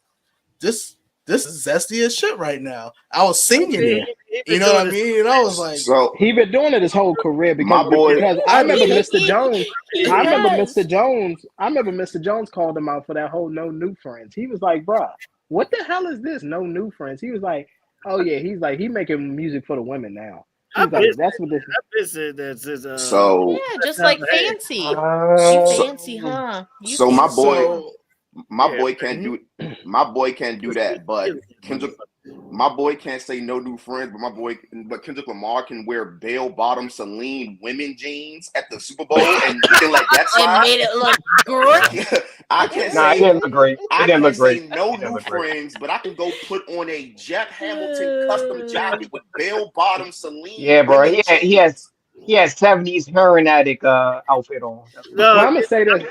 this is zesty as shit right now. I was singing it. You know what I mean? And I was like, so he been doing it his whole career because I remember Mr. Jones. I remember Mr. Jones called him out for that whole no new friends. He was like, bruh, what the hell is this? No new friends. He was like, oh yeah, he's like, he making music for the women now. He's like, that's what this is. So yeah, just like Fancy. Fancy, huh? So my boy can't do that, but Kendrick, my boy can't say no new friends, but Kendrick Lamar can wear bell-bottom Celine women jeans at the Super Bowl and looking like that slide. And made it look great. I can't it didn't look great. I can't say no new friends, but I can go put on a Jeff Hamilton custom jacket with bell-bottom Celine. Yeah, bro. He has 70s heroin addict outfit on. No, I'm gonna say that.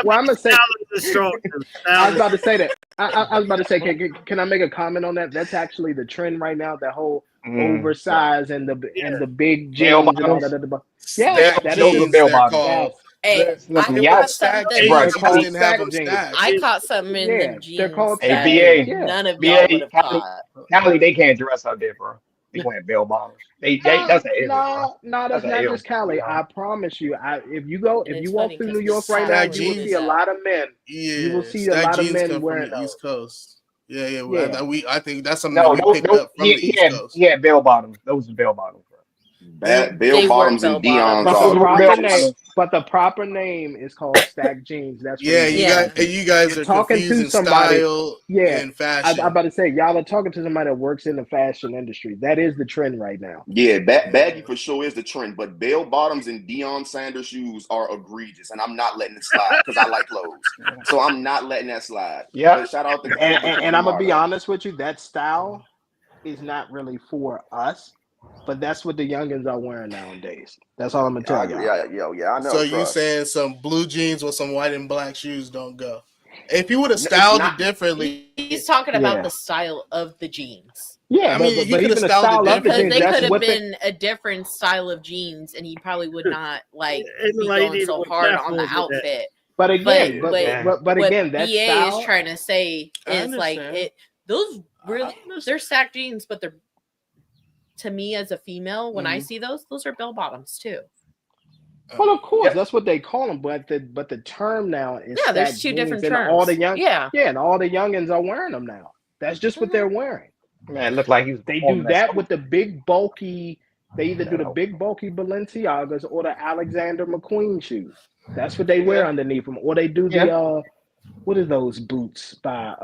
I'm gonna say. I was about to say that. I was about to say, can I make a comment on that? That's actually the trend right now. That whole oversized and the big jeans and all that. Yeah, that is bell bottom. Hey, I caught something in the jeans. They're called ABA. None of y'all would have caught. Cali, they can't dress out there, bro. They wearing bell bottoms. That's not just Cali. I promise you. If you walk through New York right now, you will see a lot of men. Yeah, you will see a lot of men wearing the East Coast. Yeah. I think that's something that we picked up from the East Coast. Yeah, bell bottoms. Those are bell bottoms. Bell bottoms and Dion's. But the proper name is called stack jeans. That's you guys are talking to somebody. Style and fashion. I'm about to say y'all are talking to somebody that works in the fashion industry. That is the trend right now. Yeah, baggy for sure is the trend. But bell bottoms and Deion Sanders shoes are egregious, and I'm not letting it slide because I like clothes. So I'm not letting that slide. Yeah. Shout out to and I'm gonna be honest with you. That style is not really for us. But that's what the youngins are wearing nowadays. That's all I'm gonna tell you. Yeah, I know. So you saying some blue jeans with some white and black shoes don't go? If you would have styled it differently, he's talking about the style of the jeans. Yeah, I mean, he could have styled it because they could have been a different style of jeans, and he probably would not be going so hard on the outfit. But again, that BA style is trying to say is like it. Those really, they're stacked jeans, but they're. To me, as a female, when I see those are bell bottoms too. Well, of course, that's what they call them. But the term now is there's two different terms. And all the and all the youngins are wearing them now. That's just what they're wearing. Man, it looked like they do that with the big bulky. They either do the big bulky Balenciagas or the Alexander McQueen shoes. That's what they wear underneath them, or they do the what are those boots by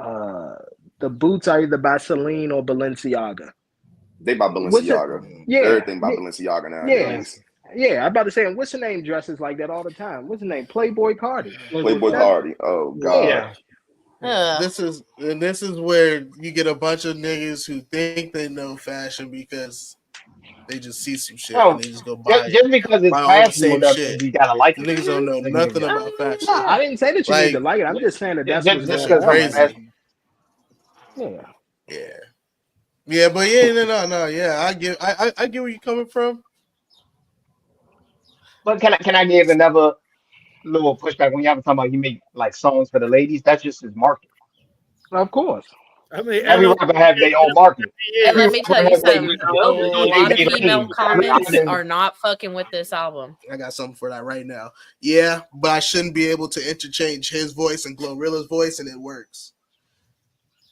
the boots are either by Celine or Balenciaga. They by Balenciaga. Everything by Balenciaga now. Yeah. I'm about to say, and what's the name dresses like that all the time? What's the name? Playboy Cardi. Oh God. Yeah. This is where you get a bunch of niggas who think they know fashion because They just see some shit Bro, and they just go buy just because it's all the fashionable same doesn't shit. mean you gotta like it. Niggas don't know nothing about fashion. No, I didn't say that you need to like it. I'm just saying that that's what's just going because on. something's fashionable. Yeah, but no. Yeah, I get where you're coming from. But can I give another little pushback when y'all talking about he make like songs for the ladies? That's just his market. Of course. I mean, Every rapper have their own market. And let me tell you something. They A lot of made female ladies. comments are not fucking with this album. I got something for that right now. Yeah, but I shouldn't be able to interchange his voice and Glorilla's voice, and it works.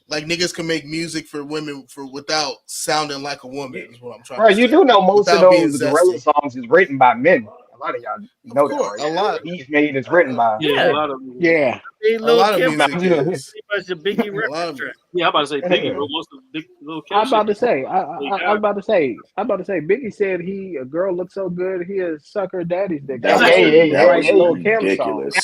Like niggas can make music for women without sounding like a woman. Is what I'm trying to say. You do know most of Without being those Gorilla songs is written by men. A lot of y'all know that, right? A lot. He's made is written by a lot of a lot of music is. A Biggie reference track. Yeah, I'm about to say Biggie wrote most of Big Little Kim. I'm about to say, I'm about to say, Biggie said a girl looks so good, he'll suck her daddy's dick. That was ridiculous.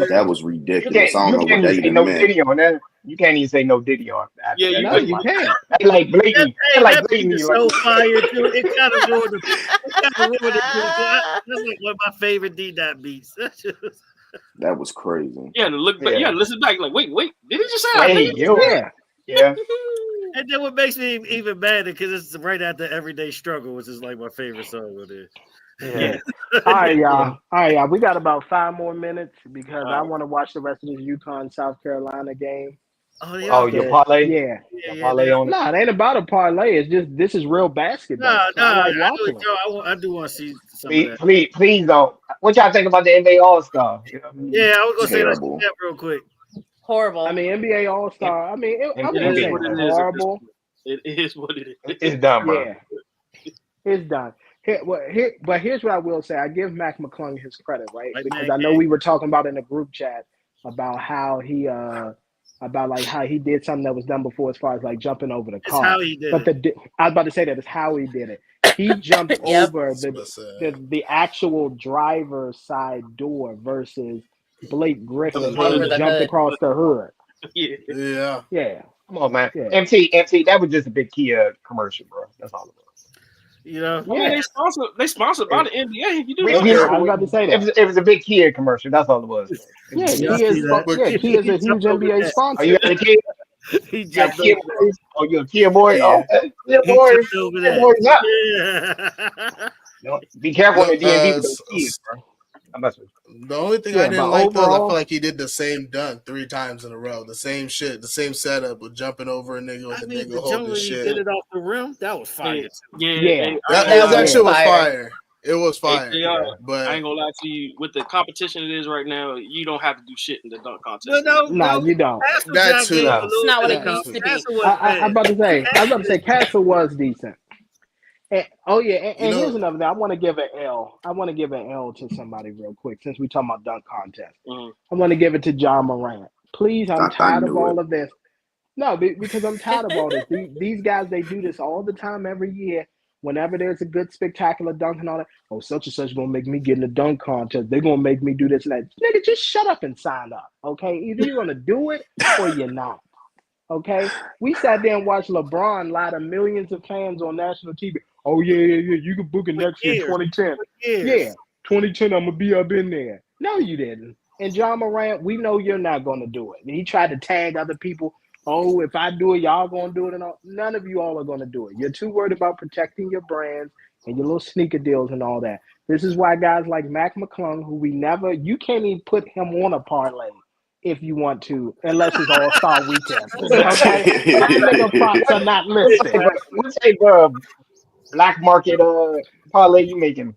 That was ridiculous. I don't know what that even meant. Diddy on that. You can't even say no Diddy on that. Yeah, you can't. Like blatant. That beat is so fire too. It kind of ruined it. That's like one of my favorite D-Dot beats. That was crazy. Yeah, to look back. Yeah, listen back. Like, wait, did he just say? Yeah. And then what makes me even madder because it's right after Everyday Struggle, which is like my favorite song with it. Yeah. All right, y'all. We got about 5 more minutes because I want to watch the rest of this UConn South Carolina game. Your parlay? Yeah. Parlay on it? No, it ain't about a parlay. It's just this is real basketball. I do want to see something. Please don't. What y'all think about the NBA All-Star? Yeah, I was gonna say that real quick. Horrible. I mean, NBA All-Star. I mean, it is what it is. Horrible. It is what it is. It's done, bro. Yeah, it's done. But here's what I will say. I give Mac McClung his credit, right? Because I know we were talking about in the group chat about how he how he did something that was done before as far as like jumping over the car. How he did it. I was about to say that is how he did it. He jumped over the actual driver's side door versus Blake Griffin who jumped across the hood. Yeah. Come on, man. Yeah. MT, that was just a big Kia commercial, bro. That's all it was. You know, they sponsored by the NBA. You do I was about to say that. It was a big Kia commercial. That's all it was. Yeah, Kia is a huge NBA sponsor. Oh, you got a Kia? He jumped Kia boy? Oh, you're a Kia boy? Oh, okay. Kia boy. Kia boy's up. Be careful on the DMV with those Kias, bro. The only thing I didn't like though is I feel like he did the same dunk 3 times in a row. The same shit, the same setup with jumping over a nigga with a nigga holding shit. Did it off the rim. That was fire. Yeah. That shit was fire. It was fire. But I ain't gonna lie to you. With the competition it is right now, you don't have to do shit in the dunk contest. No, you don't. That's too. It's not what it needs to be. I'm about to say Castle was decent. And here's another thing. I want to give an L. I want to give an L to somebody real quick since we talking about dunk contest. I want to give it to John Morant. Please, I'm tired of all of this. No, because I'm tired of all this. These guys, they do this all the time every year. Whenever there's a good spectacular dunk and all that, such and such gonna make me get in the dunk contest. They're gonna make me do this and that. Nigga, just shut up and sign up. Okay? Either you're gonna do it or you're not. Okay? We sat there and watched LeBron lie to millions of fans on national TV. Oh, yeah, you can book it next year, 2010. Yeah, 2010, I'm going to be up in there. No, you didn't. And John Morant, we know you're not going to do it. And he tried to tag other people. Oh, if I do it, y'all going to do it. And all. None of you all are going to do it. You're too worried about protecting your brands and your little sneaker deals and all that. This is why guys like Mac McClung, who you can't even put him on a parlay if you want to, unless it's All-Star Weekend. Okay? Nigga props are not listed. Let's say, bro. Black market parlay you making?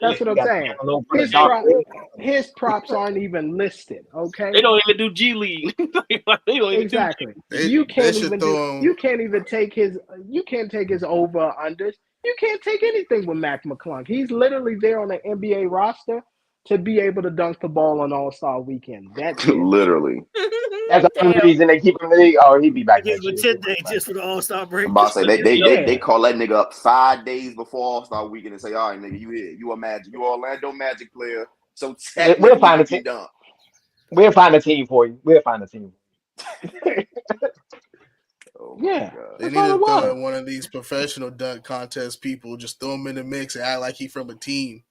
That's what I'm saying. His props aren't even listed. Okay, they don't even do G League. Exactly. You can't even take his over unders. You can't take anything with Mac McClung. He's literally there on the NBA roster to be able to dunk the ball on All-Star Weekend. That's literally. That's the only reason they keep him in the league. Oh, he'd be back next year. 10 days just for the All-Star break. I'm about to say they call that nigga up 5 days before All-Star Weekend and say, all right, nigga, you here. You a Orlando Magic player. So we'll find a team. We'll find a team for you. They need to throw in one of these professional dunk contest people. Just throw him in the mix and act like he from a team.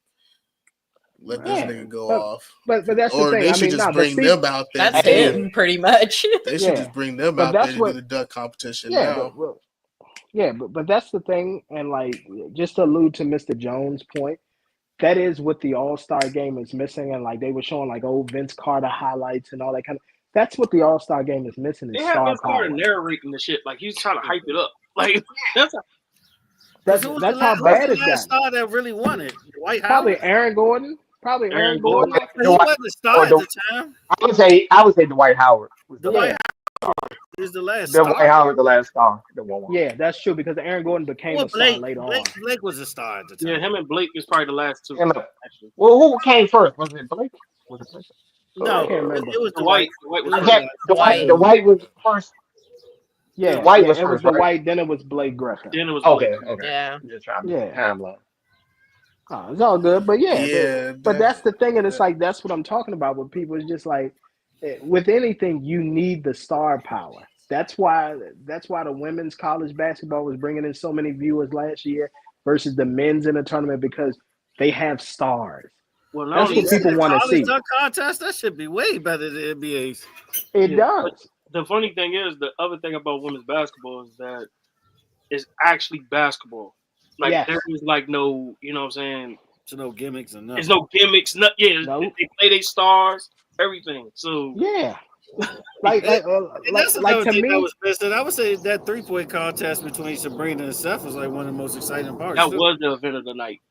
Let this nigga go off. But that's the thing. They should just bring them out there. That's him, pretty much. They should just bring them out there to do the dunk competition now. But that's the thing. And like, just to allude to Mr. Jones' point, that is what the All-Star game is missing. And like they were showing like old Vince Carter highlights and all that kind of. That's what the All-Star game is missing. Is they have Vince Carter narrating the shit like he's trying to hype it up. Like that's how bad it's got. Star that really won it. Dwight Howard? Probably Aaron Gordon. Aaron Gordon. He wasn't a star at the time. I would say Dwight Howard. Dwight Howard is the last star. Dwight Howard, the last star. Yeah, that's true because Aaron Gordon became a star later on. Blake was a star at the time. Yeah, him and Blake is probably the last two. Well, who came first? Was it Blake? Was it Blake? No, I can't remember. It was Dwight. The White was first. Yeah, White was it was first, the right? White. Then it was Blake Griffin. Then it was okay. Yeah. Just trying to timeline. Oh, it's all good, but but that's the thing, and it's like that's what I'm talking about with people. It's just like with anything, you need the star power. That's why the women's college basketball was bringing in so many viewers last year versus the men's in the tournament because they have stars. Well, that's what people want to see. Dunk contest, that should be way better than NBA's. It does. But the funny thing is, the other thing about women's basketball is that it's actually basketball. Like there is like no, you know what I'm saying? There's no gimmicks or nothing. There's no gimmicks. They play their stars, everything. So like that's another to thing me, that was missing. I would say that 3-point contest between Sabrina and Seth was like one of the most exciting parts. That was the event of the night.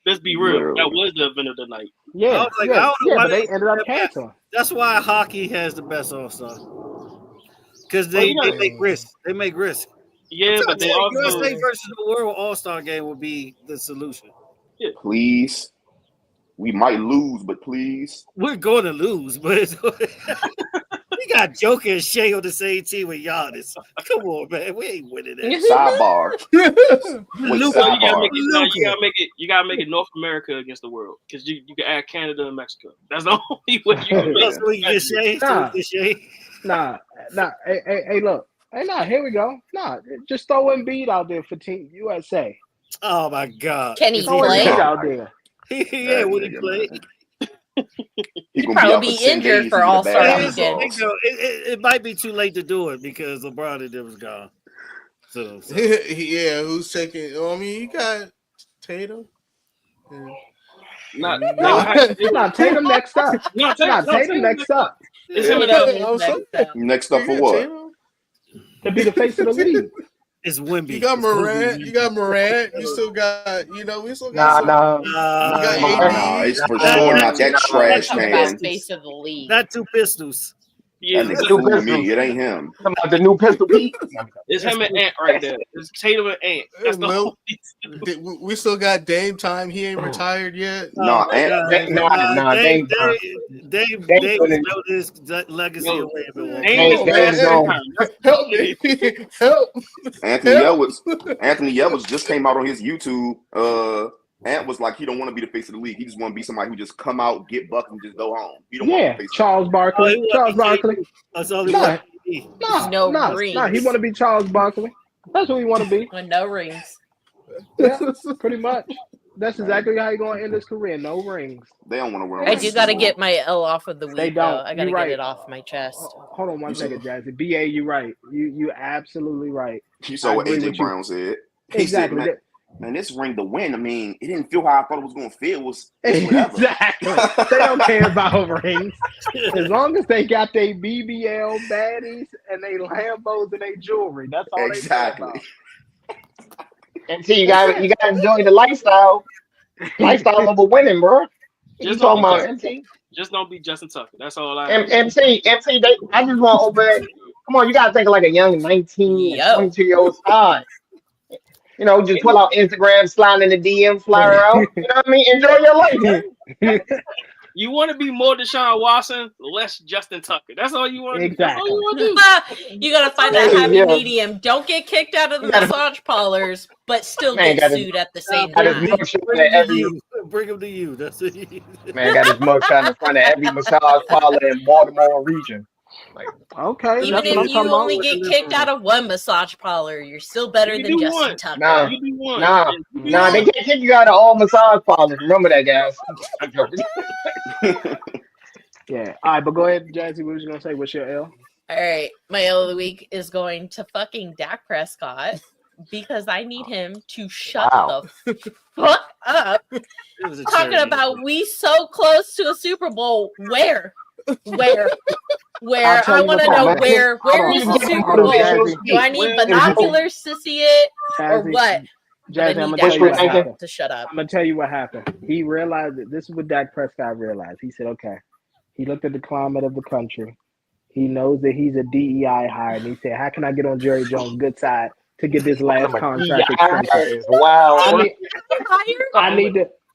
Let's be real. That was the event of the night. Yeah, I was like, I don't know why they ended up canceling. That's why hockey has the best All-Star. Because they make risk. They make risk. Yeah, but they also USA versus the World All-Star game would be the solution. Yeah. Please. We might lose, but please. We're going to lose, but we got Joker and Shea on the same team with Giannis. Come on, man. We ain't winning that. Sidebar. You gotta make it North America against the world. Because you can add Canada and Mexico. That's the only way you can make it. Nah. Hey, look. Hey, here we go. Just throw Embiid out there for Team USA. Oh, my God. Can he play? Out there. Yeah, when he play. He'd probably be injured for All-Star weekend. It might be too late to do it because LeBron and them was gone. So. Yeah, who's taking? I mean, you got Tatum. Tatum next up. Tatum next up. Next up for what? To be the face of the league. It's Wemby. You got Morant. You still got, we still got. Nah, it's for sure not that trash man. Face of the league. Not two pistols. Yeah, that nigga fooling me. It ain't him. The new Pistol Pete. It's him and Ant right there. It's Tatum and Ant. That's the whole we still got Dame time. He ain't retired yet. No, Dame built his legacy away. Help me. Help. Anthony Edwards just came out on his YouTube. Ant was like, he don't want to be the face of the league. He just want to be somebody who just come out, get bucked, and just go home. He don't want to be the face Charles Barkley. That's all he No, rings. he want to be Charles Barkley. That's who he want to be. With no rings. Yeah, pretty much. That's exactly how he's going to end his career. No rings. They don't want to wear. I do got to get my L off of the week. They don't. I got to get it off my chest. Hold on one second, Jazzy. BA, you're right. You absolutely right. You saw what AJ Brown said. Exactly. He said, man, this ring to win. I mean, it didn't feel how I thought it was going to feel. It was exactly. They don't care about rings. As long as they got their BBL baddies and they Lambos and their jewelry. That's all they care about. And see, you got to enjoy the lifestyle of a winning, bro. You talking about MC? Just don't be Justin Tucker. That's all I. MC. I just want over. Come on, you got to think of like a young 19, 22-year-old star. Just pull out Instagram, slide in the DM, fly out. You know what I mean? Enjoy your life, man. You want to be more Deshaun Watson, less Justin Tucker. That's all you want to do. Exactly. That's all you want to do. You got to find that happy medium. Don't get kicked out of the massage parlors, but still get sued at the same time. Bring him to you. That's it. Man got his mugshot in front of every massage parlor in Baltimore region. Like, okay, even if you only get kicked out of one massage parlor, you're still better than Justin Tucker. Nah, they can't kick you out of all massage parlors. Remember that, guys. I'm joking. Yeah. All right, but go ahead, Jazzy. What was you gonna say? What's your L? All right, my L of the week is going to fucking Dak Prescott because I need him to shut the fuck up. Talking about we so close to a Super Bowl. Where? I want to know where is the Super Bowl? Do I need binoculars to see it or what? Jazzy, I'm gonna tell you what happened. To shut up. I'm gonna tell you what happened. He realized that this is what Dak Prescott realized. He said, "Okay." He looked at the climate of the country. He knows that he's a DEI hire, and he said, "How can I get on Jerry Jones' good side to get this last contract extension?" Wow.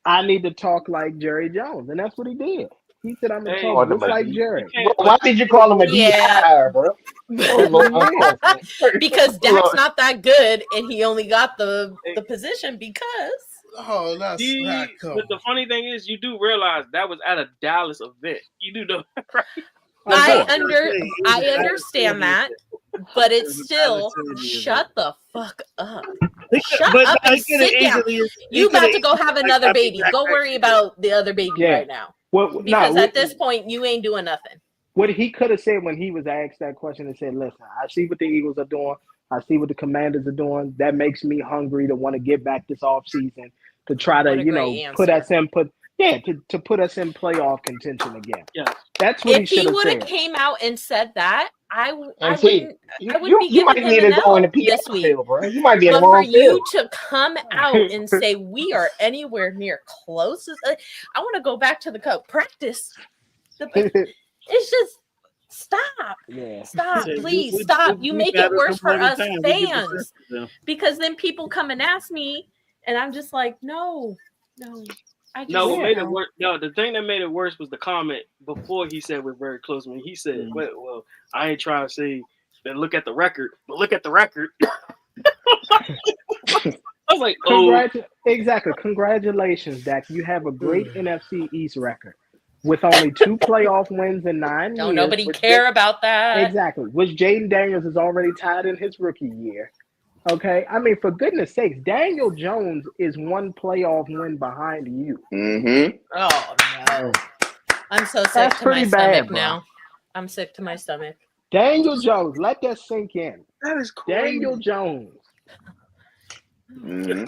I need to talk like Jerry Jones, and that's what he did. He said, "I'm gonna talk just like Jerry." Why did you call him a DEI hire, bro? Because Dak's not that good, and he only got the position because. Oh, that's not cool. But the funny thing is, you do realize that was at a Dallas event. You do know, right? I understand that, but it's still shut the fuck up. Shut up and sit down. You about to go have another baby. Go worry about the other baby right now. Because at this point, you ain't doing nothing. What he could have said when he was asked that question and said, "Listen, I see what the Eagles are doing. I see what the Commanders are doing. That makes me hungry to want to get back this offseason to try to, put us in playoff contention again." Yeah. That's what if he would have came out and said that, I wouldn't be giving him an L this week. Bro. You might be in the wrong wrong field. You to come out and say we are anywhere near close. I want to go back to the practice. It's just stop. Yeah. Stop, please stop. You make it worse for us fans because then people come and ask me, and I'm just like, no. The thing that made it worse was the comment before he said we're very close. When he said, "Well, I ain't trying to say that. Look at the record, but look at the record." I was like, "Oh, exactly. Congratulations, Dak. You have a great NFC East record with only 2 playoff wins in 9 years." Don't nobody care about that. Exactly. Which Jaden Daniels is already tied in his rookie year. Okay, I mean, for goodness sakes, Daniel Jones is 1 playoff win behind you. Mm-hmm. Oh no, I'm so sick to my stomach now. I'm sick to my stomach. Daniel Jones, let that sink in. That is crazy. Daniel Jones. Mm-hmm.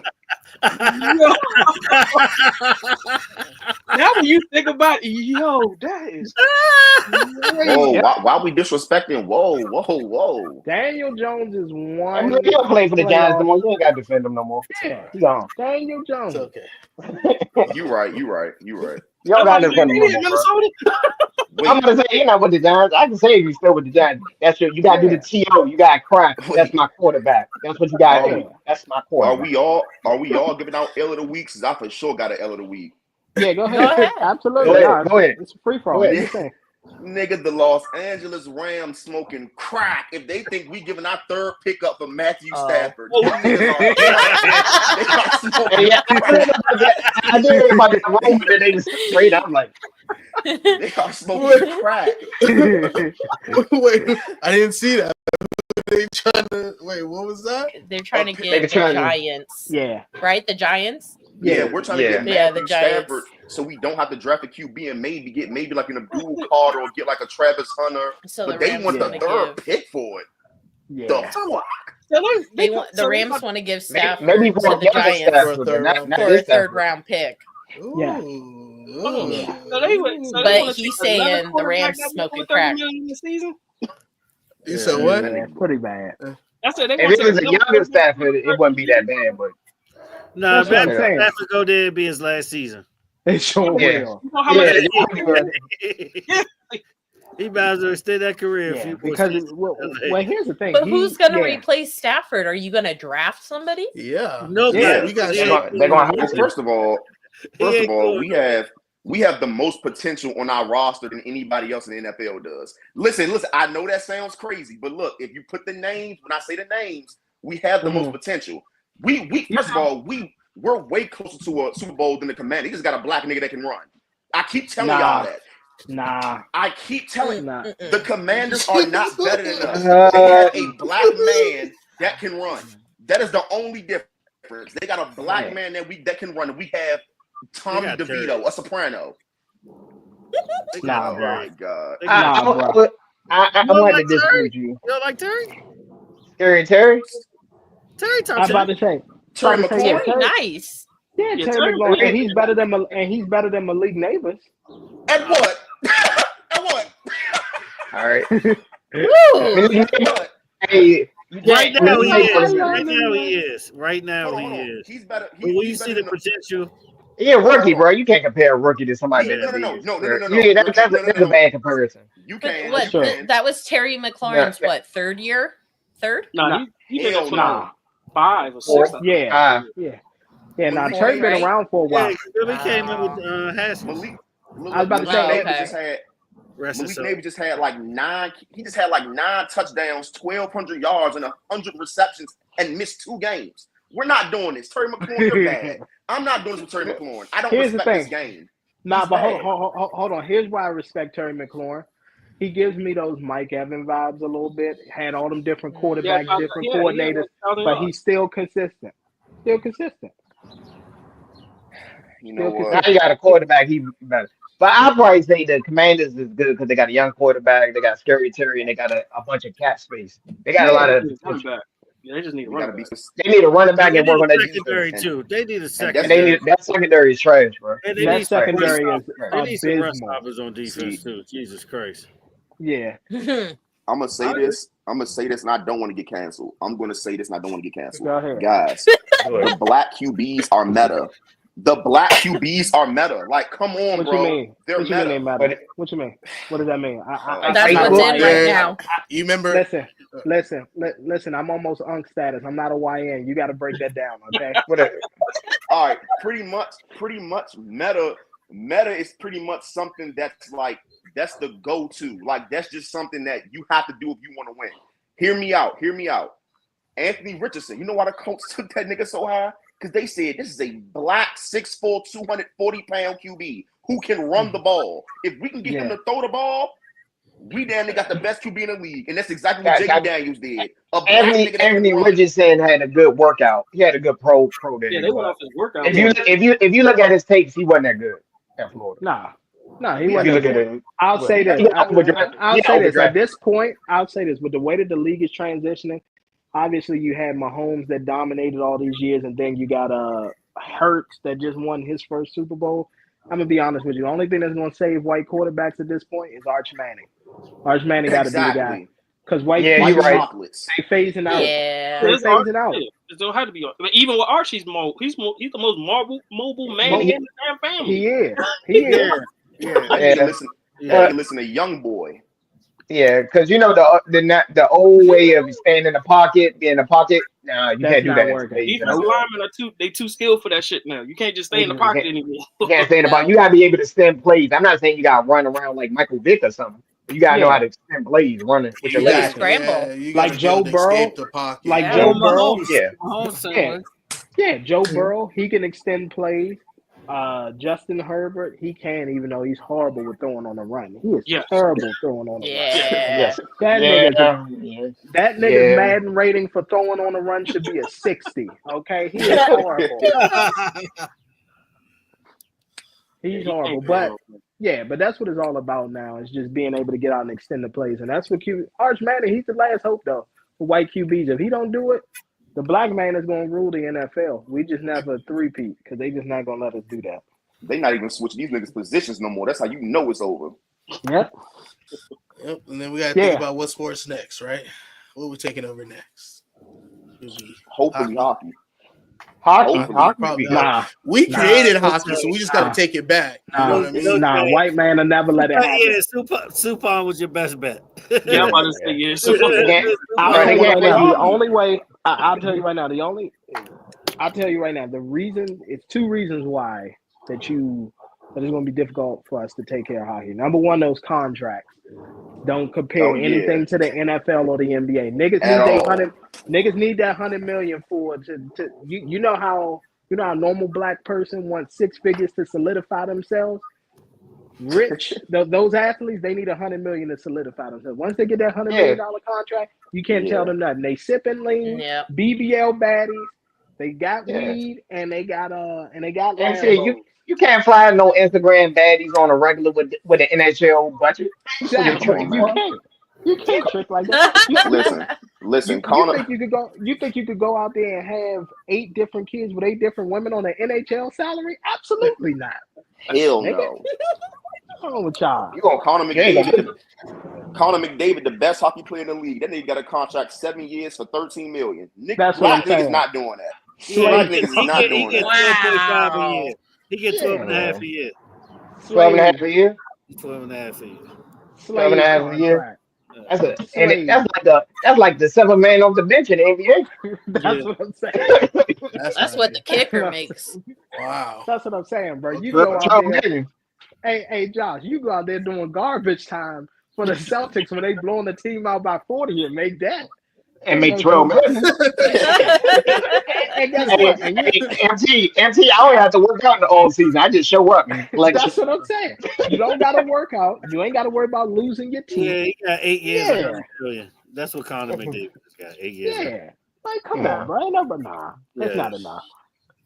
Now when you think about it, that is whoa, why we disrespecting? Whoa. Daniel Jones is 1. I mean, he don't play for the Giants no more. You ain't got to defend him no more. Yeah. He's on. Daniel Jones. It's okay. You right. You don't got to defend him no more, I'm gonna say you're not with the Giants. I can say if you're still with the Giants. That's you gotta do the TO. You gotta cry. That's my quarterback. That's what you gotta do. That's my quarterback. Are we all giving out L of the week? Because I for sure got an L of the week. Yeah, go ahead. Absolutely. Go ahead. It's a free for all. Nigga, the Los Angeles Rams smoking crack if they think we giving our 3rd pickup for Matthew Stafford. I did about the moment that they just straight. I'm like, they are smoking crack. Wait, I didn't see that. They trying to what was that? They're trying to get the Giants. Yeah. Right? The Giants? Yeah, we're trying to get Matthew Stafford so we don't have to draft a QB and maybe like an Abdul Carter or get like a Travis Hunter. So but they want the 3rd pick for it. Yeah. The fuck? The Rams want to give Stafford maybe to the Giants for a 3rd round pick. Yeah. But he's saying the Rams smoking crack. You said what? Yeah, pretty bad. If it was a younger Stafford, it wouldn't be that bad, but no, Stafford go there and be his last season. It sure will. He might as well stay that career. Because here's the thing. But who's going to replace Stafford? Are you going to draft somebody? Yeah. No, we got. They're going to. First of all, we have the most potential on our roster than anybody else in the NFL does. Listen. I know that sounds crazy, but look, if you put the names, when I say the names, we have the most potential. We first of all, we're way closer to a Super Bowl than the Commanders. He just got a black nigga that can run. I keep telling y'all that. Nah. I keep telling Nah. the Commanders are not better than us. They have a black man that can run. That is the only difference. They got a black man that can run. We have Tommy DeVito, a soprano. Nah, bro. My God. I want to dispute you. You don't like Terry? Terry? Terry top I'm about to say. Terry McLaurin? Terry, nice. Yeah, Terry McLaurin, and he's better than Malik Neighbors. At what? At what? All right. Woo! Hey, right now he is. Right now he is. He's better. When you see the potential. Yeah, rookie, bro. You can't compare a rookie to somebody better. No. Yeah, that's a bad comparison. You can. What? That was Terry McLaurin's what? Third year? Third? No, he did it for 5 or 6. Yeah. Now Terry been around for a while. Yeah, Billy came in with Haskins. I was about to say Malik Neighbors just had like 9. He just had like 9 touchdowns, 1,200 yards, and 100 receptions, and missed 2 games. We're not doing this. Terry McLaurin, you're bad. I'm not doing this with Terry McLaurin. I don't respect this game. Nah, but hold on. Here's why I respect Terry McLaurin. He gives me those Mike Evans vibes a little bit. Had all them different quarterbacks, different coordinators, but he's still consistent. You know what? Now you got a quarterback, he's better. But I'll probably say the Commanders is good because they got a young quarterback, they got Scary Terry, and they got a bunch of cap space. They got a lot of. Yeah, they just need a running back. They need a running back and work on that secondary too. They need a secondary. They need that secondary is trash, bro. That secondary is they need some run stoppers on defense too. Jesus Christ. Yeah. I'm gonna say this, and I don't want to get canceled. I'm gonna say this, and I don't want to get canceled. Go ahead. Guys, the black QBs are meta. The black QBs are meta. Like, come on, what bro. You mean? They're what meta. You mean, meta? What you mean? What does that mean? That's what's in right now. You remember? Listen. I'm almost UNC status. I'm not a YN. You got to break that down, okay? All right. Pretty much meta. Meta is pretty much something that's like, that's the go-to. Like, that's just something that you have to do if you want to win. Hear me out. Anthony Richardson. You know why the Colts took that nigga so high? Because they said this is a black 6'4", 240-pound QB who can run the ball. If we can get him to throw the ball, we damn near got the best QB in the league. And that's exactly what J.D. Daniels did. Anthony Richardson had a good workout. He had a good pro day. Yeah, they went off his workout. If you look at his tapes, he wasn't that good at Florida. Nah, he wasn't. I'll say this. I'll say this. At this point, I'll say this. With the way that the league is transitioning, obviously, you had Mahomes that dominated all these years, and then you got Hurts that just won his first Super Bowl. I'm going to be honest with you. The only thing that's going to save white quarterbacks at this point is Arch Manning. Arch Manning got to be the guy. Because white chocolates, they phasing out. Yeah. They're phasing out. It don't have to be. Even with Arch, he's the most mobile man in the damn family. He is. Listen to Young Boy. Yeah, because you know the old way of staying in the pocket, being in the pocket. Nah, you can't do that. Defensive linemen are too skilled for that shit now. You can't just stay in the pocket anymore. You can't stay in the pocket. You gotta be able to stem plays. I'm not saying you gotta run around like Michael Vick or something. You gotta know how to stem plays, running with your legs. Scramble. Like Joe Burrow. Like Joe Burrow. Yeah, Joe Burrow. He can extend plays. Justin Herbert, he can, even though he's horrible with throwing on the run. He is terrible throwing on the run. That nigga's Madden rating for throwing on the run should be a 60. Okay, he is horrible. He's horrible, but that's what it's all about now. Is just being able to get out and extend the plays, and that's what Arch Manning. He's the last hope though for white QBs. If he don't do it, the black man is going to rule the NFL. We just never three-peat because they just not going to let us do that. They not even switch these niggas' positions no more. That's how you know it's over. Yep. And then we got to think about what's for us next, right? What are we taking over next? Hopefully hockey. Hockey? Nah. We created hockey, so we just got to take it back. You know what I mean? Nah, white man will never let it happen. Yeah, Supon was your best bet. Yeah, I'm about to say, I'll tell you right now, the only way, I'll tell you right now, the reason, it's 2 reasons why that it's going to be difficult for us to take care of hockey. Number one, those contracts. Don't compare anything to the NFL or the NBA. Niggas need that $100 million for you know how a normal black person wants 6 figures to solidify themselves. rich, those athletes, they need $100 million to solidify themselves. Once they get that $100 million contract, you can't tell them nothing. They sipping lean, BBL baddies. They got weed and they got MC, you can't fly no Instagram baddies on a regular with an NHL budget. Exactly. You can't trick like that. Listen. You think you could go out there and have 8 different kids with 8 different women on an NHL salary? Absolutely not. Hell no. What's wrong with y'all? You gonna Connor McDavid? Connor McDavid, the best hockey player in the league. That nigga got a contract 7 years for $13 million. That's what I'm saying. Niggas not doing that. Black niggas is not doing that. 12.5 a year. He gets 12.5 a year. 12.5 a year. 12.5 a year. 12.5 a year. That's like the 7th man off the bench in the NBA. That's what I'm saying. That's what the kicker makes. Wow. That's what I'm saying, bro. You go out there. Hey, Josh, you go out there doing garbage time for the Celtics when they blowing the team out by 40 and make that. And make 12 million. And guess what? MT, I don't have to work out in the all season. I just show up. That's what I'm saying. You don't got to work out. You ain't got to worry about losing your team. Yeah, he got 8 years. Yeah. $100 million. That's what Connor McDavid got. 8 years. Yeah. Like, come on, bro. Ain't nobody. Nah. That's not enough.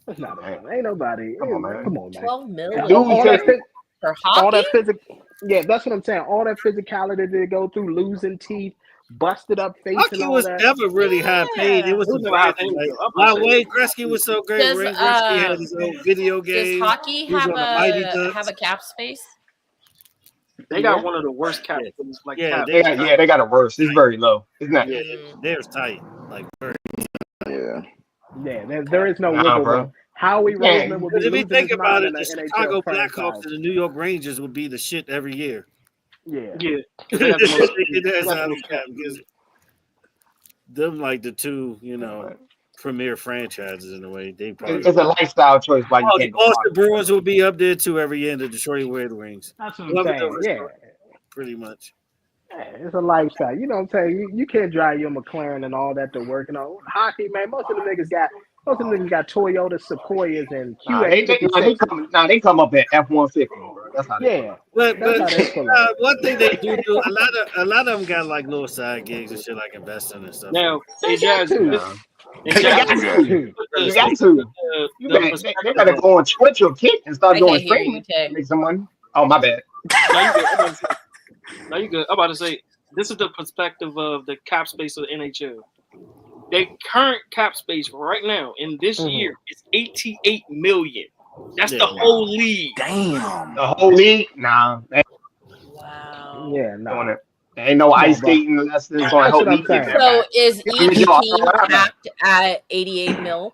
That's not enough. Ain't nobody. Come on, man. 12 million. All that physical. Yeah, that's what I'm saying. All that physicality they go through, losing teeth, busted up face. Hockey and all was that. never really high paid. It was why Wayne Gretzky was so great. Wayne Gretzky had his own video game. Does hockey have a cap space? They got one of the worst cap space. Like they got it worse. It's very low. It's not. Yeah, they're tight. Like very. Yeah, there is no wiggle room. Howie Roseman would be. If you think about it, the Chicago Blackhawks and the New York Rangers would be the shit every year. Yeah. Them like the two, premier franchises in a way. They probably it's a lifestyle choice. Why you can't the Boston Bruins will be up there too every year. The Detroit Red Wings. That's what I'm saying. Yeah, pretty much. Yeah, it's a lifestyle. You know what I'm saying? You can't drive your McLaren and all that to work. Hockey, man. Most of the niggas got Toyota Sequoias and QX. They come up at F-150. That's how they But one thing they do, a lot of them got like little side gigs and shit, like investing and stuff. Now, they got to. They got to go on Twitch or Kick and start doing streaming. Make some money. Oh, my bad. Now you good. I'm about to say, this is the perspective of the cap space of the NHL. Their current cap space right now in this year is $88 million. That's the whole league. Damn. The whole league? Nah. Wow. Yeah, no. There ain't no ice skating unless it's going to help me. So is each team capped at $88 million?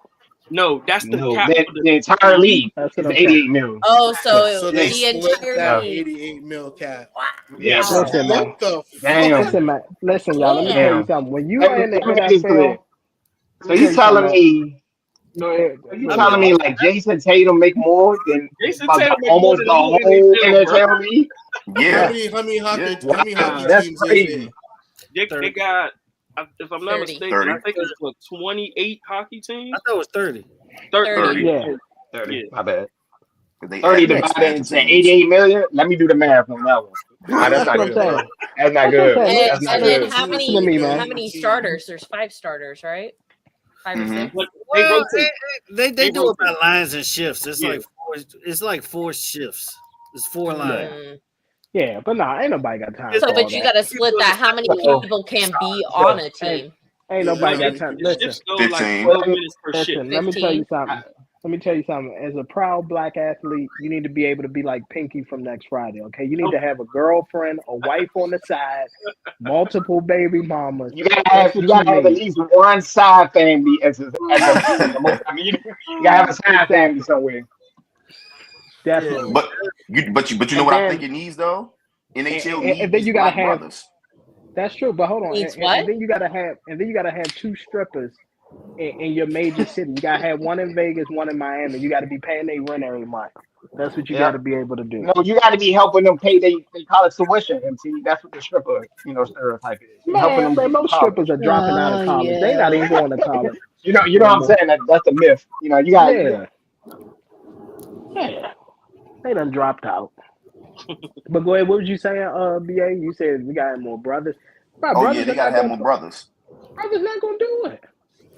No, that's the cap. The entire league is $88 million. Oh, so the entire league. $88 million cap. Yeah. Listen, y'all. Let me tell you something. When you are in the NFL, so you telling me like Jason Tatum make more than almost the whole NHL league? Yeah. How many hockey that's teams crazy. They got, if I'm not mistaken, 30. I think it's 28 hockey teams. I thought it was 30. 30. Yeah. 30. My bad. 30 divided into 88 million. Let me do the math on that one. That's not good. That's not good. And then how many starters? There's 5 starters, right? 5 or 6. Well, they do it by lines and shifts. It's like 4 shifts. It's 4 lines. Yeah, but ain't nobody got time. So, but you got to split that. How many people can be on a team? Ain't nobody got time. Listen, 15. Let me tell you something. As a proud black athlete, you need to be able to be like Pinky from Next Friday. Okay, you need to have a girlfirlend, a wife on the side, multiple baby mamas. You gotta have at least one side family as a I mean, you gotta have a side family somewhere. Definitely. But you know what I think it needs though? NHL and then you gotta have brothers. That's true, but hold on. And then you gotta have 2 strippers in your major city. You gotta have one in Vegas, one in Miami. You gotta be paying their rent every month. That's what you gotta be able to do. No, you gotta be helping them pay their college tuition. MC, that's what the stripper, stereotype is. Most strippers are dropping out of college. They're not even going to college. You know what I'm saying? That's the myth. You got Yeah. They done dropped out. But go ahead. What was you saying, BA? You said we got more brothers. My Oh brothers yeah, they are gotta not have gonna. more brothers. Brothers not gonna do it.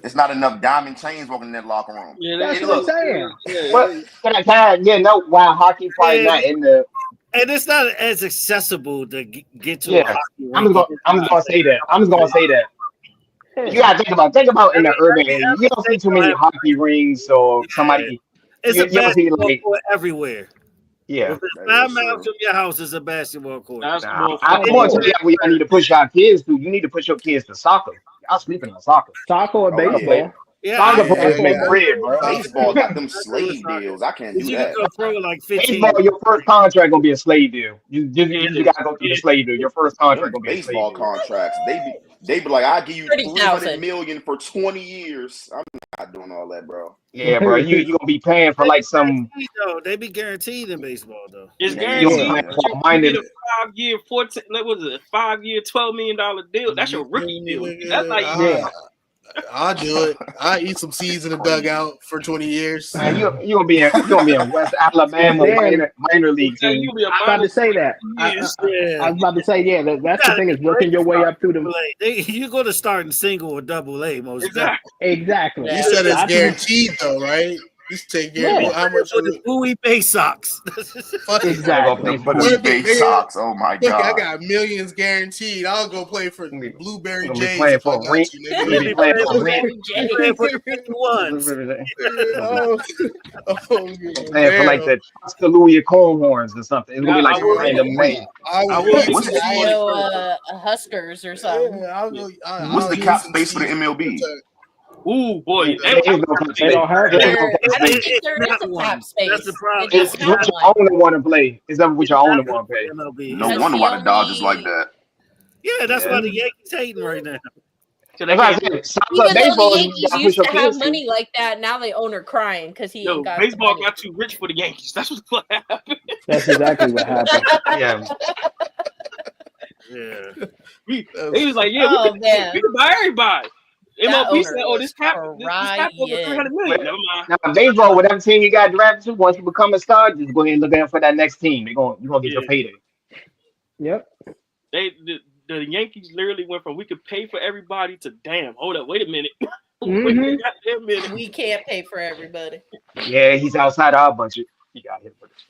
It's not enough diamond chains walking in that locker room. Yeah, That's Hey, what I'm look, saying. But can I yeah, no, while hockey probably not in the and it's not as accessible to get to a yeah. hockey I'm rink. just gonna say that. I'm just gonna say that. Yeah. You gotta think about in the urban Every area. You don't see state too gonna many have hockey rings or somebody. It's You, a you don't see basketball like court everywhere. yeah. If it's that 5 is miles true. from your house, it's a basketball court. Nah, basketball. I'm Oh, going to tell you where y'all need to push y'all kids to. You need to push your kids to soccer. Y'all sleeping on soccer. soccer or Oh yeah, baseball? Yeah, Soccer Yeah, players make yeah. bread, bro. baseball got them I agree with slave soccer. deals. I can't If do you can that. go pro like 15, Baseball, your first contract gonna be a slave deal. You gotta go through the Yeah. slave deal. Your first contract Them gonna be a slave baseball deal. contracts, they be like, I give you 300 30,000. million for 20 years. I'm not doing all that, bro. Yeah, bro. You gonna be paying for like some. they be guaranteed in baseball though. It's Yeah, You gonna be guaranteed. paying yeah. for a You minor. get a 5-year, 14. What was it? 5-year, $12 million deal. That's your rookie deal. That's how you. Yeah. I'll do it. I eat some seeds in the dugout for 20 years. Man, you gonna be in West But Alabama then minor league Yeah, team. you'll be a I was about minor to say that. years. I was about to say, yeah, that's the thing is working your way up through the. You're going to start in single or double A most definitely. Exactly. Exactly. You said it's That's- guaranteed though, right? Just take care Yeah. of how much For the Bowie Bay Sox. fuck it. I ain't gonna Exactly. pay for Bowie them. Bay Sox. Oh my Look, I god. got millions guaranteed. I'll go play for I'm Blueberry gonna be Jays playing if I for a got ring. to, I'm gonna nigga. be playing for a ring. Playing for the 51s. Playing for like the Tuscaloosa Cornhorns or something. It's gonna be like some random name. I will get What's some the- money Huskers or something. What's the cap space for the MLB? Ooh, boy. There is no cap They space. don't have There is that. no cap I space. think there is a cap space. That's the problem. It's It's not what your one. owner want to play. It's up what your owner want to pay. MLB. No That's wonder the why the Dodgers only- like that. Yeah, that's Yeah. why the Yankees hating right now. So That's they why I can't do said it. soccer, Even though the baseball, you Yankees gotta push used your to have kids to. money like that, now they owner crying because he Yo, ain't got baseball the money. got too rich for the Yankees. That's what happened. That's exactly what happened. Yeah. Yeah. He was like, yeah, Oh, we man. can buy everybody. That MLB said, owner oh, this cap over crying. $300 million. Never mind. Now baseball, whatever team you got drafted to, once you become a star, just go ahead and look out for that next team. You're gonna get your Yeah. payday. Yep. The Yankees literally went from we could pay for everybody to damn. Hold up, wait a minute. Mhm. Wait a goddamn minute. We can't pay for everybody. Yeah, he's outside our budget. He got hit for this.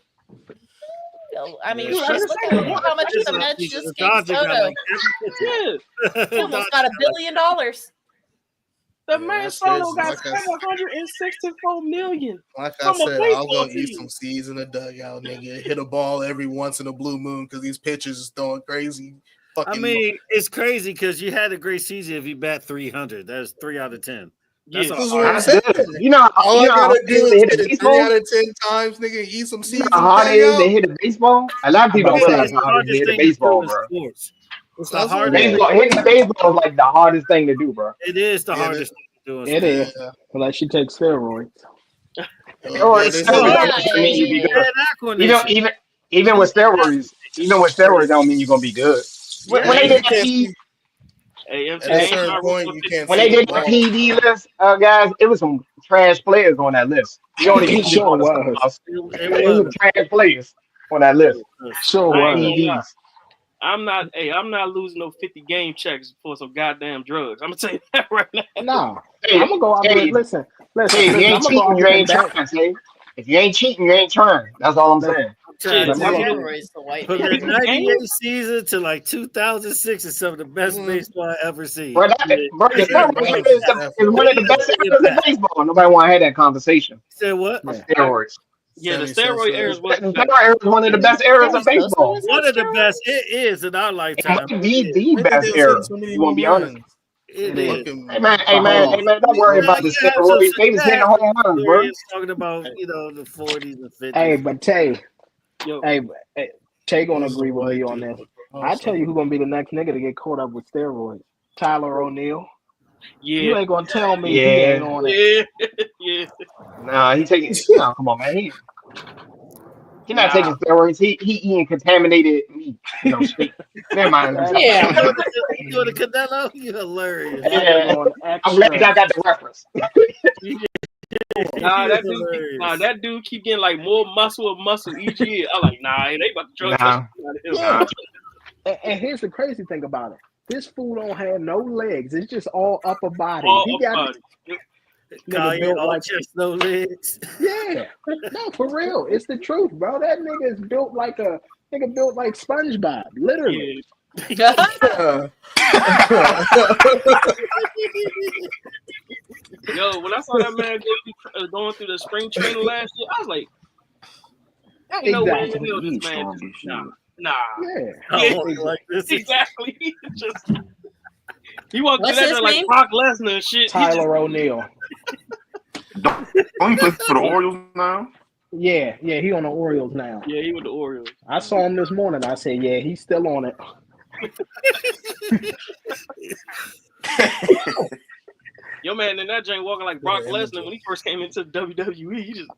I mean, Yeah. just look at how much the Mets just gave Dodgers got Soto. like every Yeah, He almost got $1 billion. the Yeah, man that's Soto crazy. got Like I said- $764 million. Like I From a said, I'll baseball go eat team. some seeds in the dugout, nigga. Hit a ball every once in a blue moon because these pitchers is throwing crazy. I Fucking mean, it's crazy because you had a great season if you bat 300. That's 3 out of 10. That's Yeah. This is all. what I'm That's saying. good. You know, All you know I how gotta hard do it is is to hit hit a it 3 baseball. out of 10 times, nigga. And eat some You seeds know in how hard it is to dugout. hit a baseball. A lot of people don't about to realize It's how the hard it is hardest to hit a thing to do baseball, in bro. sports. It's the That's what hardest. it is. Baseball, hitting baseball is like the hardest thing to do, bro. It is the Yeah, hardest thing to do in It sports. is. Unless you take steroids. Or Yeah, it's they steroids said don't Yeah, necessarily mean you be yeah. good. And Even Aquanation. even with steroids don't mean you're gonna be good. When Yeah. they you did that can't P, see Hey, at a certain point. You can't when see they the did that ball. PED list, guys, it was some trash players on that list. You only It PED sure on the was. clubhouse. It It was some was. trash players on that list. Sure I ain't was. gonna lie. PEDs. I'm not losing no 50 game checks for some goddamn drugs. I'm gonna tell you that right now. Nah. Hey, I'm gonna go out there. hey, Listen. hey, if you I'm ain't gonna go cheating, out you there ain't and bet. trying, say. If you ain't cheating, you ain't trying. That's all I'm saying. I'm trying to Let me tell go. you. Steroids, the white From man. the 98 season to like 2006 is some of the best baseball I ever seen. Bro, the Yeah, steroid bro, is one of the best eras in baseball. Nobody want to have that conversation. Say what? Yeah. Steroids. Yeah, the Sammy steroid Sosa. era was The steroid era is one of the best eras Sammy of Sosa baseball. was on One of the steroids? best. It is in our It lifetime. might be the Nigga, best they was era. hitting so many You want to be home honest? runs. It is. Fucking Hey man, Hold on. don't worry about the You have some steroids. They was hitting home runs, bro. stories talking about, the 40s and 50s. Hey, but Tay, Yo, Tay gonna That's agree a with me white on dude. this. I tell you who's gonna be the next nigga to get caught up with steroids. Tyler O'Neill. You yeah, ain't gonna tell me he ain't Yeah. on it. yeah. Nah, he taking come on, man. He not Nah. taking steroids. He eating contaminated meat. Steak. Never mind. I'm sorry. Yeah. You doing the Canelo? You hilarious. That Yeah. nigga on I'm glad I extra. got the reference. That that dude keep getting like more muscle each year. I'm like, nah, they about to drug test him. And here's the crazy thing about it. This fool don't have no legs. It's just all upper body. He got nigga built like chest, no legs. Yeah. No, for real. It's the truth, bro. That nigga is built like SpongeBob, literally. Yeah. Yo, when I saw that man going through the spring training last year, I was like, ain't no way in hell this man Nah. Yeah. Like this. Exactly. He walked through that like Brock Lesnar and shit. Tyler O'Neill. Don't he play for the Orioles now? Yeah, he on the Orioles now. Yeah, he with the Orioles. I saw him this morning. I said, yeah, he's still on it. Yo, man, and that Jane walking like Brock Lesnar when he first came into WWE. He just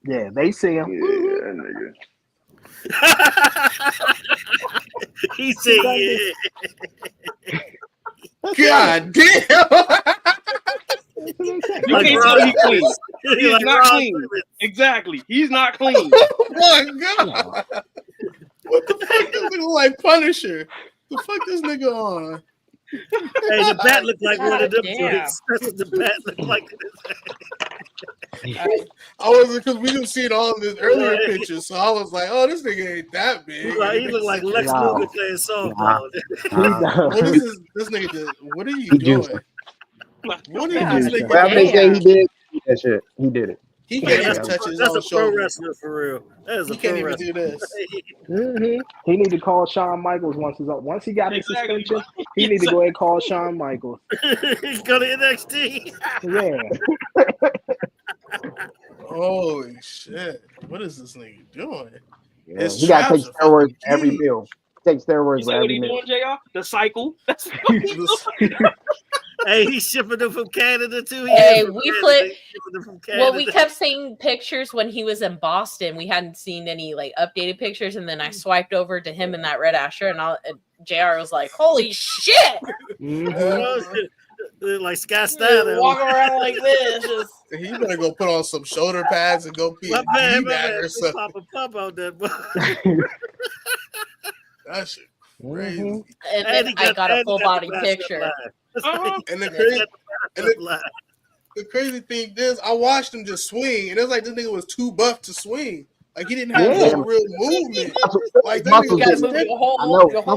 yeah, they see him. Yeah, nigga. He said, yeah. God damn. You can't tell he's clean. He's not clean. Exactly. He's not clean. Oh my God. What the fuck does nigga like Punisher? The fuck this nigga on? Hey, the bat looked like one of them. That's what the bat looked like. I wasn't, because we didn't see it all in the earlier pictures, so I was like, "Oh, this nigga ain't that big." He looked like Lex Luger playing softball. What is this nigga did? What are you doing? What is this nigga? Whatever they say he did that shit. He did it. He can't even touch his own shoulder. That's a pro wrestler for real. That is a pro wrestler. He can't even do this. He need to call Shawn Michaels once he got his suspension. He need to go ahead and call Shawn Michaels. He's going to NXT. Yeah. Holy shit! What is this nigga doing? Yeah, he got to take steroids every meal. Take steroids for every meal. JR? The cycle. Hey, he's shipping them from Canada too. Hey, we kept seeing pictures when he was in Boston. We hadn't seen any like updated pictures, and then I swiped over to him in that red ass shirt, and JR was like, "Holy shit!" Like Scott Steiner walking around like this. Just... He better go put on some shoulder pads and go pee or something. Pop a pump out that. That shit crazy. And then I got a full body picture. And the crazy thing is, I watched him just swing, and it's like this nigga was too buff to swing. Like he didn't have no real movement. Like that nigga got stiff.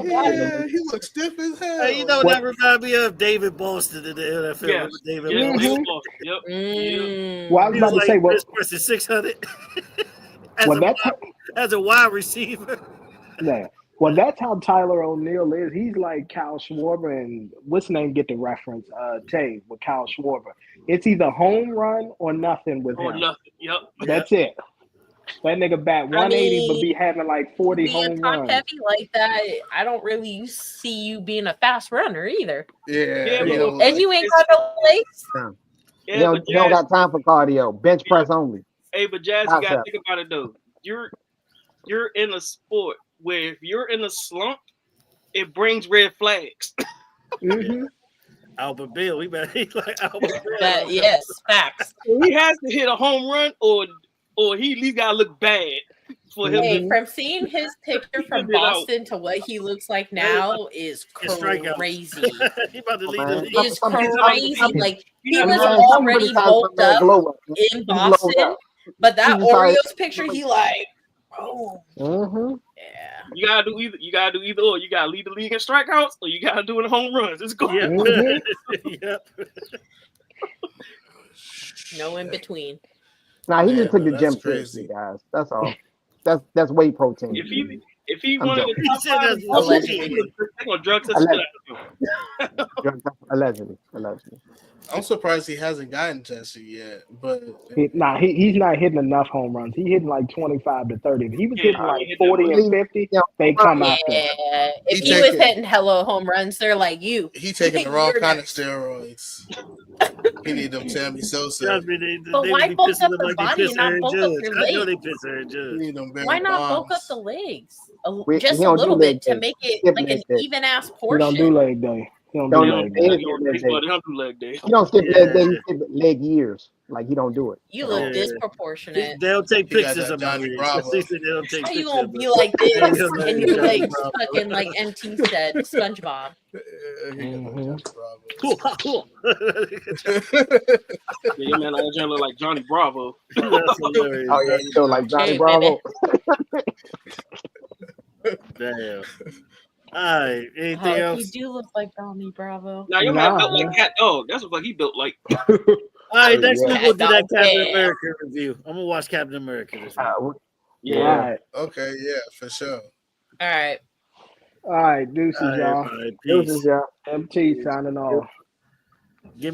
Yeah, he looked stiff as hell. Hey, you know that reminded me of David Boston in the NFL. Yeah. David Boston. Yep. Well, I was about to say, what? 600 as a wide receiver. Yeah. Well, that's how Tyler O'Neill is. He's like Kyle Schwarber, and what's name get the reference? Tay with Kyle Schwarber. It's either home run or nothing with him. Or nothing. Yep. That's it. That nigga bat 180, but be having like 40 home runs. Heavy like that, I don't really see you being a fast runner either. Yeah. And you ain't got no legs. Yeah, you don't got time for cardio. Bench press only. Hey, but Jazz, you gotta think about it though. You're in a sport where if you're in a slump, it brings red flags. Albert Bill, he like Albert Bill. Yes, facts. He has to hit a home run, or he at least gotta look bad for him. Hey, from seeing his picture from Boston to what he looks like now is crazy. He about to lead the It's crazy. Like he was already bulked up in Boston, but that Orioles picture, he like, yeah. You gotta do either or. You gotta lead the league in strikeouts, or you gotta do it in home runs. It's cool. Yep. No in between. Nah, he just took the gym crazy, guys. That's all. That's whey protein. If he wanted to, they're gonna drug test allegedly. I'm surprised he hasn't gotten tested yet, but he's not hitting enough home runs. He hitting like 25 to 30. If he was hitting like 40 and 50, they come out there. If he was hitting hella home runs, they're like you. He taking the wrong kind of steroids. He need them Sammy Sosa. But why bulk up the body and not bulk up your legs? Why not bulk up the legs? Just a little bit to make it like an even ass portion. He don't do leg day. He don't do leg day. He don't skip leg day. He skip leg years. Like he don't do it. You look disproportionate. They'll take pictures of Johnny my Bravo. How you gonna be like this and your legs fucking like MT said, SpongeBob? Your man Alexander look like Johnny Bravo. Oh yeah, you feel like Johnny Bravo. Damn. All right. Anything else? You do look like Johnny Bravo. Now your man built like Cat Dog. That's what he built like. All right, next week we'll do that Captain America review. I'm gonna watch Captain America this week. Yeah. All right. Okay. Yeah, for sure. All right. Deuces, y'all. Deuces, y'all. MT signing off. Give me